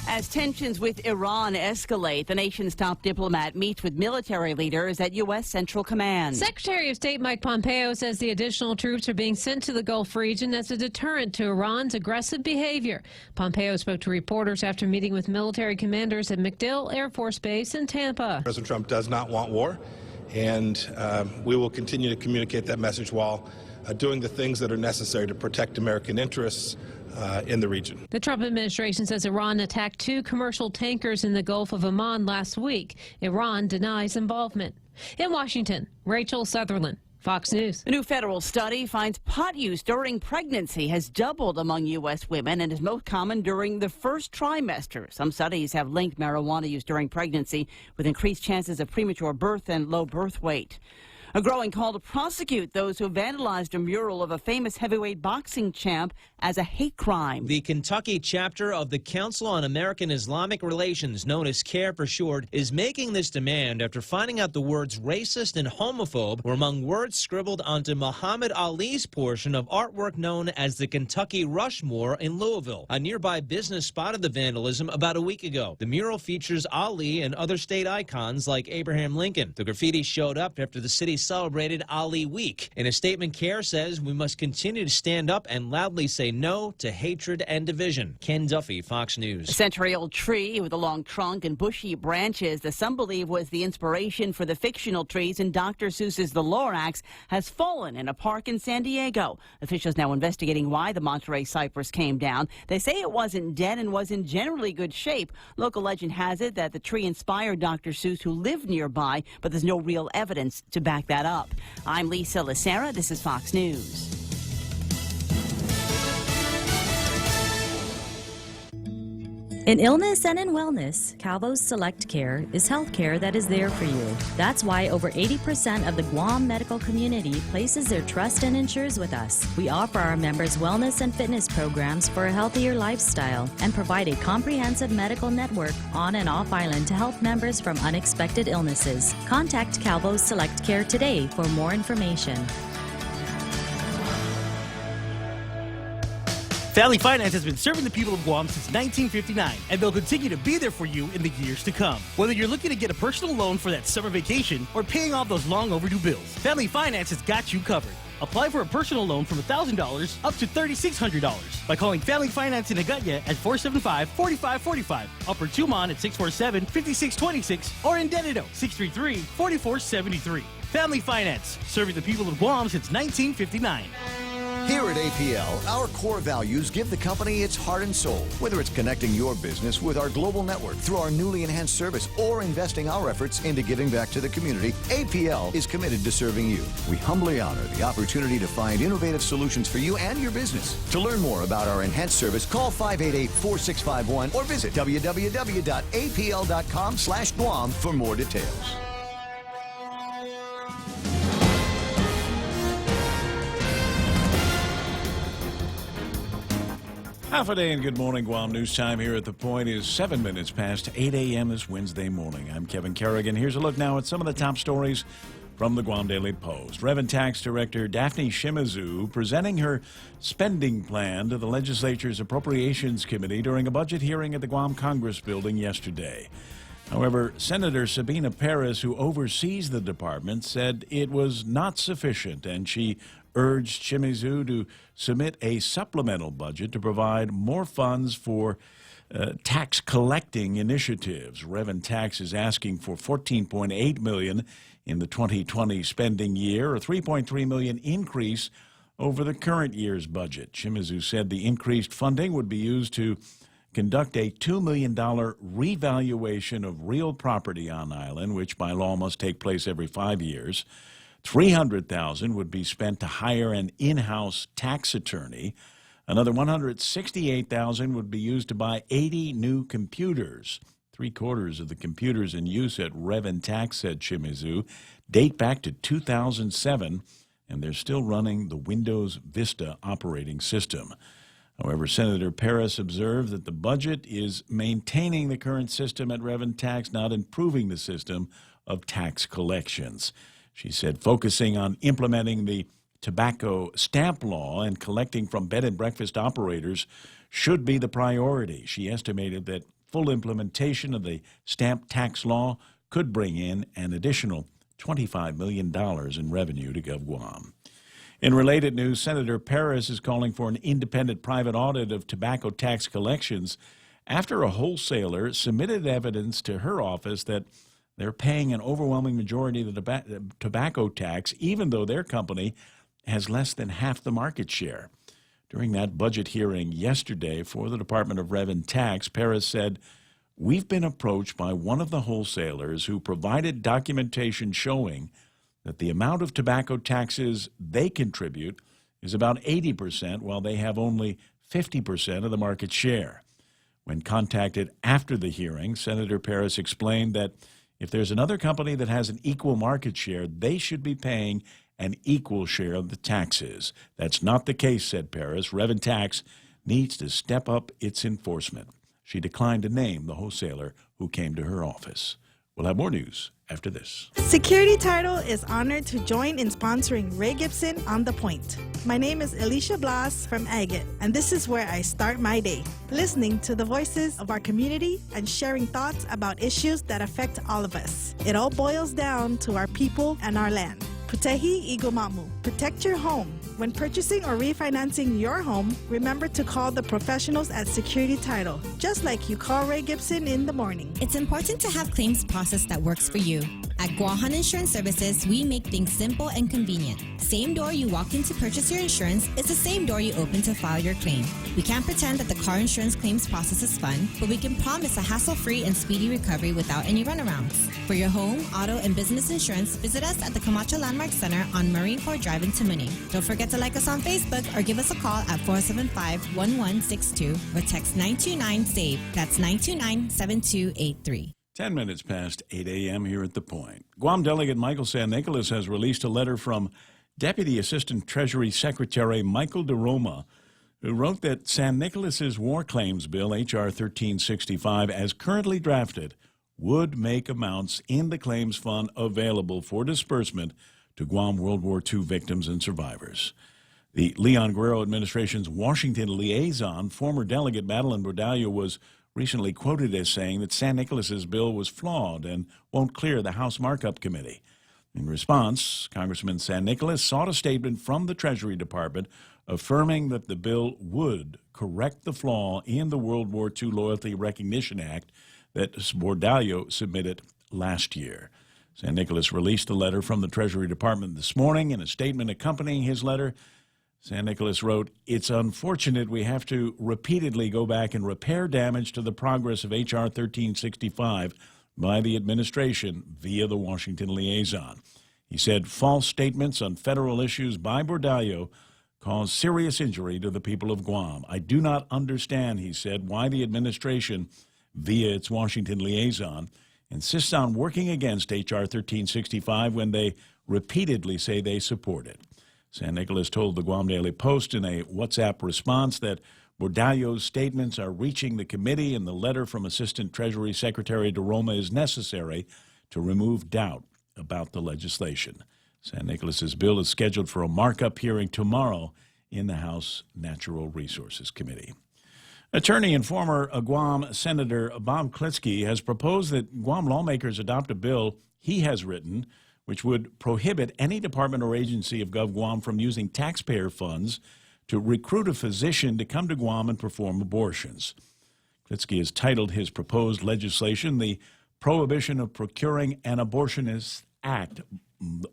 As tensions with Iran escalate, the nation's top diplomat meets with military leaders at U.S. Central Command. Secretary of State Mike Pompeo says the additional troops are being sent to the Gulf region as a deterrent to Iran's aggressive behavior. Pompeo spoke to reporters after meeting with military commanders at MacDill Air Force Base in Tampa. President Trump does not want war, and we will continue to communicate that message while doing the things that are necessary to protect American interests in the region. The Trump administration says Iran attacked 2 commercial tankers in the Gulf of Oman last week. Iran denies involvement. In Washington, Rachel Sutherland, Fox News. A new federal study finds pot use during pregnancy has doubled among U.S. women and is most common during the first trimester. Some studies have linked marijuana use during pregnancy with increased chances of premature birth and low birth weight. A growing call to prosecute those who vandalized a mural of a famous heavyweight boxing champ as a hate crime. The Kentucky chapter of the Council on American Islamic Relations, known as CARE for short, is making this demand after finding out the words racist and homophobe were among words scribbled onto Muhammad Ali's portion of artwork known as the Kentucky Rushmore in Louisville. A nearby business spotted the vandalism about a week ago. The mural features Ali and other state icons like Abraham Lincoln. The graffiti showed up after the city celebrated Ali Week. In a statement, CARE says we must continue to stand up and loudly say no to hatred and division. Ken Duffy, Fox News. A century-old tree with a long trunk and bushy branches that some believe was the inspiration for the fictional trees in Dr. Seuss's The Lorax has fallen in a park in San Diego. Officials now investigating why the Monterey cypress came down. They say it wasn't dead and was in generally good shape. Local legend has it that the tree inspired Dr. Seuss, who lived nearby, but there's no real evidence to back that up. I'm Lisa Lacera. This is Fox News. In illness and in wellness, Calvo's Select Care is health care that is there for you. That's why over 80% of the Guam medical community places their trust and insures with us. We offer our members wellness and fitness programs for a healthier lifestyle and provide a comprehensive medical network on and off island to help members from unexpected illnesses. Contact Calvo's Select Care today for more information. Valley Finance has been serving the people of Guam since 1959, and they'll continue to be there for you in the years to come. Whether you're looking to get a personal loan for that summer vacation or paying off those long overdue bills, Valley Finance has got you covered. Apply for a personal loan from $1,000 up to $3,600 by calling Family Finance in Agutya at 475-4545, Upper Tumon at 647-5626, or in Dededo, 633-4473. Family Finance, serving the people of Guam since 1959. Here at APL, our core values give the company its heart and soul. Whether it's connecting your business with our global network through our newly enhanced service or investing our efforts into giving back to the community, APL is committed to serving you. We humbly honor the opportunity to find innovative solutions for you and your business. To learn more about our enhanced service, call 588-4651 or visit www.apl.com/Guam for more details. Half a day and good morning, Guam. News time here at The Point is 7 minutes past 8 a.m. this Wednesday morning. I'm Kevin Kerrigan. Here's a look now at some of the top stories from the Guam Daily Post. Revenue Tax Director Daphne Shimizu presenting her spending plan to the legislature's Appropriations Committee during a budget hearing at the Guam Congress building yesterday. However, Senator Sabina Perez, who oversees the department, said it was not sufficient, and she urged Shimizu to submit a supplemental budget to provide more funds for tax collecting initiatives. Revenue Tax is asking for $14.8 million in the 2020 spending year, a $3.3 million increase over the current year's budget. Shimizu said the increased funding would be used to conduct a $2 million revaluation of real property on island, which by law must take place every 5 years. $300,000 would be spent to hire an in-house tax attorney. Another $168,000 would be used to buy 80 new computers. 3/4 of the computers in use at Revenue Tax, said Shimizu, date back to 2007, and they're still running the Windows Vista operating system. However, Senator Perez observed that the budget is maintaining the current system at Revenue Tax, not improving the system of tax collections. She said focusing on implementing the tobacco stamp law and collecting from bed and breakfast operators should be the priority. She estimated that full implementation of the stamp tax law could bring in an additional $25 million in revenue to Gov Guam. In related news, Senator Perez is calling for an independent private audit of tobacco tax collections after a wholesaler submitted evidence to her office that they're paying an overwhelming majority of the tobacco tax, even though their company has less than half the market share. During that budget hearing yesterday for the Department of Revenue Tax, Perez said, "We've been approached by one of the wholesalers who provided documentation showing that the amount of tobacco taxes they contribute is about 80%, while they have only 50% of the market share." When contacted after the hearing, Senator Perez explained that if there's another company that has an equal market share, they should be paying an equal share of the taxes. That's not the case, said Perez. Revenue Tax needs to step up its enforcement. She declined to name the wholesaler who came to her office. We'll have more news after this. Security Title is honored to join in sponsoring Ray Gibson on The Point. My name is Alicia Blas from Agate, and this is where I start my day, listening to the voices of our community and sharing thoughts about issues that affect all of us. It all boils down to our people and our land. Putehi Igomamu. Protect your home. When purchasing or refinancing your home, remember to call the professionals at Security Title, just like you call Ray Gibson in the morning. It's important to have claims process that works for you. At Guahan Insurance Services, we make things simple and convenient. Same door you walk in to purchase your insurance is the same door you open to file your claim. We can't pretend that the car insurance claims process is fun, but we can promise a hassle-free and speedy recovery without any runarounds. For your home, auto, and business insurance, visit us at the Camacho Landmark Center on Marine Corps Drive in Tamuning. Don't forget to like us on Facebook or give us a call at 475-1162 or text 929-SAVE. That's 929-7283. 10 minutes past 8 a.m. here at The Point. Guam Delegate Michael San Nicolas has released a letter from Deputy Assistant Treasury Secretary Michael DeRoma, who wrote that San Nicolas's War Claims Bill, H.R. 1365, as currently drafted, would make amounts in the Claims Fund available for disbursement to Guam World War II victims and survivors. The Leon Guerrero administration's Washington liaison, former Delegate Madeline Bordallo, was recently quoted as saying that San Nicolas's bill was flawed and won't clear the House Markup Committee. In response, Congressman San Nicolas sought a statement from the Treasury Department affirming that the bill would correct the flaw in the World War II Loyalty Recognition Act that Bordallo submitted last year. San Nicolas released the letter from the Treasury Department this morning. In a statement accompanying his letter, San Nicolas wrote, "It's unfortunate we have to repeatedly go back and repair damage to the progress of H.R. 1365 by the administration via the Washington liaison." He said false statements on federal issues by Bordallo caused serious injury to the people of Guam. "I do not understand," he said, "why the administration, via its Washington liaison, insists on working against H.R. 1365 when they repeatedly say they support it." San Nicolas told the Guam Daily Post in a WhatsApp response that Bordallo's statements are reaching the committee, and the letter from Assistant Treasury Secretary DeRoma is necessary to remove doubt about the legislation. San Nicolas's bill is scheduled for a markup hearing tomorrow in the House Natural Resources Committee. Attorney and former Guam Senator Bob Klitzkie has proposed that Guam lawmakers adopt a bill he has written which would prohibit any department or agency of GovGuam from using taxpayer funds to recruit a physician to come to Guam and perform abortions. Klitzkie has titled his proposed legislation the Prohibition of Procuring an Abortionist Act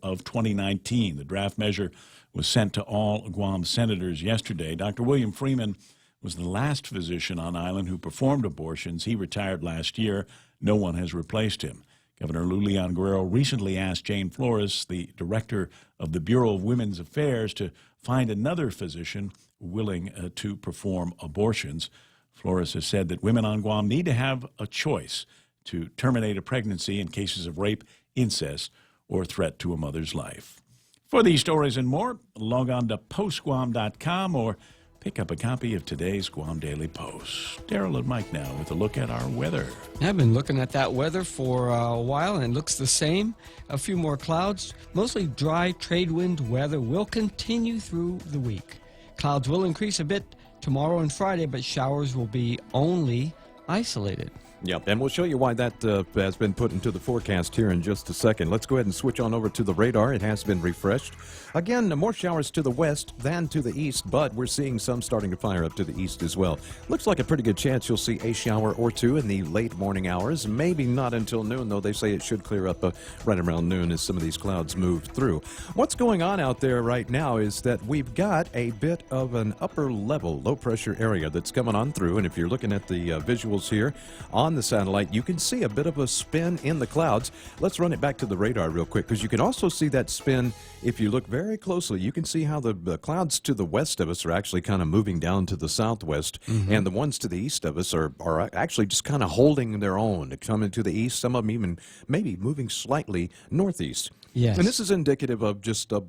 of 2019. The draft measure was sent to all Guam senators yesterday. Dr. William Freeman was the last physician on island who performed abortions. He retired last year. No one has replaced him. Governor Lulian Guerrero recently asked Jane Flores, the director of the Bureau of Women's Affairs, to find another physician willing to perform abortions. Flores has said that women on Guam need to have a choice to terminate a pregnancy in cases of rape, incest, or threat to a mother's life. For these stories and more, log on to postguam.com or pick up a copy of today's Guam Daily Post. Daryl and Mike now with a look at our weather. I've been looking at that weather for a while, and it looks the same. A few more clouds. Mostly dry trade wind weather will continue through the week. Clouds will increase a bit tomorrow and Friday, but showers will be only isolated. Yep, and we'll show you why that has been put into the forecast here in just a second. Let's go ahead and switch on over to the radar. It has been refreshed. Again, more showers to the west than to the east, but we're seeing some starting to fire up to the east as well. Looks like a pretty good chance you'll see a shower or two in the late morning hours. Maybe not until noon, though. They say it should clear up right around noon as some of these clouds move through. What's going on out there right now is that we've got a bit of an upper level low pressure area that's coming on through, and if you're looking at the visuals here on the satellite, you can see a bit of a spin in the clouds. Let's run it back to the radar real quick, because you can also see that spin if you look very closely. You can see how the clouds to the west of us are actually kind of moving down to the southwest, and the ones to the east of us are actually just kind of holding their own, coming to the east, some of them even maybe moving slightly northeast. Yes. And this is indicative of just a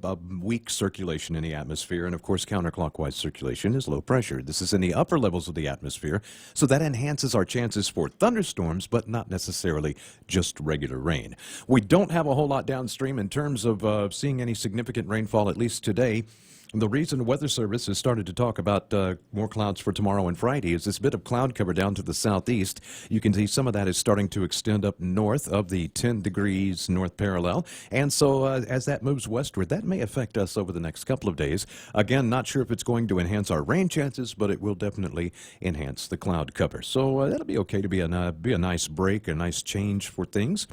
weak circulation in the atmosphere, and of course counterclockwise circulation is low pressure. This is in the upper levels of the atmosphere, so that enhances our chances for thunderstorms, but not necessarily just regular rain. We don't have a whole lot downstream in terms of seeing any significant rainfall, at least today. The reason the Weather Service has started to talk about more clouds for tomorrow and Friday is this bit of cloud cover down to the southeast. You can see some of that is starting to extend up north of the 10 degrees north parallel. And so as that moves westward, that may affect us over the next couple of days. Again, not sure if it's going to enhance our rain chances, but it will definitely enhance the cloud cover. So that'll be okay to be a nice break, a nice change for things.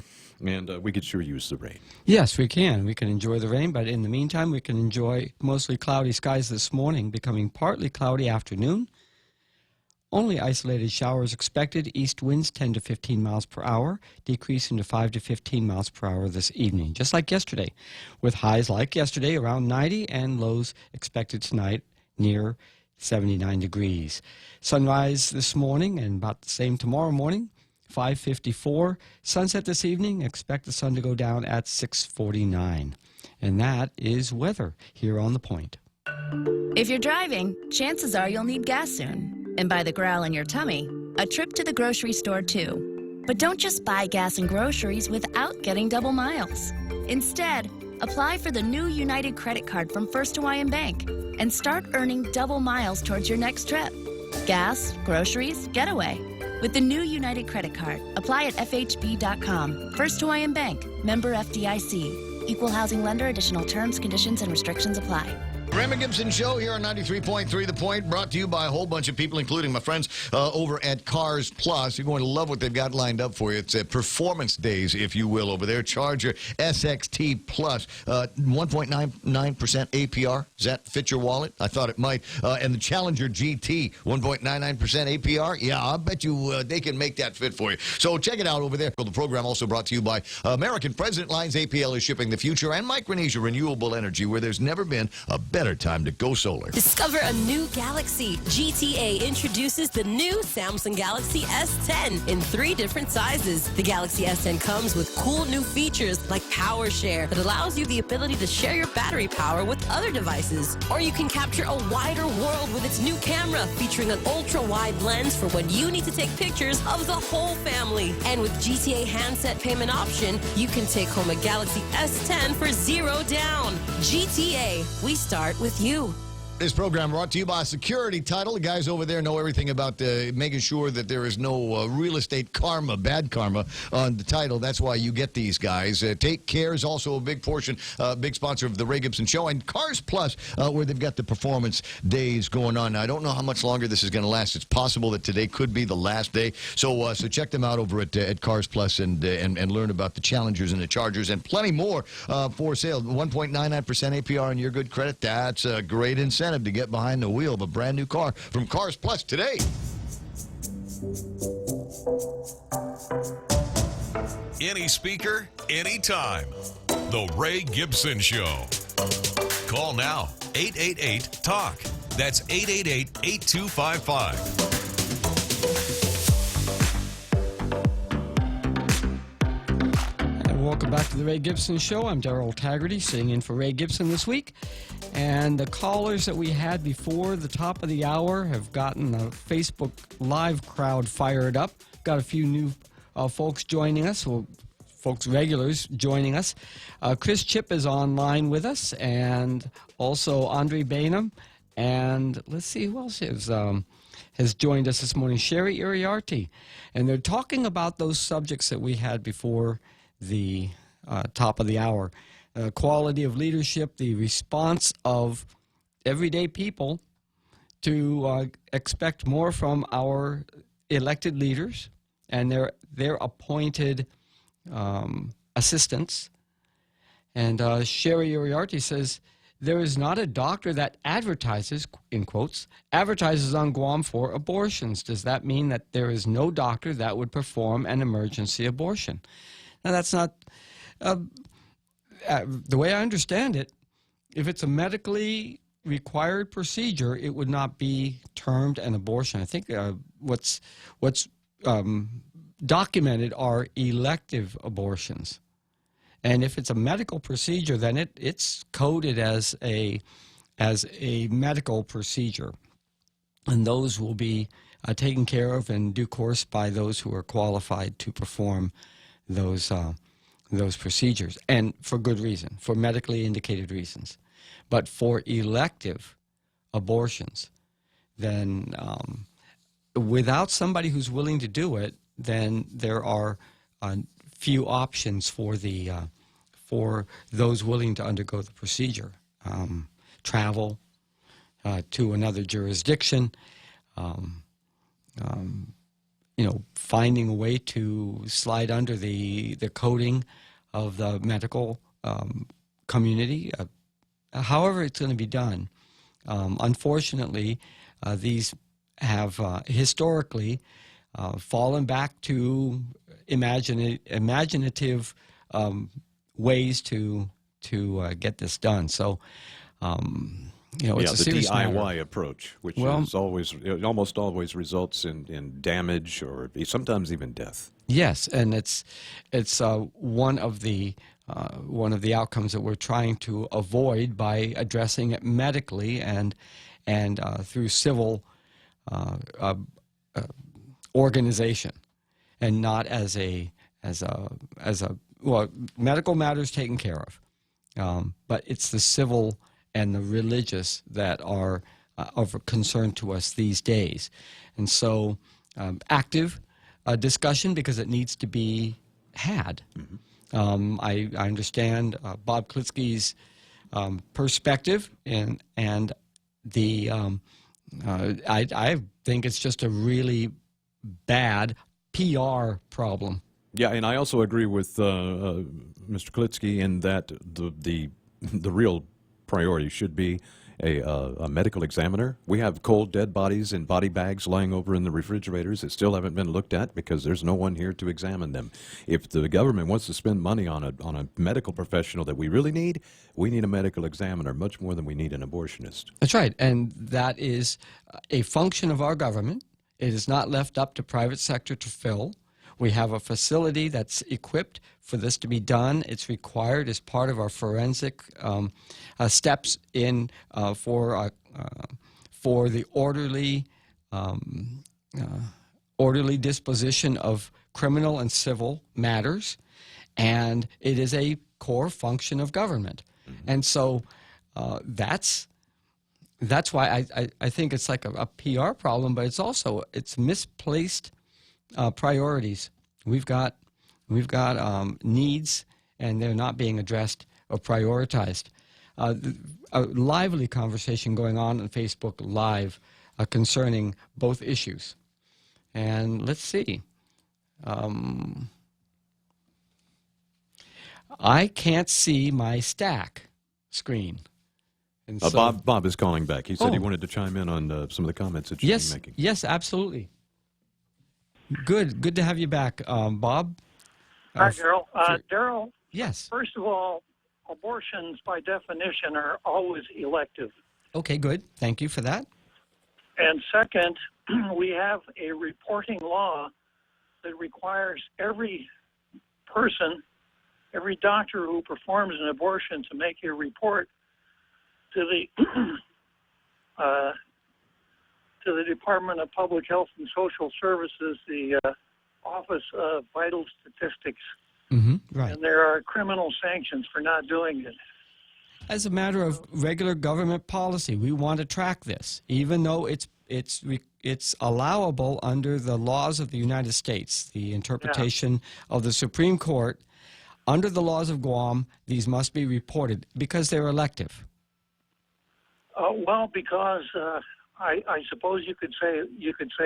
And we could sure use the rain. Yes, we can. We can enjoy the rain, but in the meantime, we can enjoy mostly cloudy skies this morning, becoming partly cloudy afternoon. Only isolated showers expected. East winds 10 to 15 miles per hour, decreasing to 5 to 15 miles per hour this evening, just like yesterday, with highs like yesterday around 90 and lows expected tonight near 79 degrees. Sunrise this morning and about the same tomorrow morning. 5:54. Sunset this evening. Expect the sun to go down at 6:49. And that is weather here on The Point. If you're driving, chances are you'll need gas soon. And by the growl in your tummy, a trip to the grocery store too. But don't just buy gas and groceries without getting double miles. Instead, apply for the new United credit card from First Hawaiian Bank and start earning double miles towards your next trip. Gas, groceries, getaway. With the new United credit card, apply at FHB.com. First Hawaiian Bank, member FDIC. Equal housing lender. Additional terms, conditions, and restrictions apply. Raymond Gibson Show here on 93.3 The Point, brought to you by a whole bunch of people, including my friends over at Cars Plus. You're going to love what they've got lined up for you. It's performance days, if you will, over there. Charger SXT Plus, 1.99% APR. Does that fit your wallet? I thought it might. And the Challenger GT, 1.99% APR. Yeah, I bet you they can make that fit for you. So check it out over there. The program also brought to you by American President Lines. APL is shipping the future, and Micronesia Renewable Energy, where there's never been a better time to go solar. Discover a new Galaxy. GTA introduces the new Samsung Galaxy S10 in 3 different sizes. The Galaxy S10 comes with cool new features like Power Share that allows you the ability to share your battery power with other devices. Or you can capture a wider world with its new camera featuring an ultra-wide lens for when you need to take pictures of the whole family. And with GTA handset payment option, you can take home a Galaxy S10 for $0 down. GTA, we start with you. This program brought to you by Security Title. The guys over there know everything about making sure that there is no real estate karma, bad karma, on the title. That's why you get these guys. Take Care is also a big portion, big sponsor of the Ray Gibson Show. And Cars Plus, where they've got the performance days going on. Now, I don't know how much longer this is going to last. It's possible that today could be the last day. So check them out over at Cars Plus and learn about the Challengers and the Chargers and plenty more for sale. 1.99% APR on your good credit. That's a great incentive to get behind the wheel of a brand new car from Cars Plus today. Any speaker, anytime. The Ray Gibson Show. Call now, 888-TALK. That's 888-8255. Welcome back to the Ray Gibson Show. I'm Darrell Taggarty, sitting in for Ray Gibson this week. And the callers that we had before the top of the hour have gotten the Facebook Live crowd fired up. Got a few new folks joining us, well, folks regulars joining us. Chris Chip is online with us, and also Andre Bainham. And let's see who else has joined us this morning. Sherry Iriarty. And they're talking about those subjects that we had before the top of the hour. Quality of leadership, the response of everyday people to expect more from our elected leaders and their appointed assistants. And Sherry Iriarty says, there is not a doctor that advertises, in quotes, advertises on Guam for abortions. Does that mean that there is no doctor that would perform an emergency abortion? Now, that's not... the way I understand it, if it's a medically required procedure, it would not be termed an abortion. I think what's documented are elective abortions. And if it's a medical procedure, then it's coded as a medical procedure. And those will be taken care of in due course by those who are qualified to perform those procedures, and for good reason, for medically indicated reasons. But for elective abortions, then without somebody who's willing to do it, then there are few options for those willing to undergo the procedure. Travel to another jurisdiction, finding a way to slide under the coding of the medical community, however it's going to be done. Unfortunately, these have historically fallen back to imaginative ways to get this done. So, it's a serious DIY matter. approach, which is almost always results in damage or sometimes even death. Yes, and it's one of the outcomes that we're trying to avoid by addressing it medically and through civil organization, and not as a medical matters taken care of, but it's the civil and the religious that are of concern to us these days. And so active discussion, because it needs to be had. I understand Bob Klitzkie's perspective, and the I think it's just a really bad PR problem. Yeah, and I also agree with Mr. Klitzkie in that the real priority should be a medical examiner. We have cold, dead bodies in body bags lying over in the refrigerators that still haven't been looked at because there's no one here to examine them. If the government wants to spend money on a medical professional that we really need, we need a medical examiner much more than we need an abortionist. That's right, and that is a function of our government. It is not left up to private sector to fill. We have a facility that's equipped for this to be done. It's required as part of our forensic steps in for the orderly disposition of criminal and civil matters, and it is a core function of government. And so that's why I think it's like a PR problem, but it's misplaced priorities. We've got needs, and they're not being addressed or prioritized. A lively conversation going on Facebook Live concerning both issues. And let's see. I can't see my stack screen. And so, Bob is calling back. He said he wanted to chime in on some of the comments that you've been making. Yes, absolutely. Good to have you back, Bob. Hi, Daryl. Daryl. Yes. First of all, abortions by definition are always elective. Okay, good. Thank you for that. And second, we have a reporting law that requires every person, every doctor who performs an abortion to make a report to the Department of Public Health and Social Services, the Office of Vital Statistics. Right. And there are criminal sanctions for not doing it. As a matter of regular government policy, we want to track this, even though it's allowable under the laws of the United States, the interpretation of the Supreme Court. Under the laws of Guam, these must be reported because they're elective. Well, because I suppose you could say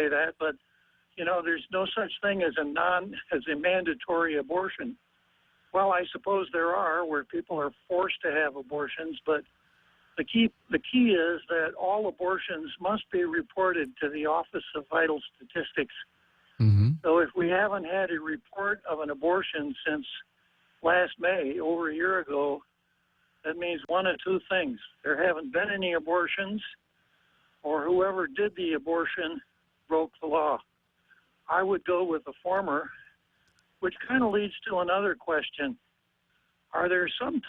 that, but you know, there's no such thing as a mandatory abortion. Well, I suppose there are where people are forced to have abortions, but the key is that all abortions must be reported to the Office of Vital Statistics. So if we haven't had a report of an abortion since last May, over a year ago, that means one of two things. There haven't been any abortions, or whoever did the abortion broke the law. I would go with the former, which kind of leads to another question. Are there some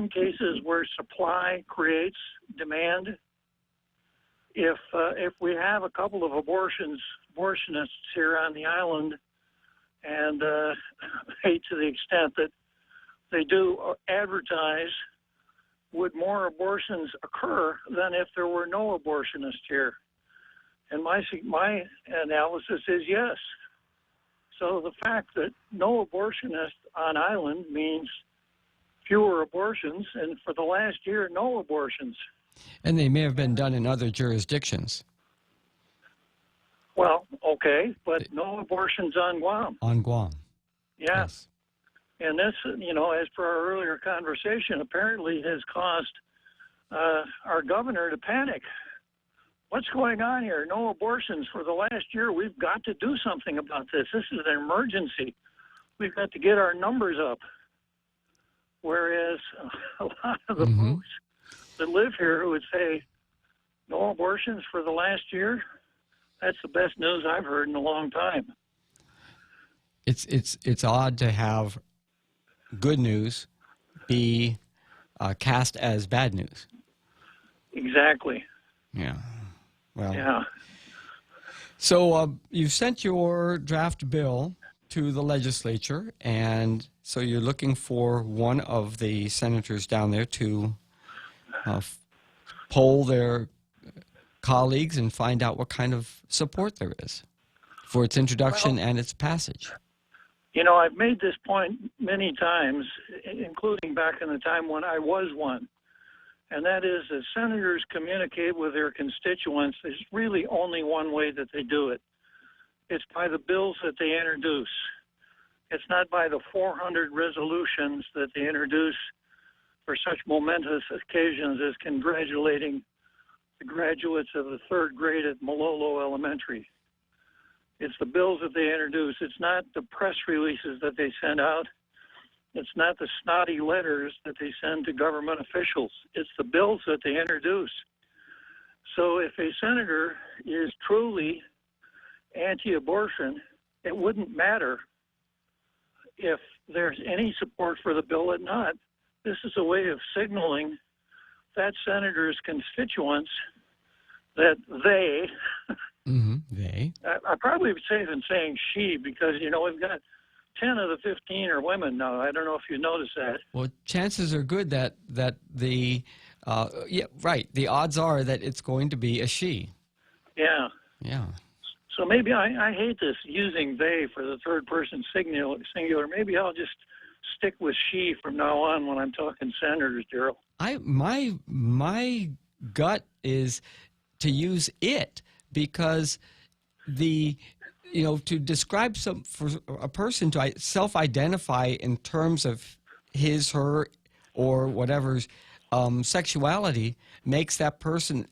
cases where supply creates demand? If we have a couple of abortionists here on the island, and to the extent that they do advertise, would more abortions occur than if there were no abortionists here? And my analysis is yes. So the fact that no abortionists on island means fewer abortions, and for the last year, no abortions. And they may have been done in other jurisdictions. Well, okay, but no abortions on Guam. On Guam. Yeah. Yes. And this, you know, as per our earlier conversation, apparently has caused our governor to panic. What's going on here? No abortions for the last year. We've got to do something about this. This is an emergency. We've got to get our numbers up. Whereas a lot of the folks that live here would say, no abortions for the last year, that's the best news I've heard in a long time. It's odd to have good news be cast as bad news. Exactly. Yeah. Well. Yeah. So you sent your draft bill to the legislature, and so you're looking for one of the senators down there to poll their colleagues and find out what kind of support there is for its introduction and its passage. You know, I've made this point many times, including back in the time when I was one, and that is that senators communicate with their constituents. There's really only one way that they do it. It's by the bills that they introduce. It's not by the 400 resolutions that they introduce for such momentous occasions as congratulating the graduates of the third grade at Malolo Elementary. It's the bills that they introduce. It's not the press releases that they send out. It's not the snotty letters that they send to government officials. It's the bills that they introduce. So if a senator is truly anti-abortion, it wouldn't matter if there's any support for the bill or not. This is a way of signaling that senator's constituents that they, they. I probably would say than saying she, because, you know, we've got 10 of the 15 are women now. I don't know if you noticed that. Well, chances are good that the, the odds are that it's going to be a she. Yeah. Yeah. So maybe I hate this using they for the third person singular. Maybe I'll just stick with she from now on when I'm talking senators, Daryl. My gut is to use it, because to describe for a person to self-identify in terms of his, her, or whatever's sexuality makes that person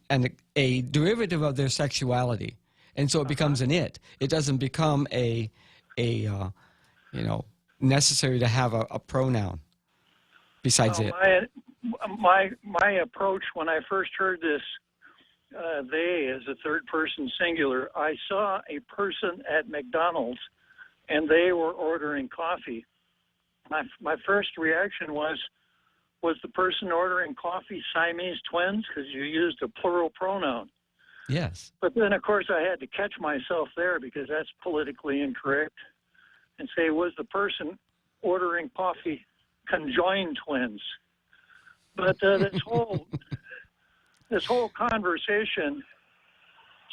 a derivative of their sexuality. And so it becomes an it. It doesn't become necessary to have a pronoun besides it. My approach when I first heard this, they as a third person singular, I saw a person at McDonald's and they were ordering coffee. My first reaction was the person ordering coffee Siamese twins? Because you used a plural pronoun. Yes. But then, of course, I had to catch myself there because that's politically incorrect and say, was the person ordering coffee conjoined twins? But this whole conversation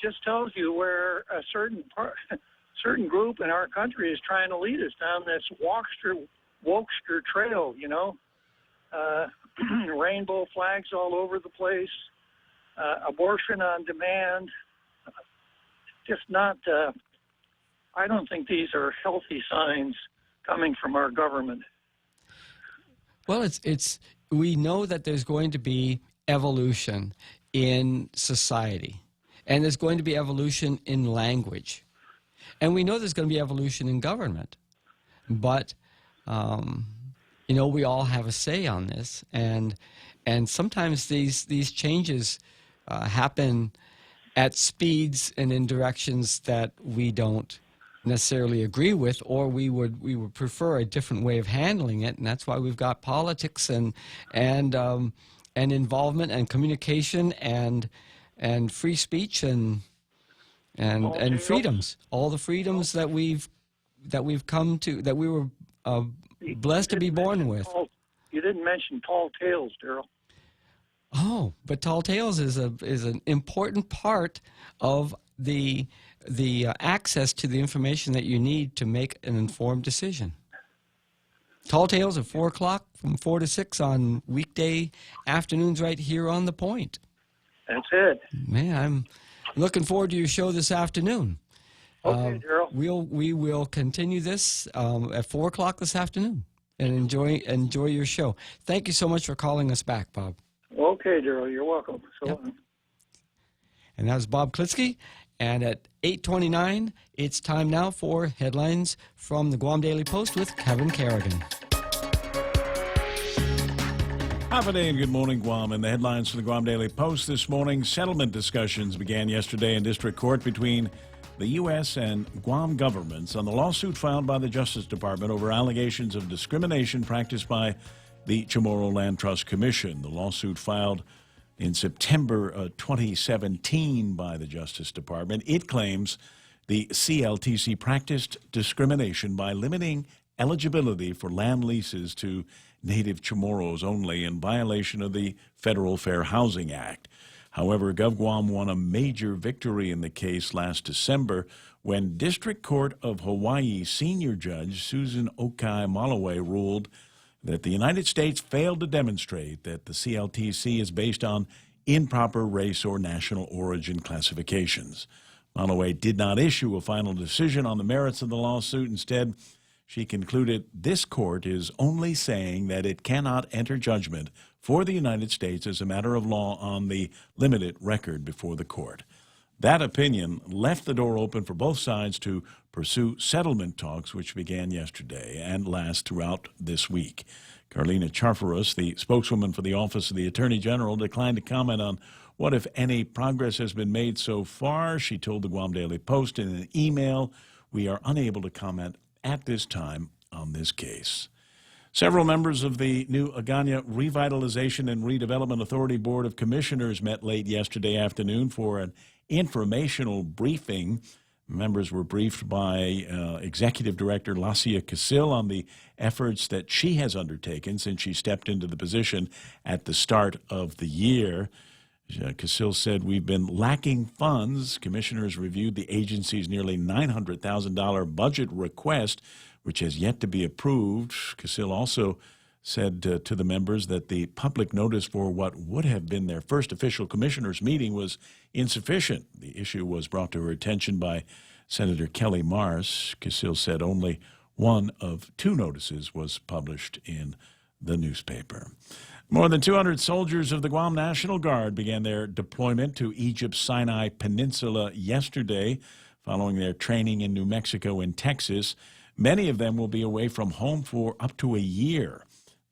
just tells you where a certain group in our country is trying to lead us down this wokester trail, you know. Rainbow flags all over the place. Abortion on demand, just not, I don't think these are healthy signs coming from our government. Well, we know that there's going to be evolution in society, and there's going to be evolution in language, and we know there's going to be evolution in government, but, we all have a say on this, and sometimes these changes happen at speeds and in directions that we don't necessarily agree with, or we would prefer a different way of handling it, and that's why we've got politics and involvement and communication and free speech and freedoms, all the freedoms that we've come to, that we were blessed to be born with. You didn't mention tall tales, Daryl. Oh, but tall tales is an important part of the access to the information that you need to make an informed decision. Tall tales at 4 o'clock from 4 to 6 on weekday afternoons right here on The Point. That's it. Man, I'm looking forward to your show this afternoon. Okay, Daryl. We will continue this at 4 o'clock this afternoon and enjoy your show. Thank you so much for calling us back, Bob. Okay, Daryl, you're welcome. So long. And that was Bob Klitzkie. And at 8:29, it's time now for headlines from the Guam Daily Post with Kevin Kerrigan. Half a day and good morning, Guam. And the headlines from the Guam Daily Post this morning. Settlement discussions began yesterday in district court between the U.S. and Guam governments on the lawsuit filed by the Justice Department over allegations of discrimination practiced by the Chamorro Land Trust Commission. The lawsuit filed in September 2017 by the Justice Department. It claims the CLTC practiced discrimination by limiting eligibility for land leases to Native Chamorros only in violation of the Federal Fair Housing Act. However, GovGuam won a major victory in the case last December when District Court of Hawaii senior judge Susan Okai-Malawai ruled that the United States failed to demonstrate that the CLTC is based on improper race or national origin classifications. Malawai did not issue a final decision on the merits of the lawsuit. Instead, she concluded this court is only saying that it cannot enter judgment for the United States as a matter of law on the limited record before the court. That opinion left the door open for both sides to pursue settlement talks, which began yesterday and last throughout this week. Carlina Charfaros, the spokeswoman for the Office of the Attorney General, declined to comment on what, if any, progress has been made so far. She told the Guam Daily Post in an email, "We are unable to comment at this time on this case." Several members of the new Agana Revitalization and Redevelopment Authority Board of Commissioners met late yesterday afternoon for an informational briefing. Members were briefed by Executive Director Lacia Casil on the efforts that she has undertaken since she stepped into the position at the start of the year. Casil said, "We've been lacking funds." Commissioners reviewed the agency's nearly $900,000 budget request, which has yet to be approved. Casil also said to the members that the public notice for what would have been their first official commissioners meeting was insufficient. The issue was brought to her attention by Senator Kelly Mars. Casil said only one of 2 notices was published in the newspaper. More than 200 soldiers of the Guam National Guard began their deployment to Egypt's Sinai Peninsula yesterday, following their training in New Mexico and Texas. Many of them will be away from home for up to a year.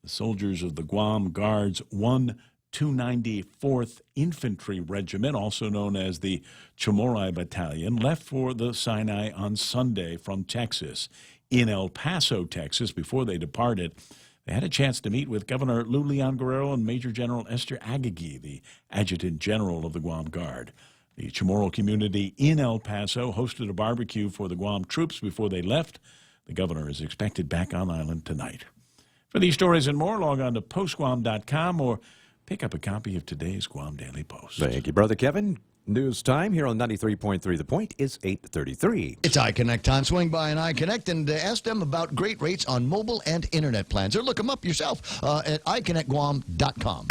The soldiers of the Guam Guard's 294th Infantry Regiment, also known as the Chamorro Battalion, left for the Sinai on Sunday from Texas. In El Paso, Texas, before they departed, they had a chance to meet with Governor Lou Leon Guerrero and Major General Esther Agagi, the Adjutant General of the Guam Guard. The Chamorro community in El Paso hosted a barbecue for the Guam troops before they left. The governor is expected back on island tonight. For these stories and more, log on to postguam.com or pick up a copy of today's Guam Daily Post. Thank you, Brother Kevin. News time here on 93.3. The Point is 8:33. It's iConnect time. Swing by an iConnect and ask them about great rates on mobile and internet plans. Or look them up yourself at iConnectGuam.com.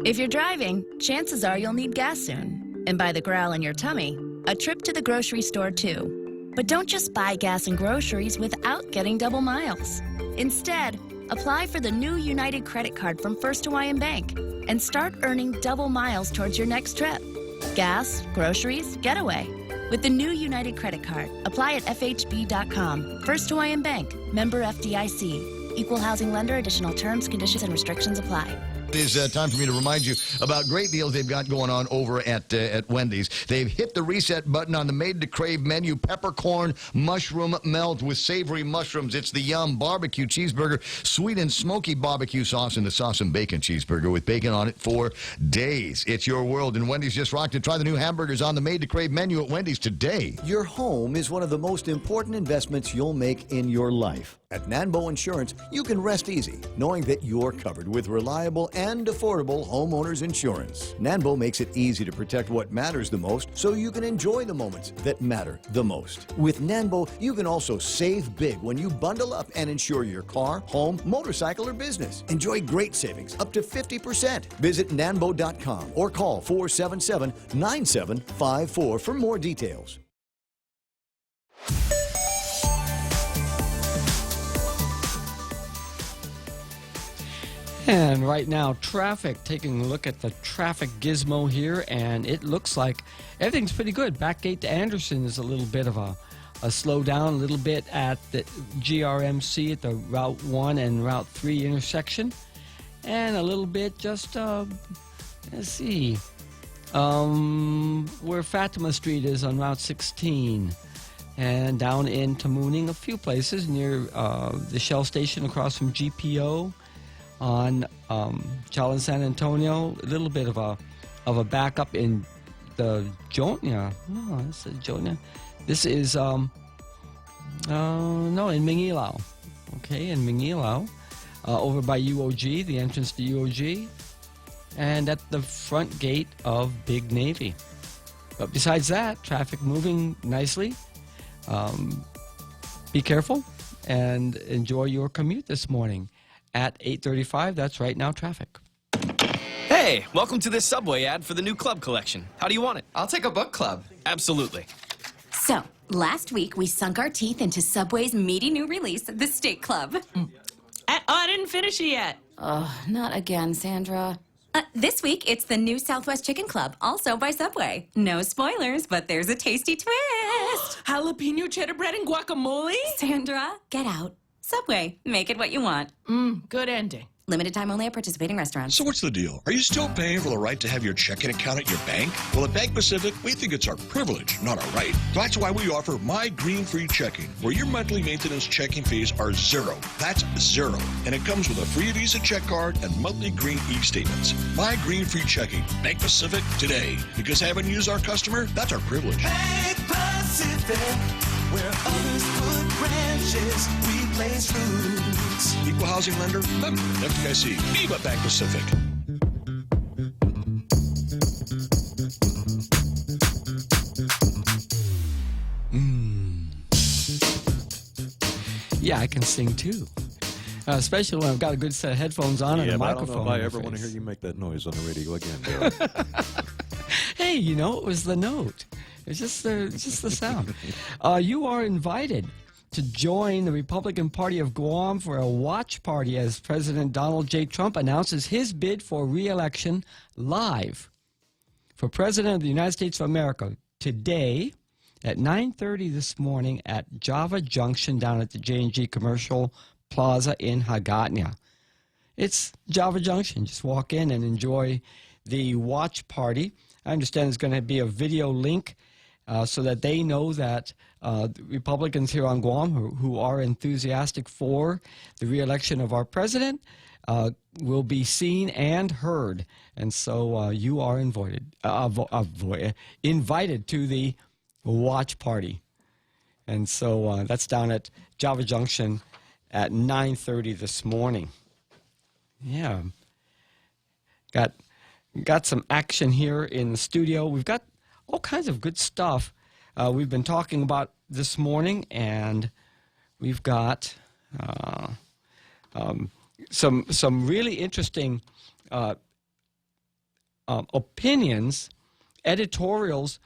If you're driving, chances are you'll need gas soon. And by the growl in your tummy, a trip to the grocery store too. But don't just buy gas and groceries without getting double miles. Instead, apply for the new United Credit Card from First Hawaiian Bank and start earning double miles towards your next trip. Gas, groceries, getaway. With the new United Credit Card, apply at FHB.com. First Hawaiian Bank, member FDIC. Equal housing lender. Additional terms, conditions, and restrictions apply. It is time for me to remind you about great deals they've got going on over at Wendy's. They've hit the reset button on the made-to-crave menu, peppercorn mushroom melt with savory mushrooms. It's the Yum barbecue cheeseburger, sweet and smoky barbecue sauce, and the sauce and bacon cheeseburger with bacon on it for days. It's your world, and Wendy's just rocked it. Try the new hamburgers on the made-to-crave menu at Wendy's today. Your home is one of the most important investments you'll make in your life. At Nanbo Insurance, you can rest easy knowing that you're covered with reliable and affordable homeowners insurance. Nanbo makes it easy to protect what matters the most so you can enjoy the moments that matter the most. With Nanbo, you can also save big when you bundle up and insure your car, home, motorcycle, or business. Enjoy great savings up to 50%. Visit nanbo.com or call 477-9754 for more details. And right now, traffic, taking a look at the traffic gizmo here, and it looks like everything's pretty good. Backgate to Anderson is a little bit of a slowdown, a little bit at the GRMC at the Route 1 and Route 3 intersection, and a little bit just, let's see, where Fatima Street is on Route 16. And down into Mooning, a few places near the Shell Station across from GPO. On Chalon San Antonio, a little bit of a backup in the Jonia. No, this is Jonia. This is no, in Mingilao. Okay, in Mingilao, over by UOG, the entrance to UOG. and at the front gate of Big Navy. But besides that, traffic moving nicely. Be careful and enjoy your commute this morning. At 8:35, that's Right Now Traffic. Hey, welcome to this Subway ad for the new club collection. How do you want it? I'll take a book club. Absolutely. So, last week we sunk our teeth into Subway's meaty new release, the Steak Club. I didn't finish it yet. Oh, not again, Sandra. This week, it's the new Southwest Chicken Club, also by Subway. No spoilers, but there's a tasty twist. Jalapeno cheddar bread and guacamole? Sandra, get out. Subway, make it what you want. Good ending. Limited time only at participating restaurants. So what's the deal? Are you still paying for the right to have your checking account at your bank? Well, at Bank Pacific, we think it's our privilege, not our right. That's why we offer My Green Free Checking, where your monthly maintenance checking fees are zero. That's zero. And it comes with a free Visa check card and monthly green e-statements. My Green Free Checking. Bank Pacific today. Because having you as our customer, that's our privilege. Bank Pacific, where others put branches, we place roots. Equal housing lender, member FDIC. Viva Bank Pacific. Yeah, I can sing too. Especially when I've got a good set of headphones on and a microphone. I don't know if I ever want to hear you make that noise on the radio again, Dale. Hey, you know, it was the note. It's just the sound. You are invited to join the Republican Party of Guam for a watch party as President Donald J. Trump announces his bid for re-election live for President of the United States of America today at 9:30 this morning at Java Junction down at the J&G Commercial Plaza in Hagåtña. It's Java Junction. Just walk in and enjoy the watch party. I understand there's going to be a video link so that they know that Republicans here on Guam who are enthusiastic for the re-election of our president will be seen and heard. And so you are invited to the watch party. And so that's down at Java Junction at 9:30 this morning. Yeah. Got some action here in the studio. We've got all kinds of good stuff we've been talking about this morning, and we've got some really interesting opinions, editorials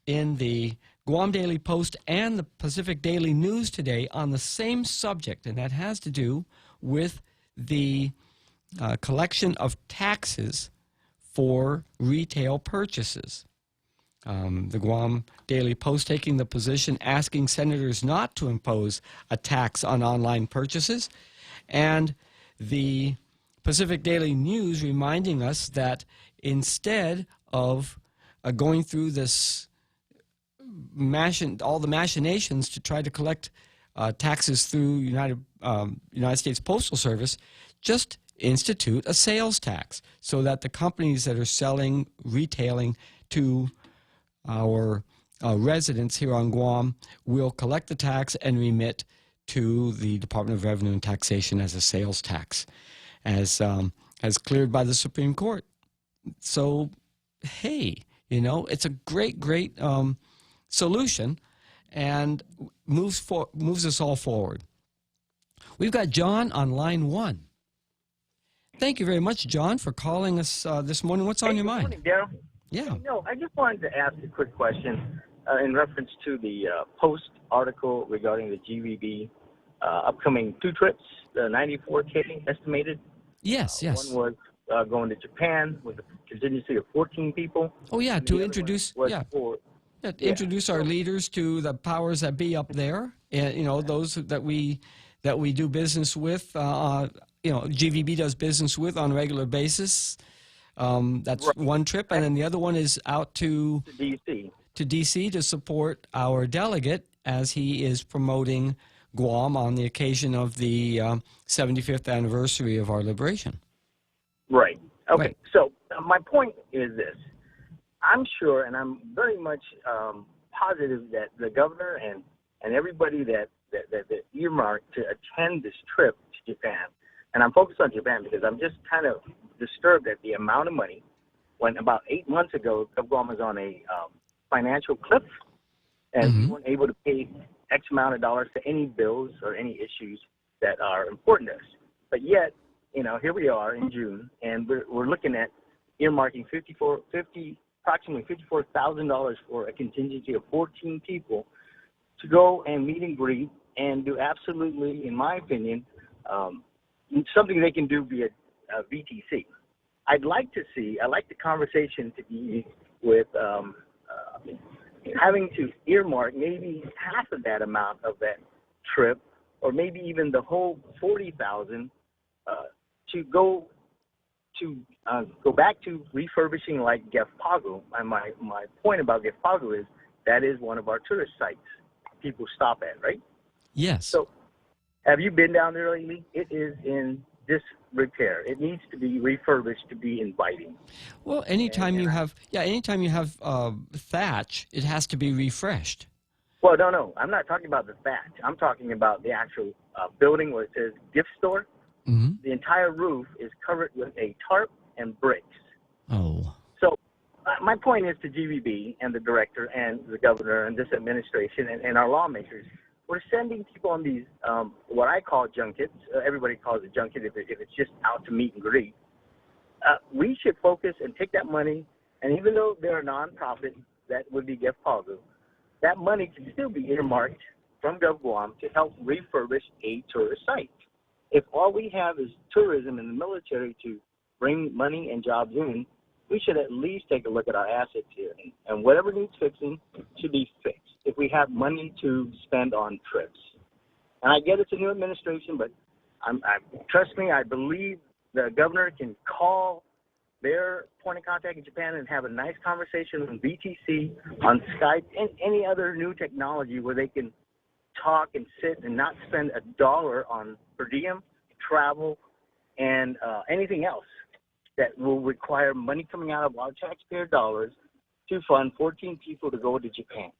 in the Guam Daily Post and the Pacific Daily News today on the same subject, and that has to do with the collection of taxes for retail purchases. The Guam Daily Post taking the position asking senators not to impose a tax on online purchases, and the Pacific Daily News reminding us that instead of going through this all the machinations to try to collect taxes through United States Postal Service, just institute a sales tax so that the companies that are retailing to our residents here on Guam will collect the tax and remit to the Department of Revenue and Taxation as a sales tax, as cleared by the Supreme Court. So, hey, you know, it's a great solution and moves us all forward. We've got John on line 1. Thank you very much, John, for calling us this morning. What's on your mind? Good morning, Daryl. Yeah. No, I just wanted to ask a quick question in reference to the Post article regarding the GVB upcoming 2 trips, the 94K estimated. Yes. One was going to Japan with a contingency of 14 people. Oh, yeah, to introduce introduce our leaders to the powers that be up there, and you know, those that we do business with. GVB does business with on a regular basis. That's right. One trip, and then the other one is out to D.C. To support our delegate as he is promoting Guam on the occasion of the 75th anniversary of our liberation. Right. Okay. Right. So my point is this. I'm sure, and I'm very much positive that the governor and everybody that earmarked to attend this trip to Japan, and I'm focused on Japan because I'm just kind of disturbed at the amount of money when about 8 months ago, GovGuam was on a financial cliff, and we weren't able to pay X amount of dollars to any bills or any issues that are important to us. But yet, here we are in June, and we're looking at earmarking approximately $54,000 for a contingency of 14 people to go and meet and greet and do absolutely, in my opinion, something they can do via VTC. I'd like the conversation to be with having to earmark maybe half of that amount of that trip, or maybe even the whole 40,000 to go back to refurbishing like Gefpago. And my point about Gefpago is that is one of our tourist sites people stop at, right? Yes. So have you been down there lately? It is in disrepair. It needs to be refurbished to be inviting. Well, anytime you have thatch, it has to be refreshed. Well, no. I'm not talking about the thatch. I'm talking about the actual building where it says gift store. Mm-hmm. The entire roof is covered with a tarp and bricks. Oh. So my point is to GVB and the director and the governor and this administration and our lawmakers, we're sending people on these, what I call junkets. Everybody calls it junket if it's just out to meet and greet. We should focus and take that money, and even though they're a nonprofit, that would be Gefpago, that money can still be earmarked from GovGuam to help refurbish a tourist site. If all we have is tourism in the military to bring money and jobs in, we should at least take a look at our assets here. And whatever needs fixing should be fixed if we have money to spend on trips. And I get it's a new administration, but trust me, I believe the governor can call their point of contact in Japan and have a nice conversation on VTC, on Skype, and any other new technology where they can talk and sit and not spend $1 on per diem, travel, and anything else that will require money coming out of our taxpayer dollars to fund 14 people to go to Japan.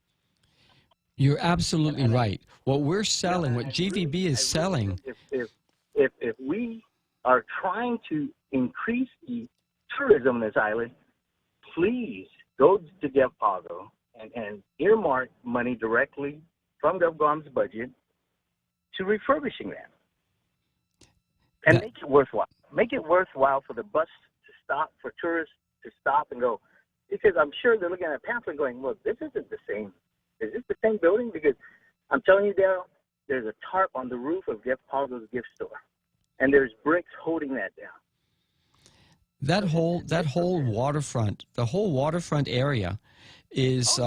You're absolutely right. What we're selling, what GVB is selling. If we are trying to increase the tourism on this island, please go to Gefpago and earmark money directly from GovGuam's budget to refurbishing that. And make it worthwhile. Make it worthwhile for the bus to stop, for tourists to stop and go. Because I'm sure they're looking at a pamphlet going, look, this isn't the same. Is this the same building? Because I'm telling you, Daryl, there's a tarp on the roof of Gefpago's gift store. And there's bricks holding that down. That whole waterfront, the whole waterfront area is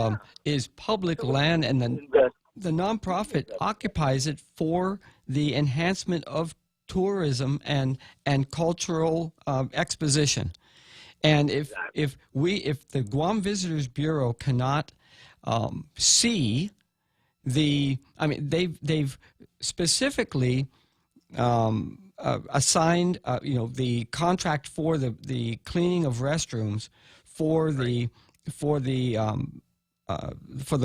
public land, and the nonprofit occupies it for the enhancement of tourism and cultural exposition. And if the Guam Visitors Bureau cannot see they've specifically assigned the contract for the cleaning of restrooms for the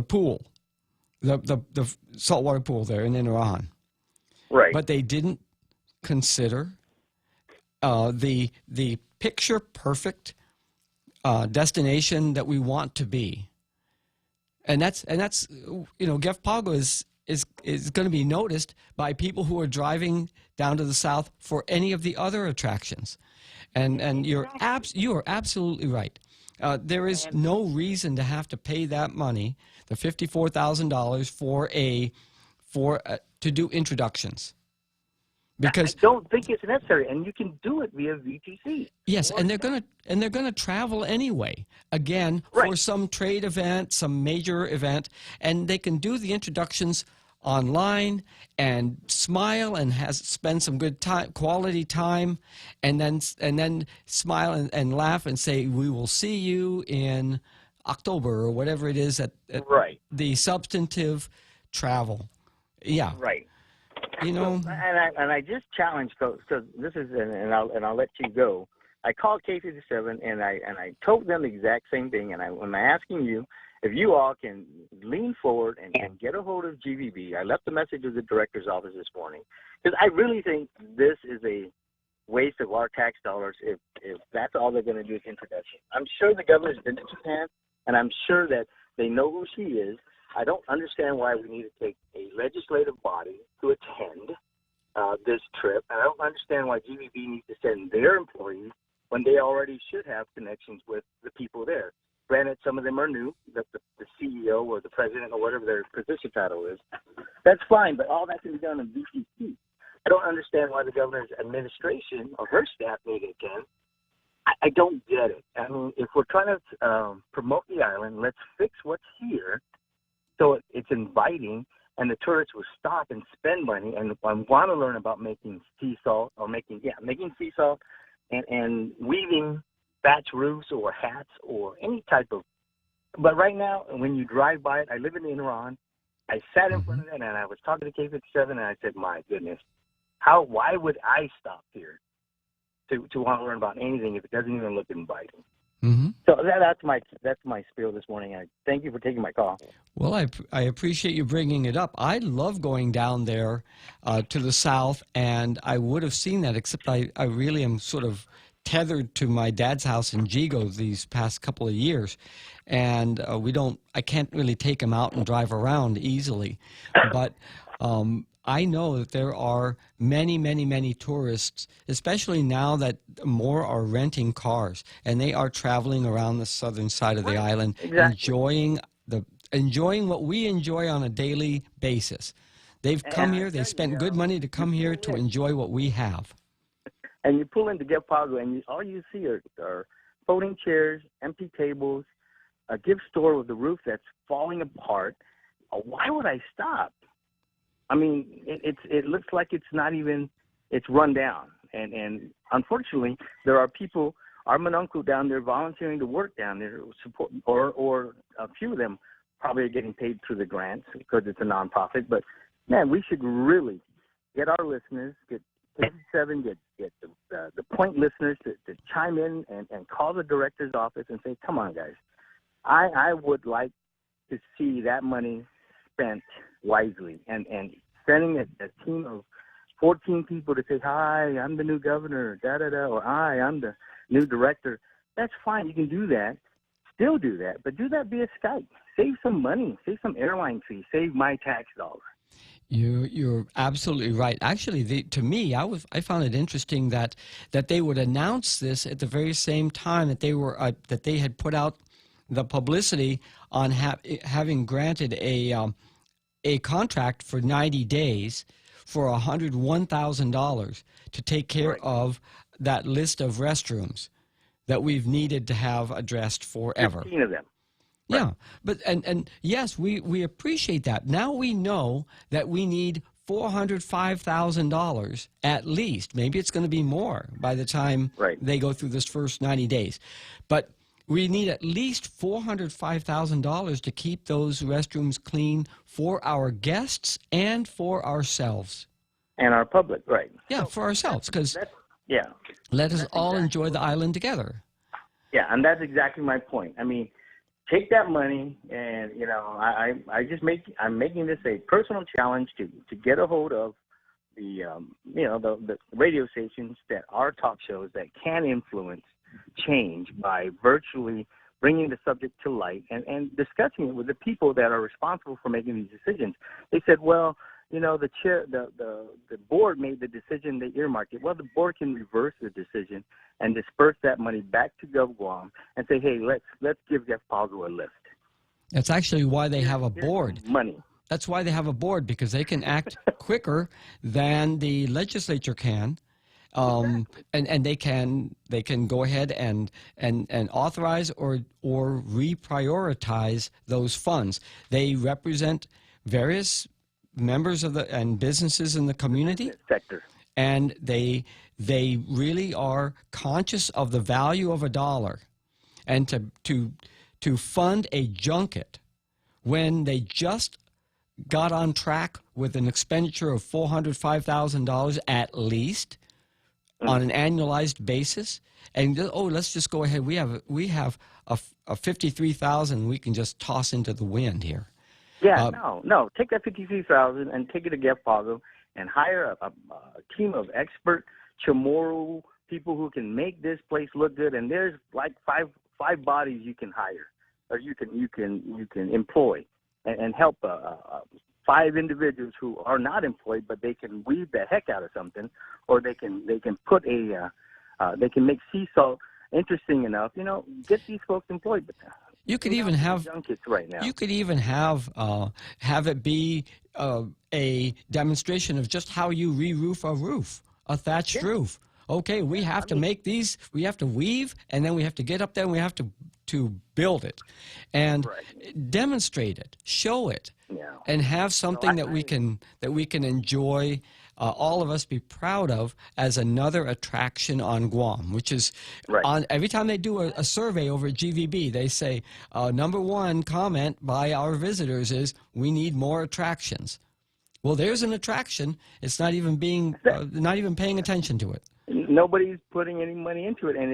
pool, the saltwater pool there in Iran. Right. But they didn't consider the picture perfect destination that we want to be. And that's Gefpago is going to be noticed by people who are driving down to the south for any of the other attractions. And you are absolutely right. There is no reason to have to pay that money, the $54,000 to do introductions. Because I don't think it's necessary, and you can do it via VTC. Yes, and they're gonna travel anyway. Again, for some trade event, some major event, and they can do the introductions online and smile and spend some good time, quality time, and then smile and laugh and say, "We will see you in October," or whatever it is at the substantive travel. Yeah. Right. And I just challenge, because this is, and I'll let you go. I called K57 and I told them the exact same thing. And I'm asking you if you all can lean forward and get a hold of GVB. I left a message with the director's office this morning because I really think this is waste of our tax dollars if that's all they're going to do is introduction. I'm sure the governor's been to Japan, and I'm sure that they know who she is. I don't understand why we need to take a legislative body to attend this trip. And I don't understand why GVB needs to send their employees when they already should have connections with the people there. Granted, some of them are new, the CEO or the president or whatever their position title is. That's fine, but all that can be done in VCC. I don't understand why the governor's administration or her staff need to attend. I don't get it. I mean, if we're trying to promote the island, let's fix what's here so it's inviting and the tourists will stop and spend money and want to learn about making sea salt or making sea salt and weaving thatch roofs or hats or any type of. But right now, when you drive by it, I live in Enron. I sat in front of it and I was talking to K57 and I said, my goodness, why would I stop here to want to learn about anything if it doesn't even look inviting? Mm-hmm. So that's my spiel this morning. I thank you for taking my call. Well, I appreciate you bringing it up. I love going down there to the south, and I would have seen that, except I really am sort of tethered to my dad's house in Jigo these past couple of years, and I can't really take him out and drive around easily. But I know that there are many, many, many tourists, especially now that more are renting cars, and they are traveling around the southern side of the island, enjoying what we enjoy on a daily basis. They've come here, they spent good money to come here to enjoy what we have. And you pull into Gift Pago, and all you see are folding chairs, empty tables, a gift store with the roof that's falling apart. Why would I stop? I mean, it looks like it's run down. And unfortunately, there are people, our Manunku down there volunteering to work down there, support, or a few of them probably are getting paid through the grants because it's a nonprofit. But, man, we should really get our listeners, get K7, get the point listeners to chime in and call the director's office and say, come on, guys. I would like to see that money spent wisely and sending a team of 14 people to say, hi, I'm the new governor, da-da-da, or hi, I'm the new director. That's fine. You can do that. Still do that, but do that via Skype. Save some money. Save some airline fees. Save my tax dollar. You're absolutely right. Actually, to me, I found it interesting that they would announce this at the very same time that they had put out the publicity on having granted a contract for 90 days for $101,000 to take care of that list of restrooms that we've needed to have addressed forever. 15 of them. Yeah, but and yes, we appreciate that. Now we know that we need $405,000 at least. Maybe it's going to be more by the time they go through this first 90 days. But we need at least $405,000 to keep those restrooms clean for our guests and for ourselves. And our public, right. Yeah, for ourselves, because let us all enjoy the island together. Yeah, and that's exactly my point. I mean, take that money, and I'm making this a personal challenge to get a hold of the radio stations that are talk shows that can influence change by virtually bringing the subject to light and discussing it with the people that are responsible for making these decisions. They said, well, the board made the decision, they earmarked it. Well, the board can reverse the decision and disperse that money back to GovGuam and say, hey, let's give Jeff Pago a lift. That's actually why they have a board. Money. That's why they have a board, because they can act quicker than the legislature can. And they can go ahead and authorize or reprioritize those funds. They represent various members of and businesses in the community sector, and they really are conscious of the value of a dollar, and to fund a junket when they just got on track with an expenditure of $405,000 at least on an annualized basis, and let's just go ahead. We have a $53,000 we can just toss into the wind here. Yeah, no. Take that $53,000 and take it to Gift Pago and hire a team of expert Chamorro people who can make this place look good, and there's like five bodies you can hire, or you can employ, and help 5 individuals who are not employed, but they can weave the heck out of something, or they can put they can make sea salt interesting enough. Get these folks employed. But you could even have junkets right now. You could even have it be a demonstration of just how you re-roof a thatched roof. Okay, we have to make these. We have to weave, and then we have to get up there, and we have to build it, and demonstrate it, show it, and have something that we can enjoy. All of us be proud of as another attraction on Guam, which is on every time they do a survey over at GVB, they say number 1 comment by our visitors is we need more attractions. Well, there's an attraction. It's not even paying attention to it. Nobody's putting any money into it, and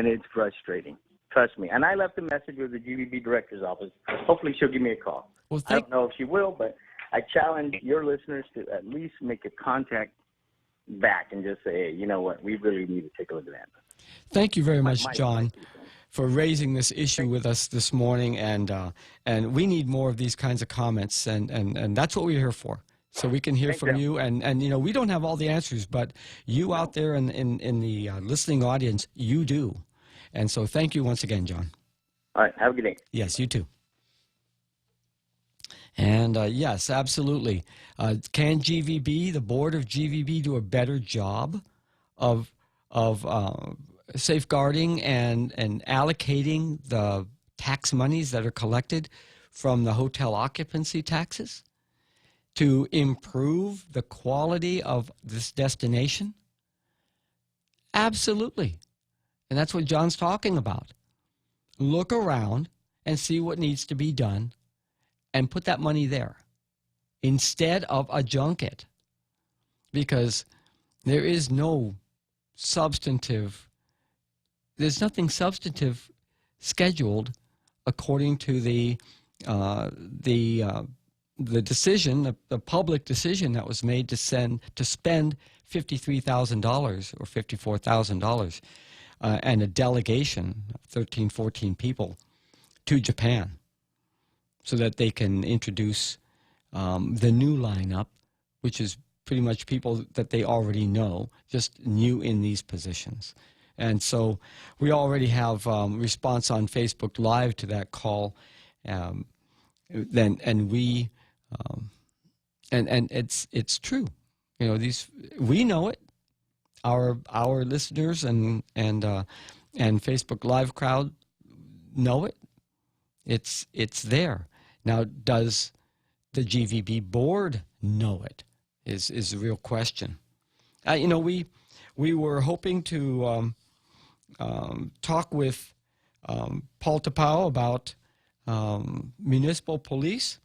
it's frustrating. Trust me. And I left a message with the GVB director's office. Hopefully, she'll give me a call. Well, I don't know if she will, but I challenge your listeners to at least make a contact back and just say, hey, you know what, we really need to take a look at that. Thank you very much, John, for raising this issue with us this morning, and we need more of these kinds of comments, and that's what we're here for. So we can hear from you, and we don't have all the answers, but you out there in the listening audience, you do. And so thank you once again, John. All right, have a good day. Yes, you too. And yes, absolutely. Can GVB, the board of GVB, do a better job of safeguarding and allocating the tax monies that are collected from the hotel occupancy taxes to improve the quality of this destination? Absolutely. And that's what John's talking about. Look around and see what needs to be done and put that money there instead of a junket, because there's nothing substantive scheduled according to the decision, the public decision that was made to spend $53,000 or $54,000 and a delegation of 13, 14 people to Japan, so that they can introduce the new lineup, which is pretty much people that they already know, just new in these positions. And so we already have response on Facebook Live to that call, and it's true. We know it. Our listeners and Facebook Live crowd know it. It's there. Now, does the GVB board know it? Is the real question. We were hoping to talk with Paul Tapao about municipal police,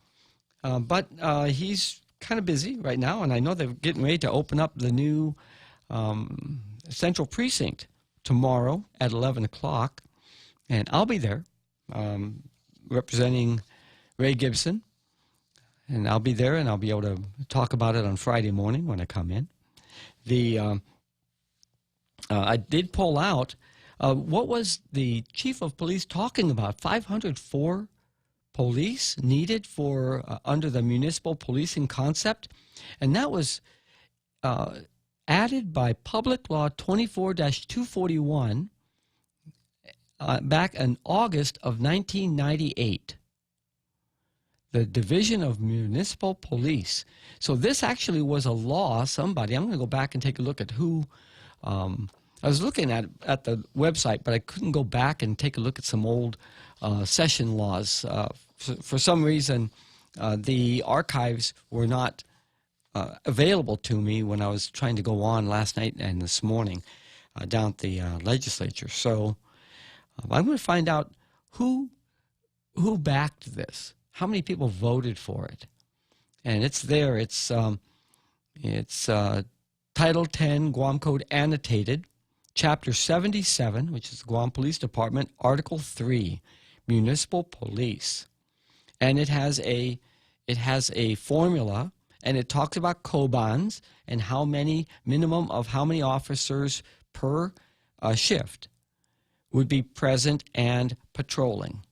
but he's kind of busy right now, and I know they're getting ready to open up the new Central Precinct tomorrow at 11 o'clock, and I'll be there representing Ray Gibson, and I'll be there, and I'll be able to talk about it on Friday morning when I come in. I did pull out what was the chief of police talking about? 504 police needed for under the municipal policing concept, and that was added by Public Law 24-241 back in August of 1998. The Division of Municipal Police. So this actually was a law. I'm going to go back and take a look at who. I was looking at the website, but I couldn't go back and take a look at some old session laws. For some reason, the archives were not available to me when I was trying to go on last night and this morning down at the legislature. So I'm going to find out who backed this. How many people voted for it? And it's there. It's Title 10, Guam Code Annotated, Chapter 77, which is the Guam Police Department, Article 3, Municipal Police. And it has a formula and it talks about Kobans and how many officers per shift would be present and patrolling.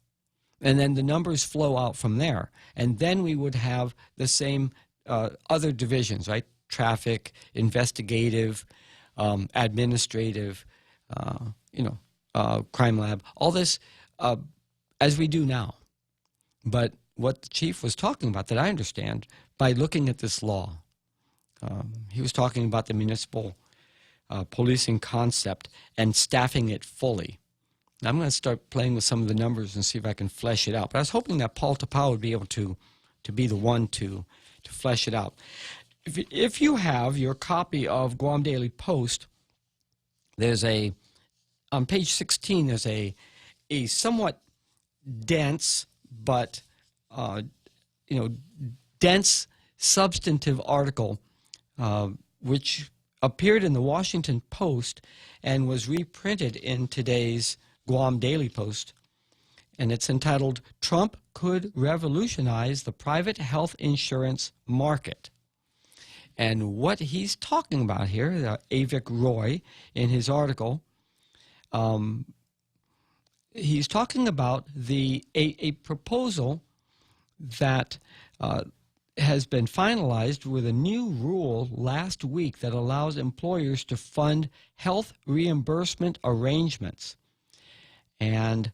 And then the numbers flow out from there. And then we would have the same other divisions, right? Traffic, investigative, administrative, crime lab, all this as we do now. But what the chief was talking about, that I understand, by looking at this law, he was talking about the municipal policing concept and staffing it fully. Now, I'm going to start playing with some of the numbers and see if I can flesh it out. But I was hoping that Paul Tapau would be able to be the one to flesh it out. If you have your copy of Guam Daily Post, there's on page 16, there's a somewhat dense but dense substantive article which appeared in the Washington Post and was reprinted in today's Guam Daily Post, and it's entitled, "Trump Could Revolutionize the Private Health Insurance Market." And what he's talking about here, Avik Roy, in his article, he's talking about a proposal that has been finalized with a new rule last week that allows employers to fund health reimbursement arrangements. And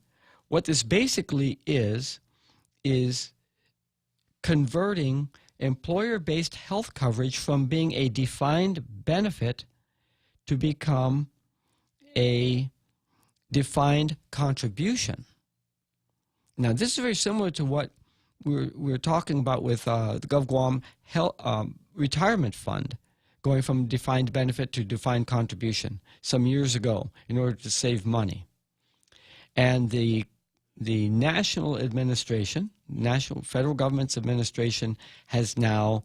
what this basically is converting employer-based health coverage from being a defined benefit to become a defined contribution. Now, this is very similar to what we're talking about with the GovGuam retirement fund, going from defined benefit to defined contribution some years ago in order to save money. And the national administration, national federal government's administration, has now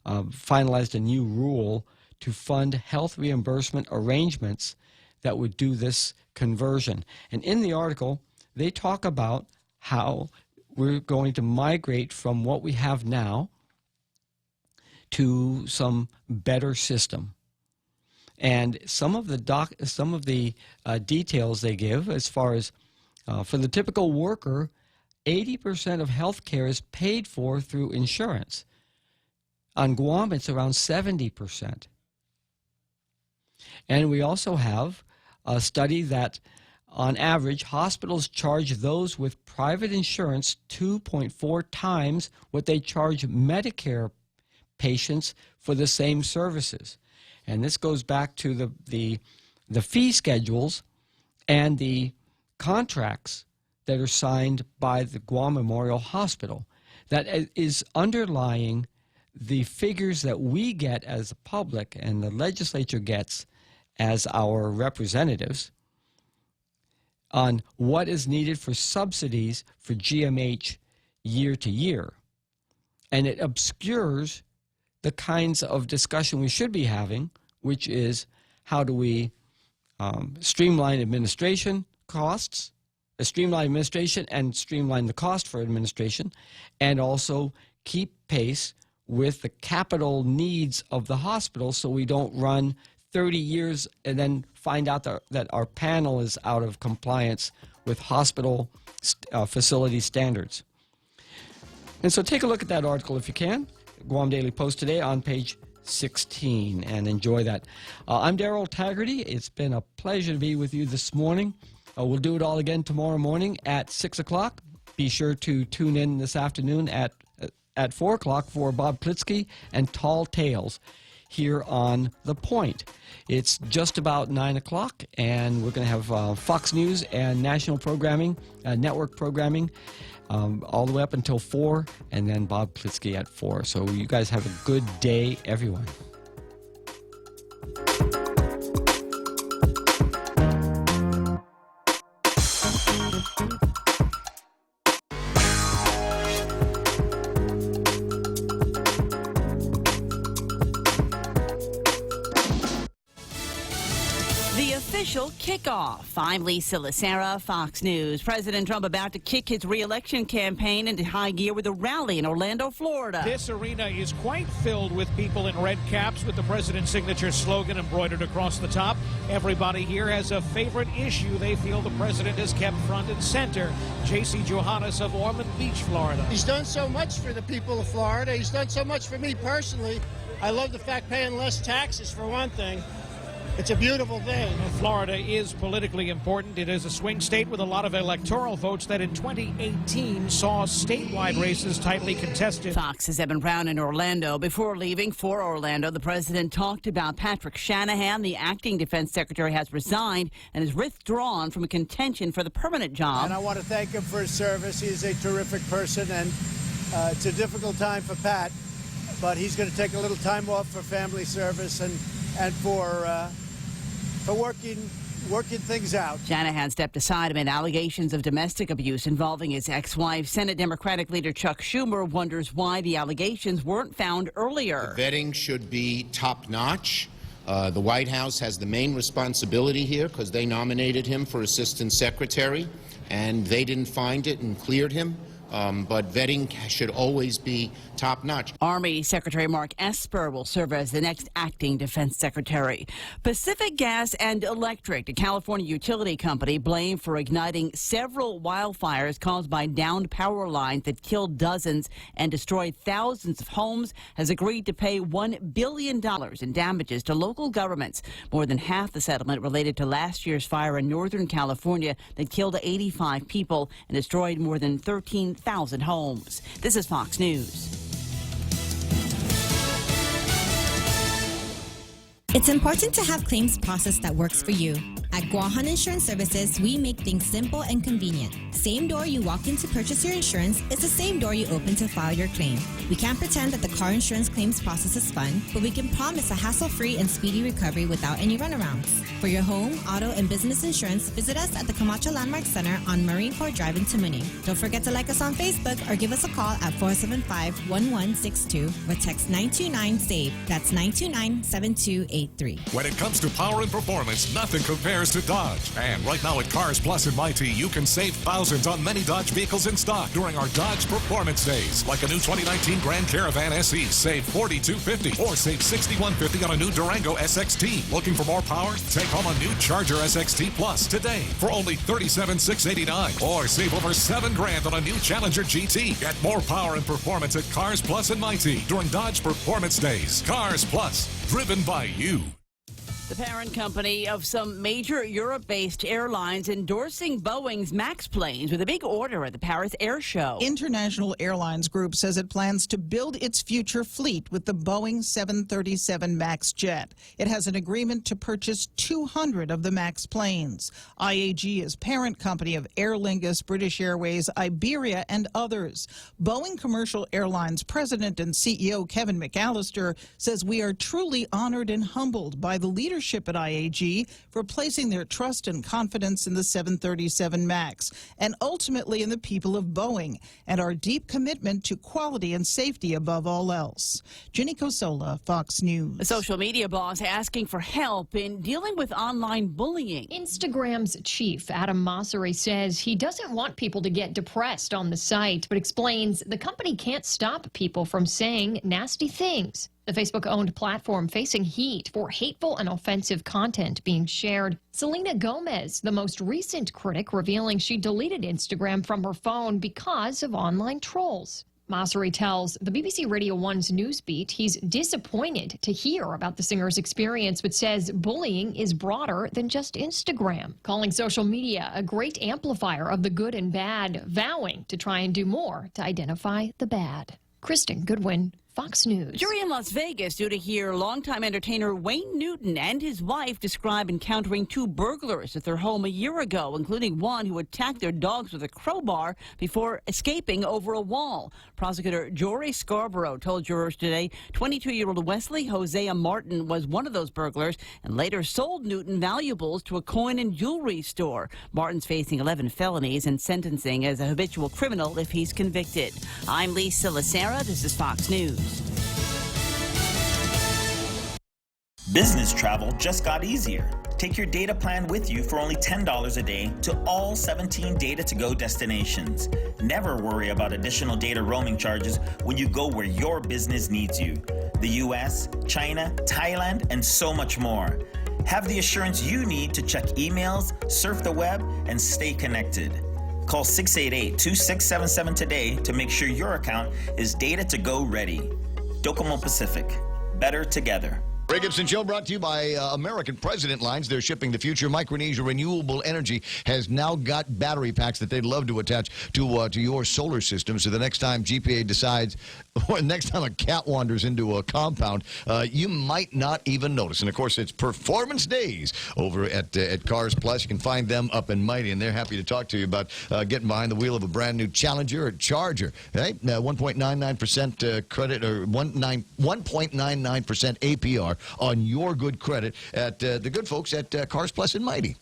finalized a new rule to fund health reimbursement arrangements that would do this conversion. And in the article, they talk about how we're going to migrate from what we have now to some better system. And some of the details they give, as far as for the typical worker, 80% of health care is paid for through insurance. On Guam, it's around 70%. And we also have a study that, on average, hospitals charge those with private insurance 2.4 times what they charge Medicare patients for the same services. And this goes back to the fee schedules and the contracts that are signed by the Guam Memorial Hospital that is underlying the figures that we get as the public and the legislature gets as our representatives on what is needed for subsidies for GMH year to year. And it obscures the kinds of discussion we should be having, which is how do we streamline administration costs, streamline administration and streamline the cost for administration, and also keep pace with the capital needs of the hospital so we don't run 30 years and then find out that our panel is out of compliance with hospital facility standards. And so take a look at that article if you can, Guam Daily Post today on page 16, and enjoy that. I'm Darrell Taggarty. It's been a pleasure to be with you this morning. We'll do it all again tomorrow morning at 6 o'clock. Be sure to tune in this afternoon at 4 o'clock for Bob Klitzkie and Tall Tales here on The Point. It's just about 9 o'clock, and we're going to have Fox News and national programming, network programming, all the way up until 4, and then Bob Klitzkie at 4. So you guys have a good day, everyone. official kickoff. I'm Lisa Lacera, Fox News. President Trump about to kick his re-election campaign into high gear with a rally in Orlando, Florida. This arena is quite filled with people in red caps with the president's signature slogan embroidered across the top. Everybody here has a favorite issue they feel the president has kept front and center. J.C. Johannes of Ormond Beach, Florida. He's done so much for the people of Florida. He's done so much for me personally. I love the fact paying less taxes, for one thing. It's a beautiful thing. Florida is politically important. It is a swing state with a lot of electoral votes that in 2018 saw statewide races tightly contested. Fox's Evan Brown in Orlando. Before leaving for Orlando, the president talked about Patrick Shanahan. The acting defense secretary has resigned and is withdrawn from contention for the permanent job. And I want to thank him for his service. He is a terrific person, and it's a difficult time for Pat, but he's going to take a little time off for family service and for working things out. Shanahan stepped aside amid allegations of domestic abuse involving his ex-wife. Senate Democratic leader Chuck Schumer wonders why the allegations weren't found earlier. The vetting should be top-notch. The White House has the main responsibility here because they nominated him for assistant secretary, and they didn't find it and cleared him. But vetting should always be top-notch. Army Secretary Mark Esper will serve as the next acting defense secretary. Pacific Gas and Electric, the California utility company blamed for igniting several wildfires caused by downed power lines that killed dozens and destroyed thousands of homes, has agreed to pay $1 billion in damages to local governments. More than half the settlement related to last year's fire in Northern California that killed 85 people and destroyed more than 13,000 homes. This is Fox News. It's important to have claims process that works for you. At Guahan Insurance Services, we make things simple and convenient. Same door you walk in to purchase your insurance is the same door you open to file your claim. We can't pretend that the car insurance claims process is fun, but we can promise a hassle-free and speedy recovery without any runarounds. For your home, auto, and business insurance, visit us at the Camacho Landmark Center on Marine Corps Drive in Tamuning. Don't forget to like us on Facebook or give us a call at 475-1162 or text 929-SAVE. That's 929-7283. When it comes to power and performance, nothing compares to Dodge. And right now at Cars Plus in Mighty, you can save thousands on many Dodge vehicles in stock during our Dodge Performance Days. Like a new 2019 Grand Caravan SE, save $4,250, or save $6,150 on a new Durango SXT. Looking for more power? Take home a new Charger SXT Plus today for only $37,689, or save over $7,000 on a new Challenger GT. Get more power and performance at Cars Plus in Mighty during Dodge Performance Days. Cars Plus, driven by you. The parent company of some major Europe-based airlines endorsing Boeing's MAX planes with a big order at the Paris Air Show. International Airlines Group says it plans to build its future fleet with the Boeing 737 MAX jet. It has an agreement to purchase 200 of the MAX planes. IAG is parent company of Aer Lingus, British Airways, Iberia, and others. Boeing Commercial Airlines President and CEO Kevin McAllister says, "We are truly honored and humbled by the leadership at IAG for placing their trust and confidence in the 737 MAX and ultimately in the people of Boeing and our deep commitment to quality and safety above all else." Ginny Cosola, Fox News. A social media boss asking for help in dealing with online bullying. Instagram's chief, Adam Mosseri, says he doesn't want people to get depressed on the site, but explains the company can't stop people from saying nasty things. The Facebook-owned platform facing heat for hateful and offensive content being shared. Selena Gomez, the most recent critic, revealing she deleted Instagram from her phone because of online trolls. Mosseri tells the BBC Radio 1's Newsbeat he's disappointed to hear about the singer's experience, but says bullying is broader than just Instagram, calling social media a great amplifier of the good and bad, vowing to try and do more to identify the bad. Kristen Goodwin, Fox News. Jury in Las Vegas due to hear longtime entertainer Wayne Newton and his wife describe encountering two burglars at their home a year ago, including one who attacked their dogs with a crowbar before escaping over a wall. Prosecutor Jory Scarborough told jurors today 22-year-old Wesley Hosea Martin was one of those burglars and later sold Newton valuables to a coin and jewelry store. Martin's facing 11 felonies and sentencing as a habitual criminal if he's convicted. I'm Lisa Lacera. This is Fox News. Business travel just got easier. Take your data plan with you for only $10 a day to all 17 Data to Go destinations. Never worry about additional data roaming charges when you go where your business needs you. The US, China, Thailand, and so much more. Have the assurance you need to check emails, surf the web, and stay connected. Call 688-2677 today to make sure your account is Data to Go ready. Docomo Pacific. Better together. Ray Gibson Show brought to you by American President Lines. They're shipping the future. Micronesia Renewable Energy has now got battery packs that they'd love to attach to your solar system. So the next time GPA decides, or next time a cat wanders into a compound, you might not even notice. And, of course, it's Performance Days over at Cars Plus. You can find them up and mighty, and they're happy to talk to you about getting behind the wheel of a brand-new Challenger or Charger. Right? 1.99% credit, or 1.99% APR on your good credit at the good folks at Cars Plus and Mighty.